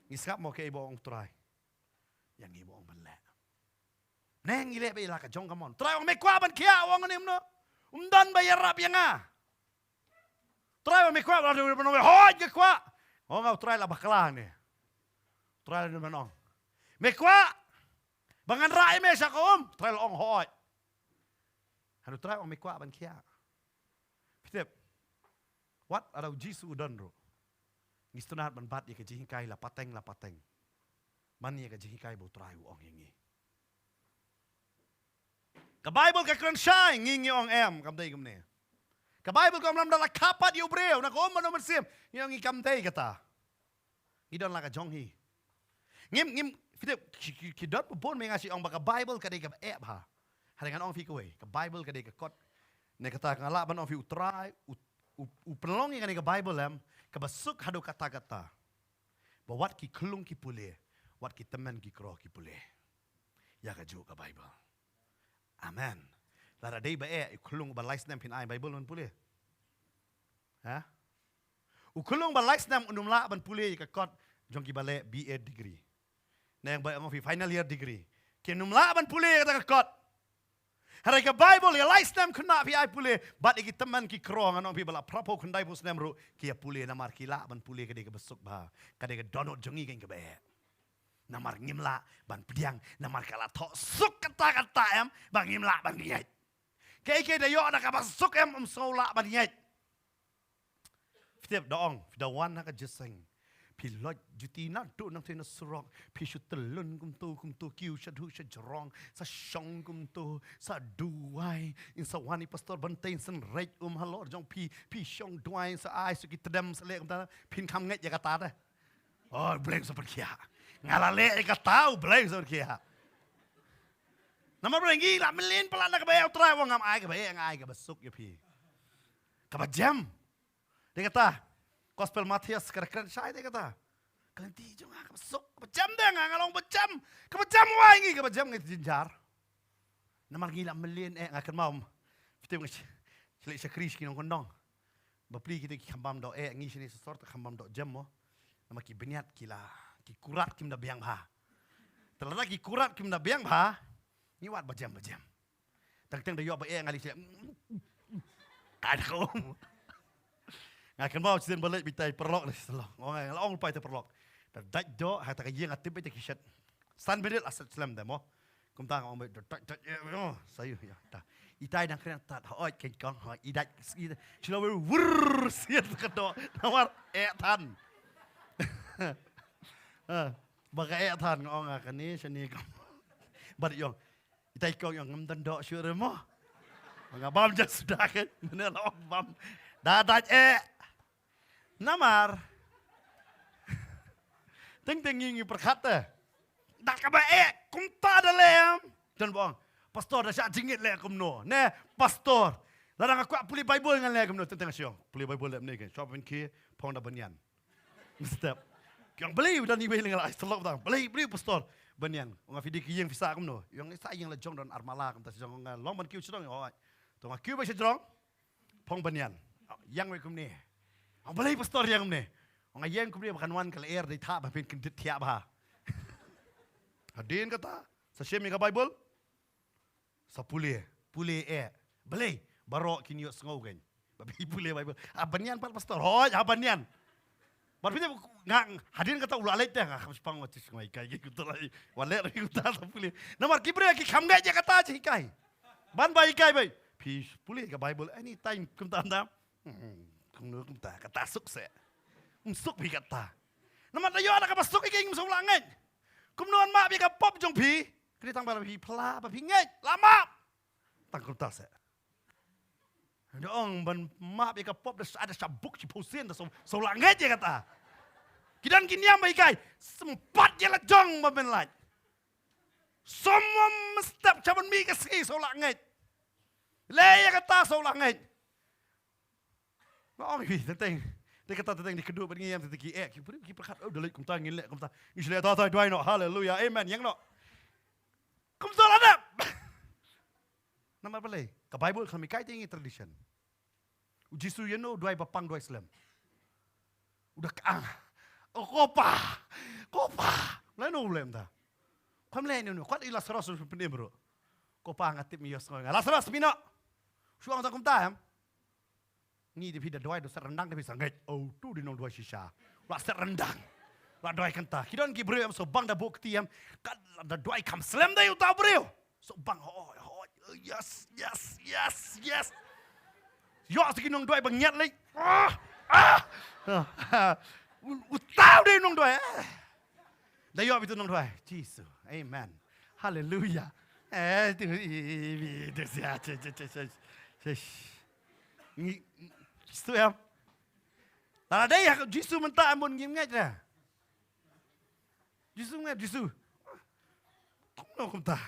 Ngisap mo kay boong try. Yang iboong banle. Neng ile be la ka jong kamon. Try ong me kwa ban kia wong anim no. Dan bayar rap yang Try ong me kwa ban no hoj ke kwa. Oh ngau try lah bakalan ni. Try lah manong. Mekwa. Bangan rai me sa kom. Try lah ong hoj. Hanu try ong mekwa ban kia. Pitep. What ada Jisu don ro. Ngistunat ban bat ye ke jihikai la pateng. Man ye ke jihikai bo trai ong yengi. Ka Bible ka kran shai ngingi ong em kam dei kumne. Ka Bible kam lam dala kapat yu breu na ko man sim yang ngi kam dei kata. Idon la ka jong hi. Ngim fitep ki dot pun mengasi ong baka Bible ka dei ka ep ha. Hadangan ong fi kowe ka Bible ka dei ka kot. Ne kata ngala ban ong fi utrai u pelong yang ka Bible lam ka basuk hadu kata-kata. Bawat ki kelung ki pule, wat ki teman ki kroh ki pule. Ya ka ju ka Bible. Amen. Lara dei ba kulung ba lais nam pin ai Bible on pule. Ha? Kulung ba lais nam unum la ban pule ka kot jong ki bale BA degree. Na yang ba ang final year degree. Ki num la ban pule ka kot. Harai ka Bible ya lais nam kuna pi ai pule bat iki teman ki krong anong pi bala prapo kundai bus nam ru ki pule na mar ki la ban pule ka de ka besuk ba. Ka de ka donot jongi ka ba. Namar ngimla ban pediang namar kala tok suk kata-kata em bang ngimla ban nyet. Ke dayo ada ka suk em sola ban nyet. Fitep doong, fidawan na ka jeseng. Pilot juti na do nang tena surok, pisut telun kum tu kiu shadu shajrong sa shong kum tu sa duai in sa wani pastor bantain sen rek halor jong pi shong duai sa ai su ki tedam sa le kum ta pin kam nget ya kata dah. Oh, bleng seperti ya. Ngalale ka tahu bleng seperti ya. Nama blengi la melin pelana ka bayau trai wong ngam ai ka bayang ai ka besuk ya pi. Ka bajam. Dia kata, Gospel Matius keren saya dia kata. Kelanti jong ka besuk, ka bajam dia ngalong bajam. Ka bajam wai ngi ka bajam ngi jinjar. Nama gila melin ngakan mau. Fitem ngi cili sakris kinong kondong. Bapli kita kambam do ngi sini sesort kambam do jam mo. Nama ki benyat kila. Ki kurat kim da biang ha. Terlata ki kurat kim da biang ha. Ni wat bajam. Tang da yo ba ngali sia. Kad ko. Ngakan mau siden balik bitai perlok ni selong. Ngai long pai te perlok. Da daj do ha ta yeng atip te kisat. Stan bedel asal slam demo. Kum tang ong be daj sayu ya. Ta. Itai dang kren tat hoi ken kong hoi idaj. Chilo wur siat kedo. Nawar tan. Baka tan ngong akan ni seni kam. Bat yong itai kong yang ngam do syure mo. Ngabam jas sudah kan bener long bam. Dadat namar. Ting ngi perkata. Dak ka ba kum ta da lem. Dan bong pastor da syak jingit le kum no. Ne pastor. Larang aku puli Bible ngan le kum no tentang syong. Puli Bible le ni kan. Shop and key pong da banyan. Step. Yang beli dan ibu yang lain selok tang. Beli pastor banyan. Orang fidi kiyeng visa kum no. Yang sa yang le jong don armala kum ta jong ngan long ban kiu chidong oi. Tong kiu ba chidong. Pong banyan. Yang we kum ni. Ang beli pastor yang kum ni. Ang yang kum ni makan wan kal air di ta ba pin kendit tiap ha. Hadin kata sa shemi ka Bible. Sa puli beli barok kini yo sengau kan. Babi puli Bible. Abanyan pal pastor. Hoi abanyan. Barbina ngang hadin kata ulah alit dah ngak pang watis ngai kai gitu lah. Walet ri uta sa puli. Namar kibre ki khamga je kata je kai. Ban bai kai bai. Pi puli ka Bible anytime kum ta ndam. Kum nu kum ta kata sukse. Suk pi kata. Namar tayo ada ka pasuk ki ngim song langai. Kum nuan mak pi ka pop jong pi. Kri tang bar pi pla ba pi ngai. Lama. Tang kum ta se. Dong ban mak pi ka pop ada sabuk si posen da so langai je kata. Kidan kiniam bai kai. Sempat je la jong ba ben lai. Semua mestap caban mi ka si so langai. Leya kata so langai. Ngong pi tentang. Dia kata tentang di kedua bengi yang tentang ki perkat dalai kum tang ngilek kum ta. Isle ta doi no haleluya amen yang no. Kum tol ada. Nama balai. Ka Bible kami kai tingi tradition. Ujisu you know doi bapang doi Islam. Udah ka. Oh kopa. Lain no ulem ta. Kam lain no. Kwat ila saros penem bro. Kopa ngatip mi yos ngol. La saros pino. Suang ta kum ta. Ni di pida doi do serendang tapi sangat. Oh tu di nong doi shisha. La serendang. La doi kanta. Kidon ki bro am so bang da bukti am. Kad da doi kam slam da uta bro. So bang ho. Yes. Yo sekinong doi bang nyat lagi. Utau deh nong doy. Dayo itu nong doy. Jesus. Amen. Hallelujah. Itu sih. Itu ya. Nah, ada ya Jesus mentah amun ngimngat dah. Jesus ngat Jesus. Tak kum tah.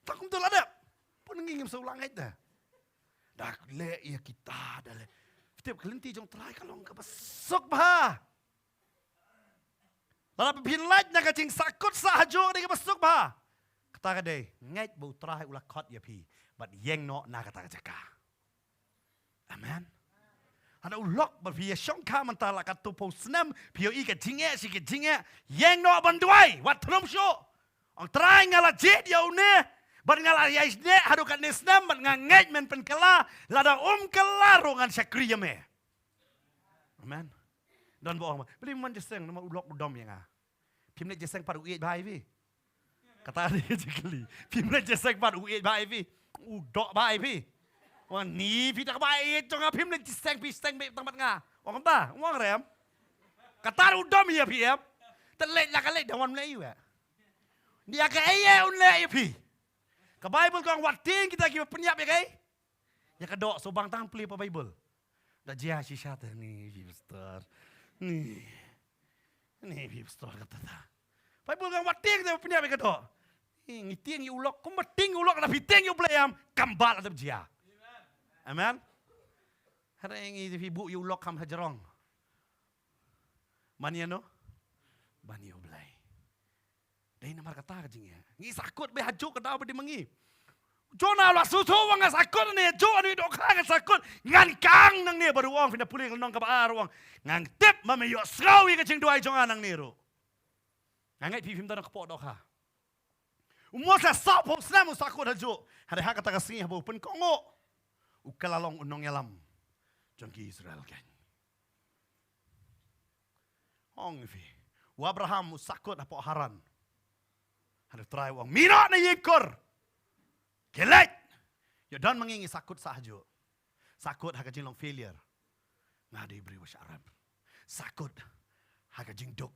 Tak kum tu lada. Pun ngim seulang dah. Dah le ya kita dah le. Setiap kelinti jong try kalau enggak besok bah. Lalu pinlat nak cing sakut sahajo dia besok bah. Kata kadai ngat bau try ulah kot ya pi. But yeng no nak kata jaka. Amen. Ada ulok berpia syong ka mentala kat tupo senam pio i ke jinge si ke jinge yeng no banduai wat trom syo. Ang try ngala jet ya une. Ban ngala yais ne hadu kat nesnam ban nganget men penkala lada kala rongan syakri ya me. Amen. Dan bohong. Beli man jeseng nama ulok udom yang ah. Pimne jeseng padu uit bai vi. Kata dia jekli. Pimne jeseng padu uit bai vi. Udok bai vi. Wang ni pi tak bai jong pimne jeseng pi steng be tempat nga. Wang ta, wang rem. Kata udom ya pi em. Telet la kalet dawan Melayu ya. Dia ke aye unle ya pi. Ke Bible kong watin kita ki penyap ya kai. Ya kedok sobang tang peli pa Bible. Dah jia si syata ni pastor. Ni pastor kata ta. Bible kong watin kita penyap ya kedok. Ngiting yu ulok, kum mating ulok na piting yu playam kambal atau jia. Amen. Hari ini ibu yu ulok kam hajarong. Mania no? Bani oblay. Dai namar kata kajingnya. Ngi sakut be hajuk kada be dimengi. Jona la susu wang sakut ne jo ani dok kang sakut ngan kang nang ne baru wang fina puling nang ka ba wang. Ngang tip mame yo srawi ka jing duai jonga nang ne ro. Ngangai pi fim ta nak po dok ha. Umur sa sap ho snam sakut hajuk. Hari ha kata kasih ha bo pen kongo. Ukalalong unong yalam. Jongki Israel kan. Ong fi. Abraham sakut apa haran. Ada try wang minat na yikor. Kelet. Ya dan mengingi sakut sahaja. Sakut haka jing long failure. Ngadi beri was Arab. Sakut haka jing dok.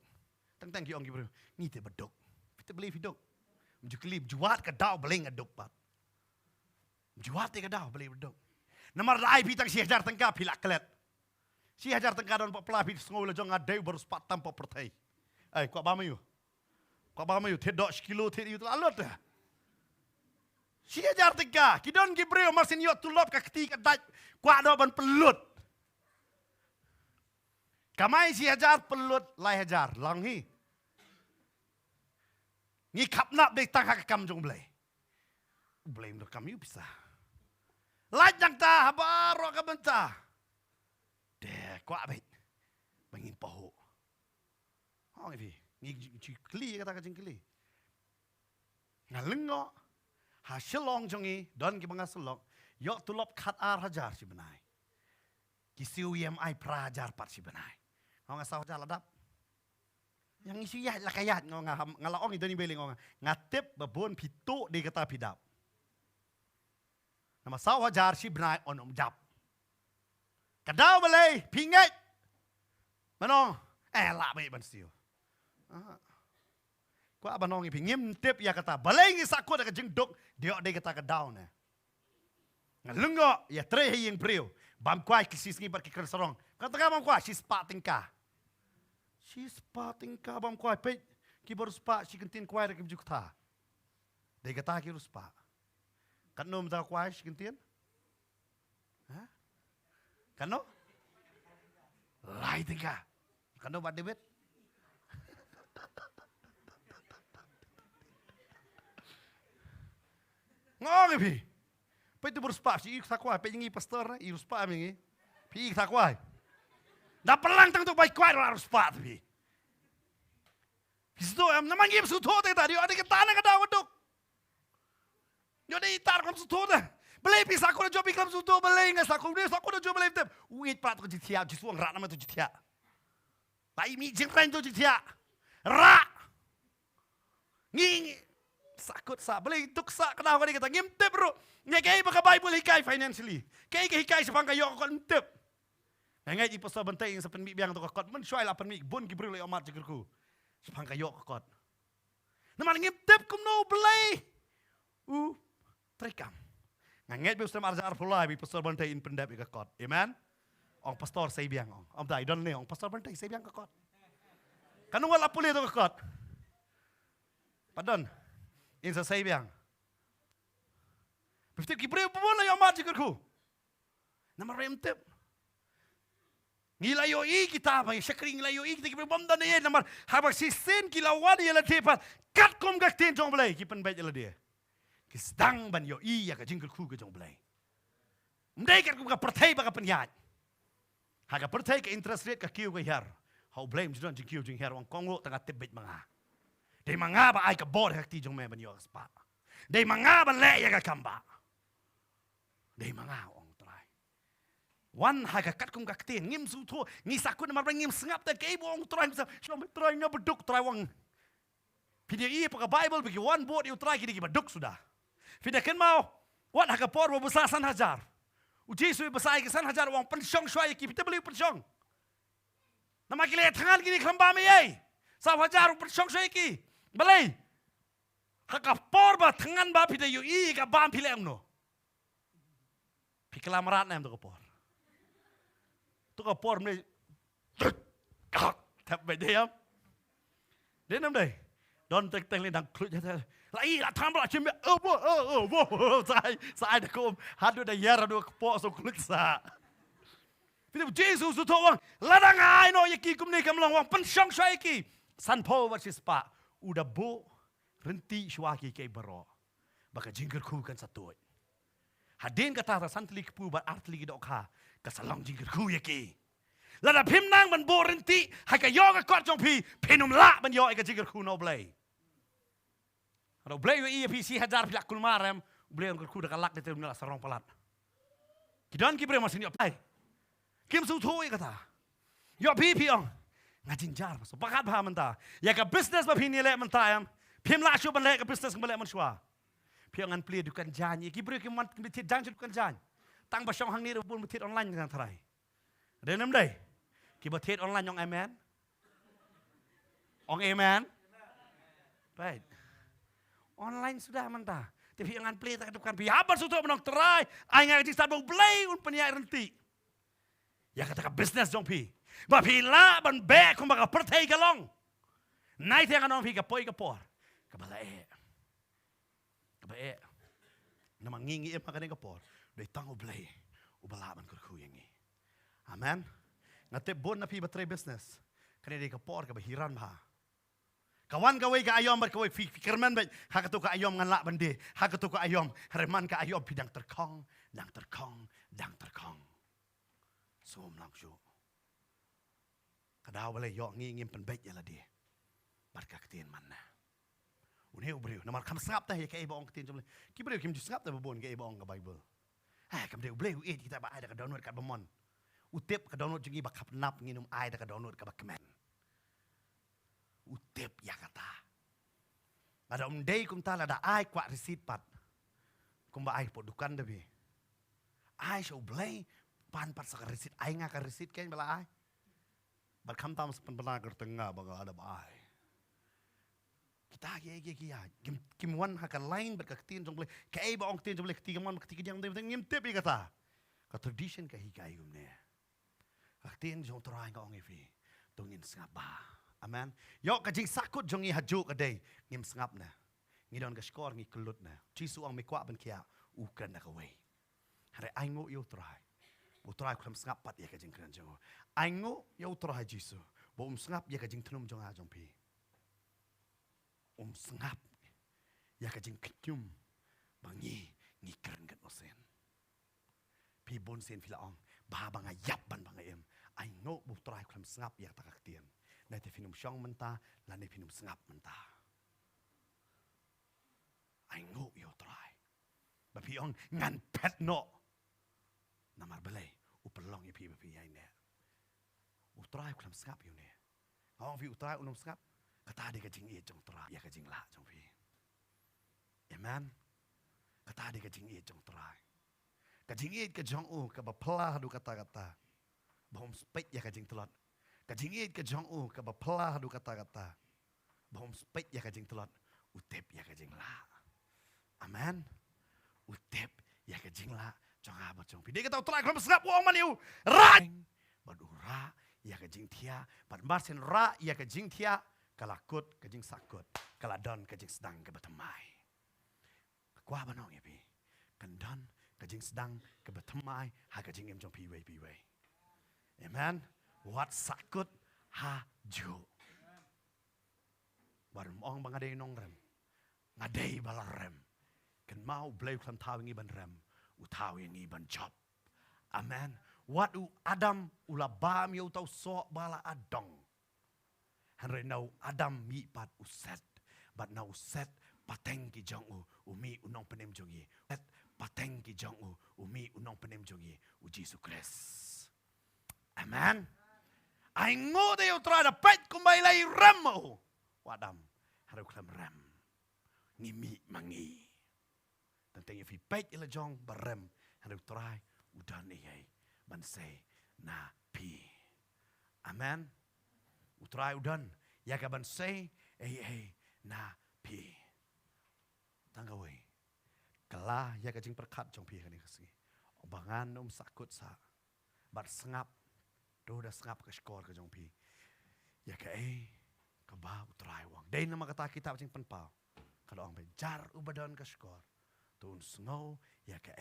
Tang ki ong ki beri. Ni te bedok. Kita beli vidok. Menjuklib juat ke dau beli ngadok pat. Juat te ke dau beli bedok. Namar rai pitang si hajar tengka pilak kelet. Si hajar tengka don pela pit ngol jong ngadai baru sepat tanpa pertai. Kau apa mayu? Kau apa mayu? Tidak sekilo tidak itu alot dah. Si hajar tengka, kidon gibreo masin yot tulop kakti kadat kau ada ban pelut. Kamai si hajar pelut lai hajar langhi. Ni kapnap dek tangka kam jong blay. Blay menurut kami bisa. Lajang ta habaro ka benta. Dek kau abet. Bangin paho. Oh ni ni kli kata kacing kli. Ngalengo hasilong jongi don ki banga selok yok tulop khat ar hajar si benai. Ki CUMI prajar pat si benai. Ngau ngasau hajar ladap. Yang isi ya lakayat ngau ngalaong itu ni beli ngau ngatip babon pitu di kata pidap. Nama saw hajar si benai on jap. Kadau balai pingat. Manong lak baik ban siu. Kau abanong ipi ngimtip ya kata balai ngi sakut ka jengdok dia de kata ka down na. Ngalungo ya tre yang priu bam kwai kisis ngi bar ki kersorong. Kata ka bam kwai si spotting ka. Si spotting ka bam kwai pe ki baru spa si kentin kwai rek jukta. De kata ki ruspa. Kanom ta kwai si kentin? Ha? Kano? Lai tingka. Kano ba debit? Ngong pi. Pe tu berspa si ik takwai pe ngi pastor na i ruspa mingi. Pi ik takwai. Da pelang tang tu bai kwai la ruspa pi. Pisto am namang im su thote ta dio ade ke tana ka daw duk. Yo de itar kam su thote. Belai pi sakura jobi kam su to belai nga sakura jobi belai tep. Uit pat ko jithia jisuang ra nama tu jithia. Tai mi jing ran tu jithia. Ra. Ngi sakut sa beli tuksa kenapa dia kata ngimtip bro nya kay baka Bible hikay financially kay hikai sa pangkayo ko ngimtip Ngai i pasal bantai yang sepen mi biang tu kakot men syai la pen mi bun ki brul amat jegerku. Sepang kayo kakot. Namal ngip kum no belai. Trekam. Ngai bi ustam arjar pulai bi pasal bantai in pendap kakot. Amen. Ong pastor sai biang ong. Om dai don ne ong pasal bantai sai biang kakot. Kanu wala pulai tu kakot. Padon. In sa sai biang. Bifte ki brul bola amat jegerku. Nama remtep. Ngilayo kita apa? Syakring ngilayo kita kita berbom dan dia nama habak sisen kilawan dia lah tepat kat kom gak ten jong belai kipen baik lah dia. Kisdang ban yo ya ka jingkel ku ke jong belai. Mdai kat ku ka pertai ba ka penyat. Haga pertai ka interest rate ka kiu ka her. How blame jidon jing kiu jing her wang kongo tengah tebet manga. Dei manga ba ai ka bor hak ti jong me ban yo ka spa. Dei manga ban le ya ka kamba. Dei manga wan haga kat kum gak ten ngim su tho ngi sakut mar ngim sengap ta kei bong trai sam trai nga beduk trai wang pide i pa bible bagi wan bot you trai kidi beduk sudah pide ken mau wan haga por bo besar san hajar uji su besar ke san hajar wang pensyong shwai ki pide beli pensyong nama kile tangan kini khamba me ai sa hajar pensyong shwai ki belai haga por ba tangan ba pide you i ka bam pile amno pikela marat na am to por tu kau por ni, tak beda. Dia nam deh, don tek tek lendang kelut jatuh. Lagi lah tambah cembe, saya dah kom, hadu dah yar hadu kepok so kelut sa. Bila Jesus tu wang, ladang ai no yaki kum ni kamlang wang pensyong syai ki, sanpo versus pa, udah bo renti syuaki ke baro, baka jingker ku kan satu. Hadin kata santli kepu bar artli dok ha. Kasalang jingker ku yaki. Lada pim nang ban borenti haka yoga kot jong pi pinum la ban yo eka jingker ku no blay. Ado blay wi PC hajar pilak kul marem blay ngker ku dak lak de terminal sarong palat. Kidan ki bre masin yo pai. Kim su thoi kata. Yo pi piong ngajin jar so bakat ba menta. Ya ka business ba pin le menta yam. Pim la shu ban le ka business ngale man shwa. Piong an pli dukan janji ki bre ki man bitit janji dukan janji. Tang ba syong hang ni pun betit online kan tharai. Ada nam dai. Ki betit online yang amen. Ong amen. Baik. Online sudah mentah. Tapi jangan play tak depan biar sudah menang terai. Ai ngai di start play un penyak renti. Ya kata business jong pi. Ba pi la ban be kum ba pertai galong. Nai te kan on pi ka poi ka por. Ka bala e. Ka ba e. Nama ngingi e makane ka por. Dei tango blay ubalaban kurku yangi. Amen. Ngate bon na pi batray business. Kani dei ka por ka bahiran ba. Kawan kawai ka ayom bar kawai fikirman ba hakatu ka ayom ngan la bande. Hakatu ka ayom reman ka ayom pidang terkong, dang terkong, dang terkong. Som lang syo. Kadaw balay yo ngingim penbait yala di. Barka ketin man na. Unhe ubriu namar kam sangap ta ka ibong ketin jomle. Ki briu kim sangap ta babon ka ibong ka Bible. Kam dia boleh uit kita ba ai dah download kat bomon. Utip ka download jengi ba kap nap nginum ai dah download ka ba kemen. Utip ya kata. Ada day kum tala ada ai kwa receipt pat. Kum ba ai podukan debi. Ai show blay pan pat sak receipt ai nga ka receipt ken bala ai. Ba kam tam sepen benagar tengah ba ada ba ai. Kita ya kim wan haka lain berkaktin jong boleh kai ba ong tin jong boleh ketiga man ketiga yang ngim tip kata ka tradition ka hikai umne aktin jong trai ka ong ifi tungin sngapa amen yo ka jing sakut jong i haju ka dei ngim sngap na ngidon ka skor ngi kelut na jisu ang mikwa ban kia ukan na ka wei hare aingo yo trai bo trai klam sngap pat ya ka jing kran jong aingo yo trai jisu bo sngap ya ka jing thnum jong a jong pi sengap ya kajing kenyum bangi ngikern kat osen pi bon sen fila ong ba banga yap ban banga em ai ngo bu trai klam sengap ya takak tien na te finum syong menta la ne finum sengap menta ai ngo yo trai ba pi ong ngan pet no namar belai upelong ya pi ai ne u trai klam sengap yo ne ong fi u trai unum sengap kata dia kajing i jong tera ya kajing la jong pi amen kata dia kajing i jong tera kajing i ke jong u ka ba plah du kata-kata ba bom spek ya kajing telot. Kajing it ke jong ke baplah du kata-kata. Bom spek ya kajing telot. Utep ya kajing la. Amen. Utep ya kajing la. Jong apa jong pi. Dia kata utrai kalau serap uang maniu. Ra. Badura ya kajing tia. Bad marsin ra ya kajing tia. Kalakut kajing sakut. Kaladon kajing sedang ke batemai. Kuah banong ya pi. Kendon kajing sedang ke batemai. Ha kajing em jong pi wei. Amen. Wat sakut ha ju. Barum ong bangadai nong rem. Ngadai balar rem. Ken mau bleu klan tawi ngi ban rem. Utawi ngi ban job. Amen. Wat u Adam ula bam yo tau so bala adong. Hanre nau Adam mi pat uset. Bat nau set pateng ki jong umi unong penem jongi. Set pateng ki jong umi unong penem jongi. U Jesu Christ. Amen. Ai ngode yo trada pet kumbai lai remo. Wadam haru klam rem. Ngimi mangi. Tentang fi pet ila jong barem haru trai udan ei ban say na pi. Amen. Utrai udan ya ka ban say na pi. Tanggawe. Kala ya ka jing perkat jong pi kani kasi. Obangan sakut sa. Bat sengap do da sengap ke skor ke jong pi. Ya ka ka ba utrai wang. Dai nama kata kita jing penpau. Kalau orang bejar ubadon ke skor. Tun snow ya ka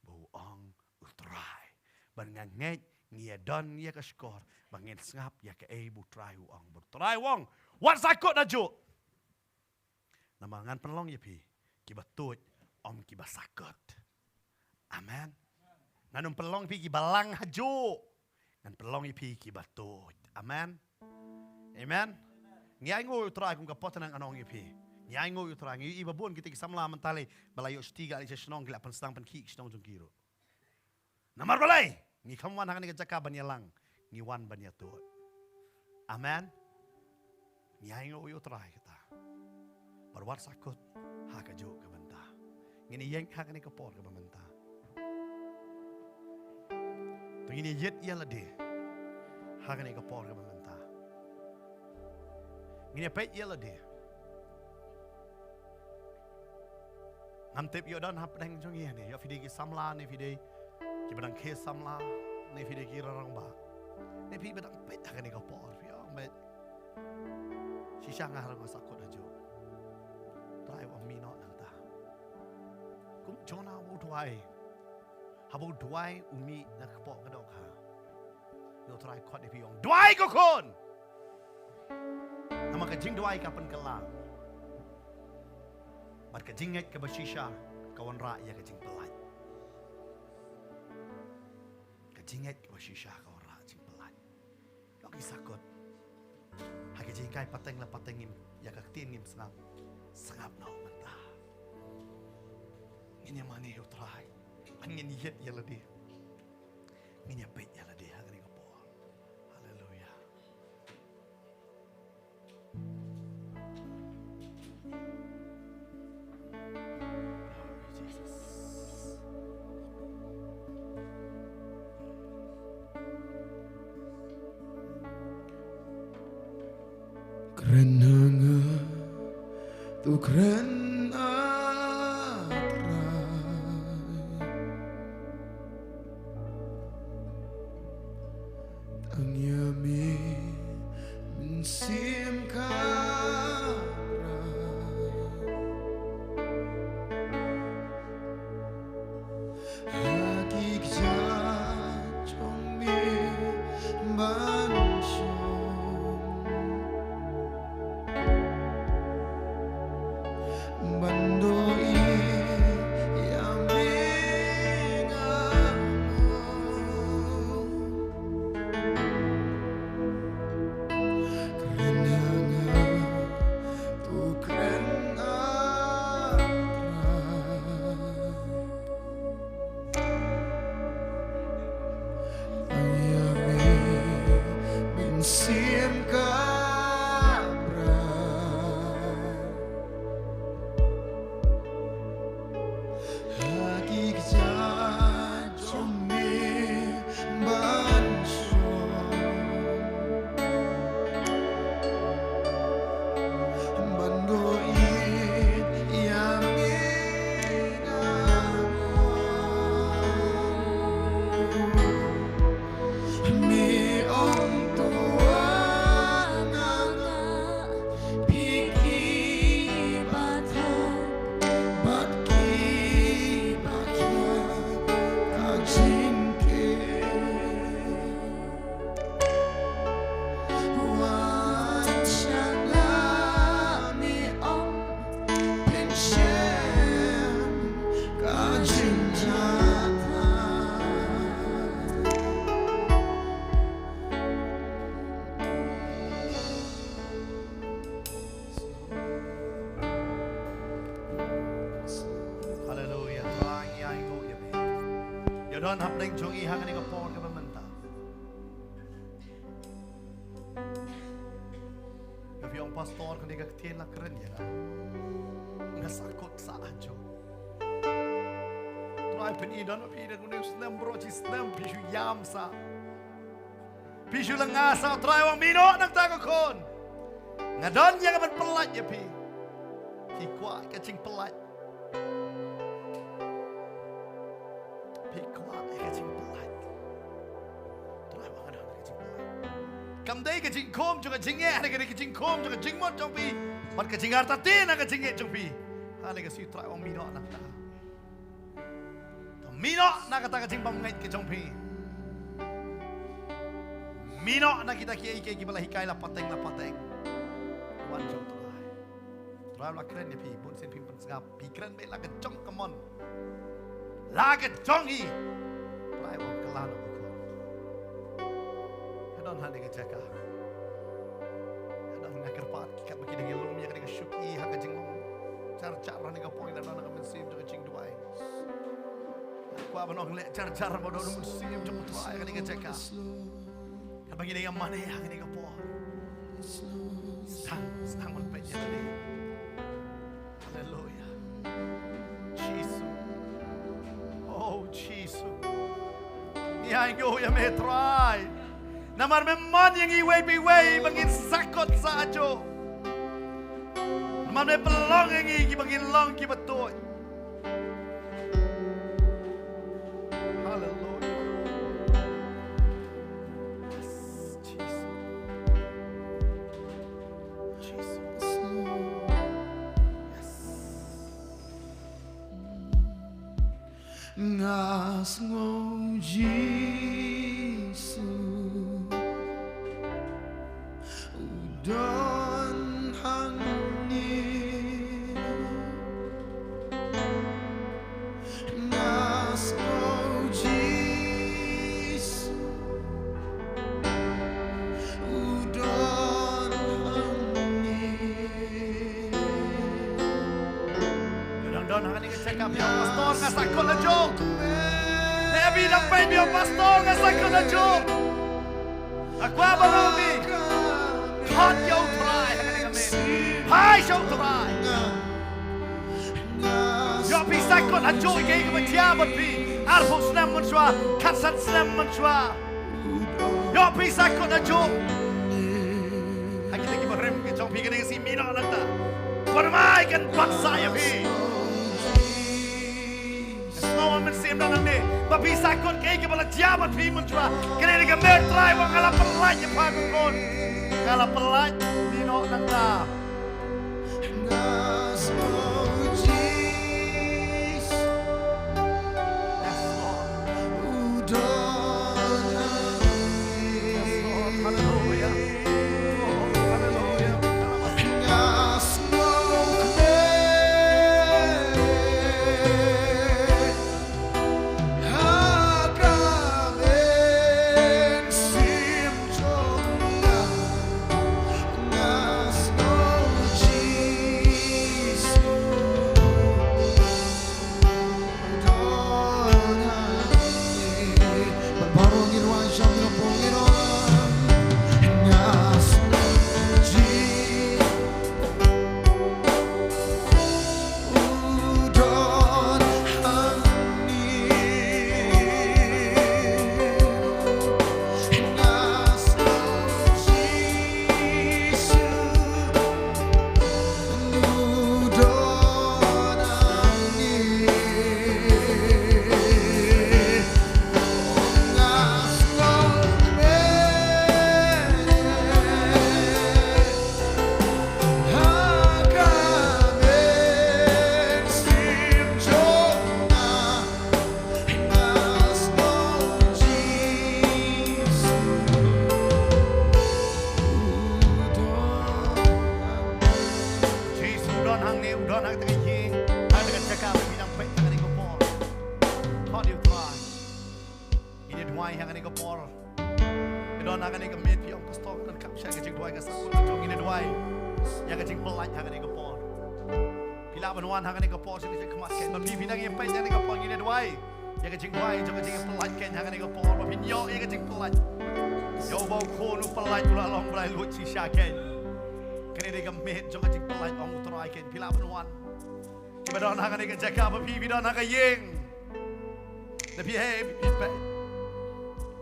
bau ong utrai. Ban nganget ngia don ya ka skor. Bangin sengap ya ka bu trai wang. Utrai wang. Wan sakut ajo. Nama ngan penlong ya pi. Ki batut om ki basakut. Amen. Nganum pelong pi ki balang hajo. Ngan pelong ipi ki batut. Amen. Amen. Ngai ngo utrai kung kapot nang anong ipi. Ngai ngo utrai ngi iba bon kita ki samla mentale balayo stiga ali senong gila pan stang pan ki senong jong kiro. Namar balai ngi kamwan hang ni jaka banyalang ngi wan banyatut. Amen. Ngai ngo utrai kita. Barwat sakut ha ka jo ka banta. Ngini yeng ha ni kapor ka banta. Tungini yet ia lade. Hagani ka por ka banta. Ngini pet ia lade. Ngam tep yo don hap dang jong ye ne. Yo fide ki samla ne fide ki badang ke samla ne fide ki rarang ba. Ne pi badang pet hagani ka por. Yo met. Shisha ngar ko sakot ajo. Trai wa mi no nanta. Kum jona wo tuai. Habang duai umi nak pok kedok ha. Yo try kot di piong. Duai ko kon. Nama kajing duai kapan kelang. Bat kajing nget ke basisha kawan ra ya kajing pelat. Kajing nget ke basisha kawan ra kajing pelat. Yo kisakot. Ha kajing kai pateng la patengim ya kaktin ngim sengap. Sengap no mentah. Ini mana yo try. Angin yet ya ladi. Ngin ya pet ya ladi hangani ko po. Hallelujah. Glory Jesus. Keren nga tu keren don hap deng jong I hang ni ko por ka bamenta. Kafiong pastor kan dia ketien lah keren ya kan. Ngasakot sa ajo. Try pen I don pi de kuning snem bro ci snem pishu yam sa. Pishu langasa try wang mino nak ta kon. Ngadon yang kan pelat ya pi. Ki kwa kacing pelat. Pi kwa kacing pelat. Try wang ngadon kacing pelat. Kam dai kacing kom juga jinge ada kacing kom juga jingmot jong pi. Pat kacing harta tin nak kacing jong pi. Hale ka si try wang mino nak ta. Mino nak kata kacing pamngait ke jong pi. Mino nak kita kiai kiai kibala hikai la pateng. Wan jong try. Try la keren ya pi pun sen pi pun segap. Pi keren be la ke jong kemon. La ke jong I. Try wang kelan ko. Hadon hande ke jaka. Hadon nak kerpat kikat bagi dengan lum ya ke syuki ha ke jing. Cara-cara ni ka point la nak mensim jong jing duai. Aku abang orang lek cara-cara bodoh musim jom try kan dengan jaka. Bagi dia yang mana yang ini kapor. Sang berpenyat ini. Haleluya. Jesus. Oh Jesus. Yang yo yang metrai. Namar memang yang iway bangin sakot sajo. Namar me pelong yang i bangin long ki betul. Ngas ngô Giêsu udon hang ni ngas ngô Giêsu udon hang ni Don hang ni ke check up yang pastor ngasakot la jok. Nabi nak pay biar pastor ngasakot la jok. Aku abang ni. Hot yo try hang ni kami. Hai show try. Yo pi sakot la jok ke ke dia bot pi. Arbo snam mun shwa, katsat snam mun shwa. Yo pi sakot la jok. Hang kita ki barem ke jong pi ke si mino nak ta. Kormai kan paksa ya pi. Semua mensim dalam ni, tapi sakut kei ke bala jabat pi mentua. Kena ni kemer try wang kala pelat je pakai kon. Kala pelat dino nangta. akan ni kemit piang pastor dan kapsya kecing dua ke sakut jong ini dua yang kecing pelat akan ni kepor pila penuan akan ni kepor sini saya kemaskan tapi bidang yang pai yang ni kepor ini dua ya ke jing dwai jong ke jing pelat ken hang ni ke por ma pin yo ya ke jing pelat yo bau ko nu pelat pula long blai lut si sha ken kene de gam met jong ke jing pelat ong utrai ken pila penwan ki badon hang ni ke jaka ma pi bidon hang ke yeng na pi he pi pe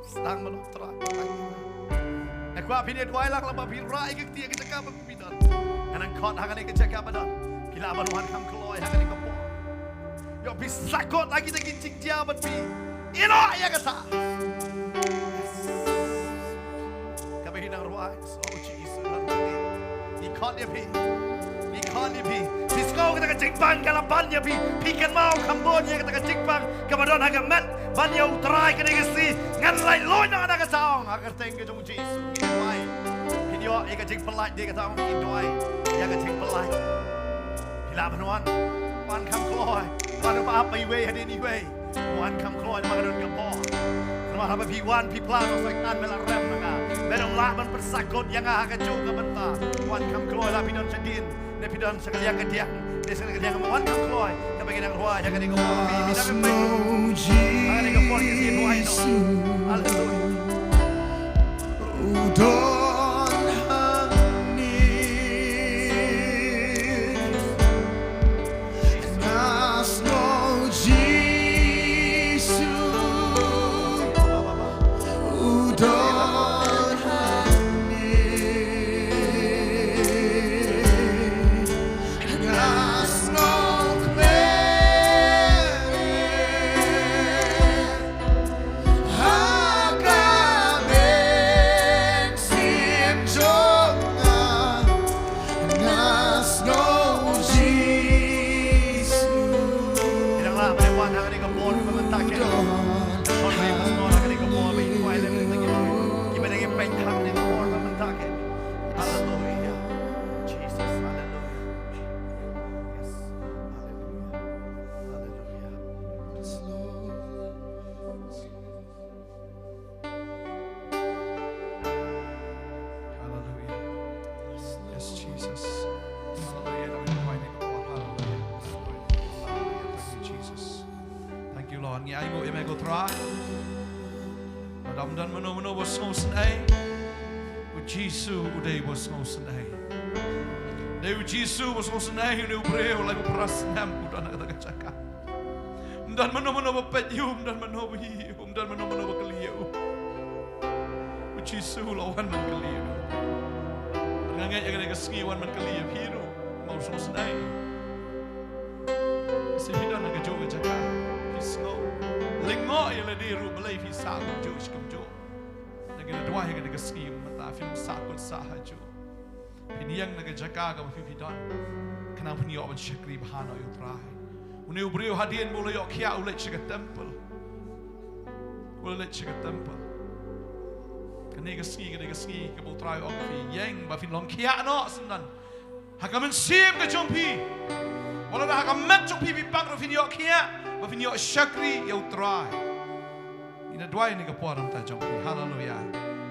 stang ma lo tra ek wa pin dwai lak la ma pi rai ke tie ke jaka ma pi don anang khot hang ni ke jaka badon pila penwan kam kloi hang ni ke por yo bisa kot lagi dengan cing dia berpi. Ino ya kata. Kami hinang ruai. Oh Jesus. Ikon dia pi. Ikon dia pi. Piskau kita ke cing bang kalapan dia pi. Pikan mau Kamboja kita ke cing bang. Kemudian agak mat. Banyak utrai ke negasi. Ngan lai loy nak ada kesaong. Agar tengke jong Jesus. Ini ruai. Ini yo ya ke cing pelat dia kata orang ini ruai. Ya ke cing pelat. Bila penuan. Wan kam kloi. Wan apa iwe hari ni iwe. Wan kam kloi magadon kapor. Nama apa pi wan pi plan osaitan melarem naga. Bedong laban persakot yang akan juga bentar. Wan kam kloi lah pidon sedin. Ne pidon sekali yang kediak. Ne sekali yang wan kam kloi. Yang bagi nak ruah yang kini kapor. Bidang kepeng. Kini kapor yang si ruah itu. Haleluya. Jesus was also nahi ni ubreo lagu prasnam udah nak kata cakap. Dan mana bepejum dan mana hium dan mana bekeliu. Jesus lawan man keliu. Ngangai jangan keski wan man keliu hiru mau also nahi. Sehidan nak joga cakap. Pisno. Lingo yang ladi ru belai fisa jo skumjo. Nak dua yang keski mata film sakut sahaju. Piniyang nagajaka ka mapipidon. Kanang piniyo man syakri bahana yung try. Uni ubriyo hadian mula yung kya ulit siya ka temple. Ulit siya ka temple. Kanigaski ka bu try yung fi yang ba finlong kya no sendan. Hakaman sim ka jompi. Wala na hakaman jompi bipang ro finyo kya. Ba finyo syakri yung try. Ina dway ni ka puarang ta jompi. Hallelujah.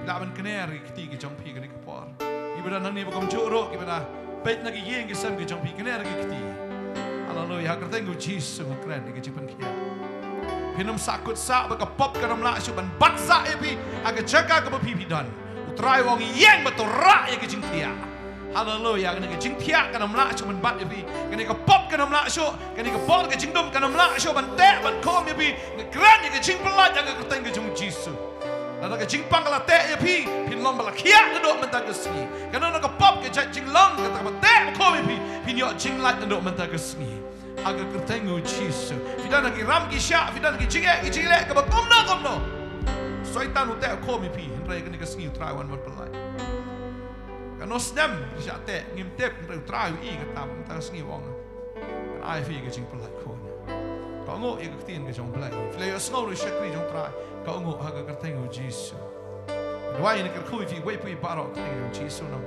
Laban kaneri kiti ka jompi ka ni ka puar. Ibadah nani bagam jorok ibadah pet nagi yeng kesam ke jompi kena lagi kiti. Haleluya hakar tenggu Jesus ngkren ke jipan kia. Pinam sakut sak baka pop kanam la syuban bat sak epi aga jaga ke pipi dan. Utrai wong yeng betul rak ya ke jing kia. Haleluya kena ke jing kia kanam la syuban bat epi kena ke pop kanam la syu kena ke bol ke jing dum kanam la syu ban te ban kom epi ngkren ya ke jing pelat jaga ke tenggu jong Jesus. Lalu ke jingpang kalau teh ya pi, pin lom bala kia ngedok mentang kesni. Karena nak pop ke jing long kata apa teh kau pi, pin yo jing lat ngedok mentang kesni. Agak kertengu Jesus. Fidan lagi ram kisah, fidan lagi jingek ke komno. Syaitan utek kau pi, henry kena kesni terawan berpelai. Karena senam kisah teh ngimtep henry terayu i kata mentang kesni wong. Kan ai fi ke jing pelai kau. Kau ngok ya ketin ke jong pelai. Filai asngau lu syakri jong terayu. Kau ngok haga kertengu Jesus. Dua ini kerkui fi wei pui barok kertengu Jesus nama.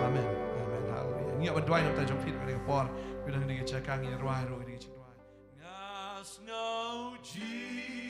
Amen. Amen. Haleluya. Ngiak berdua ini kita jumpa dengan kapor. Bila ini kita cakap ini ruah ini kita. Ngas ngau Jesus.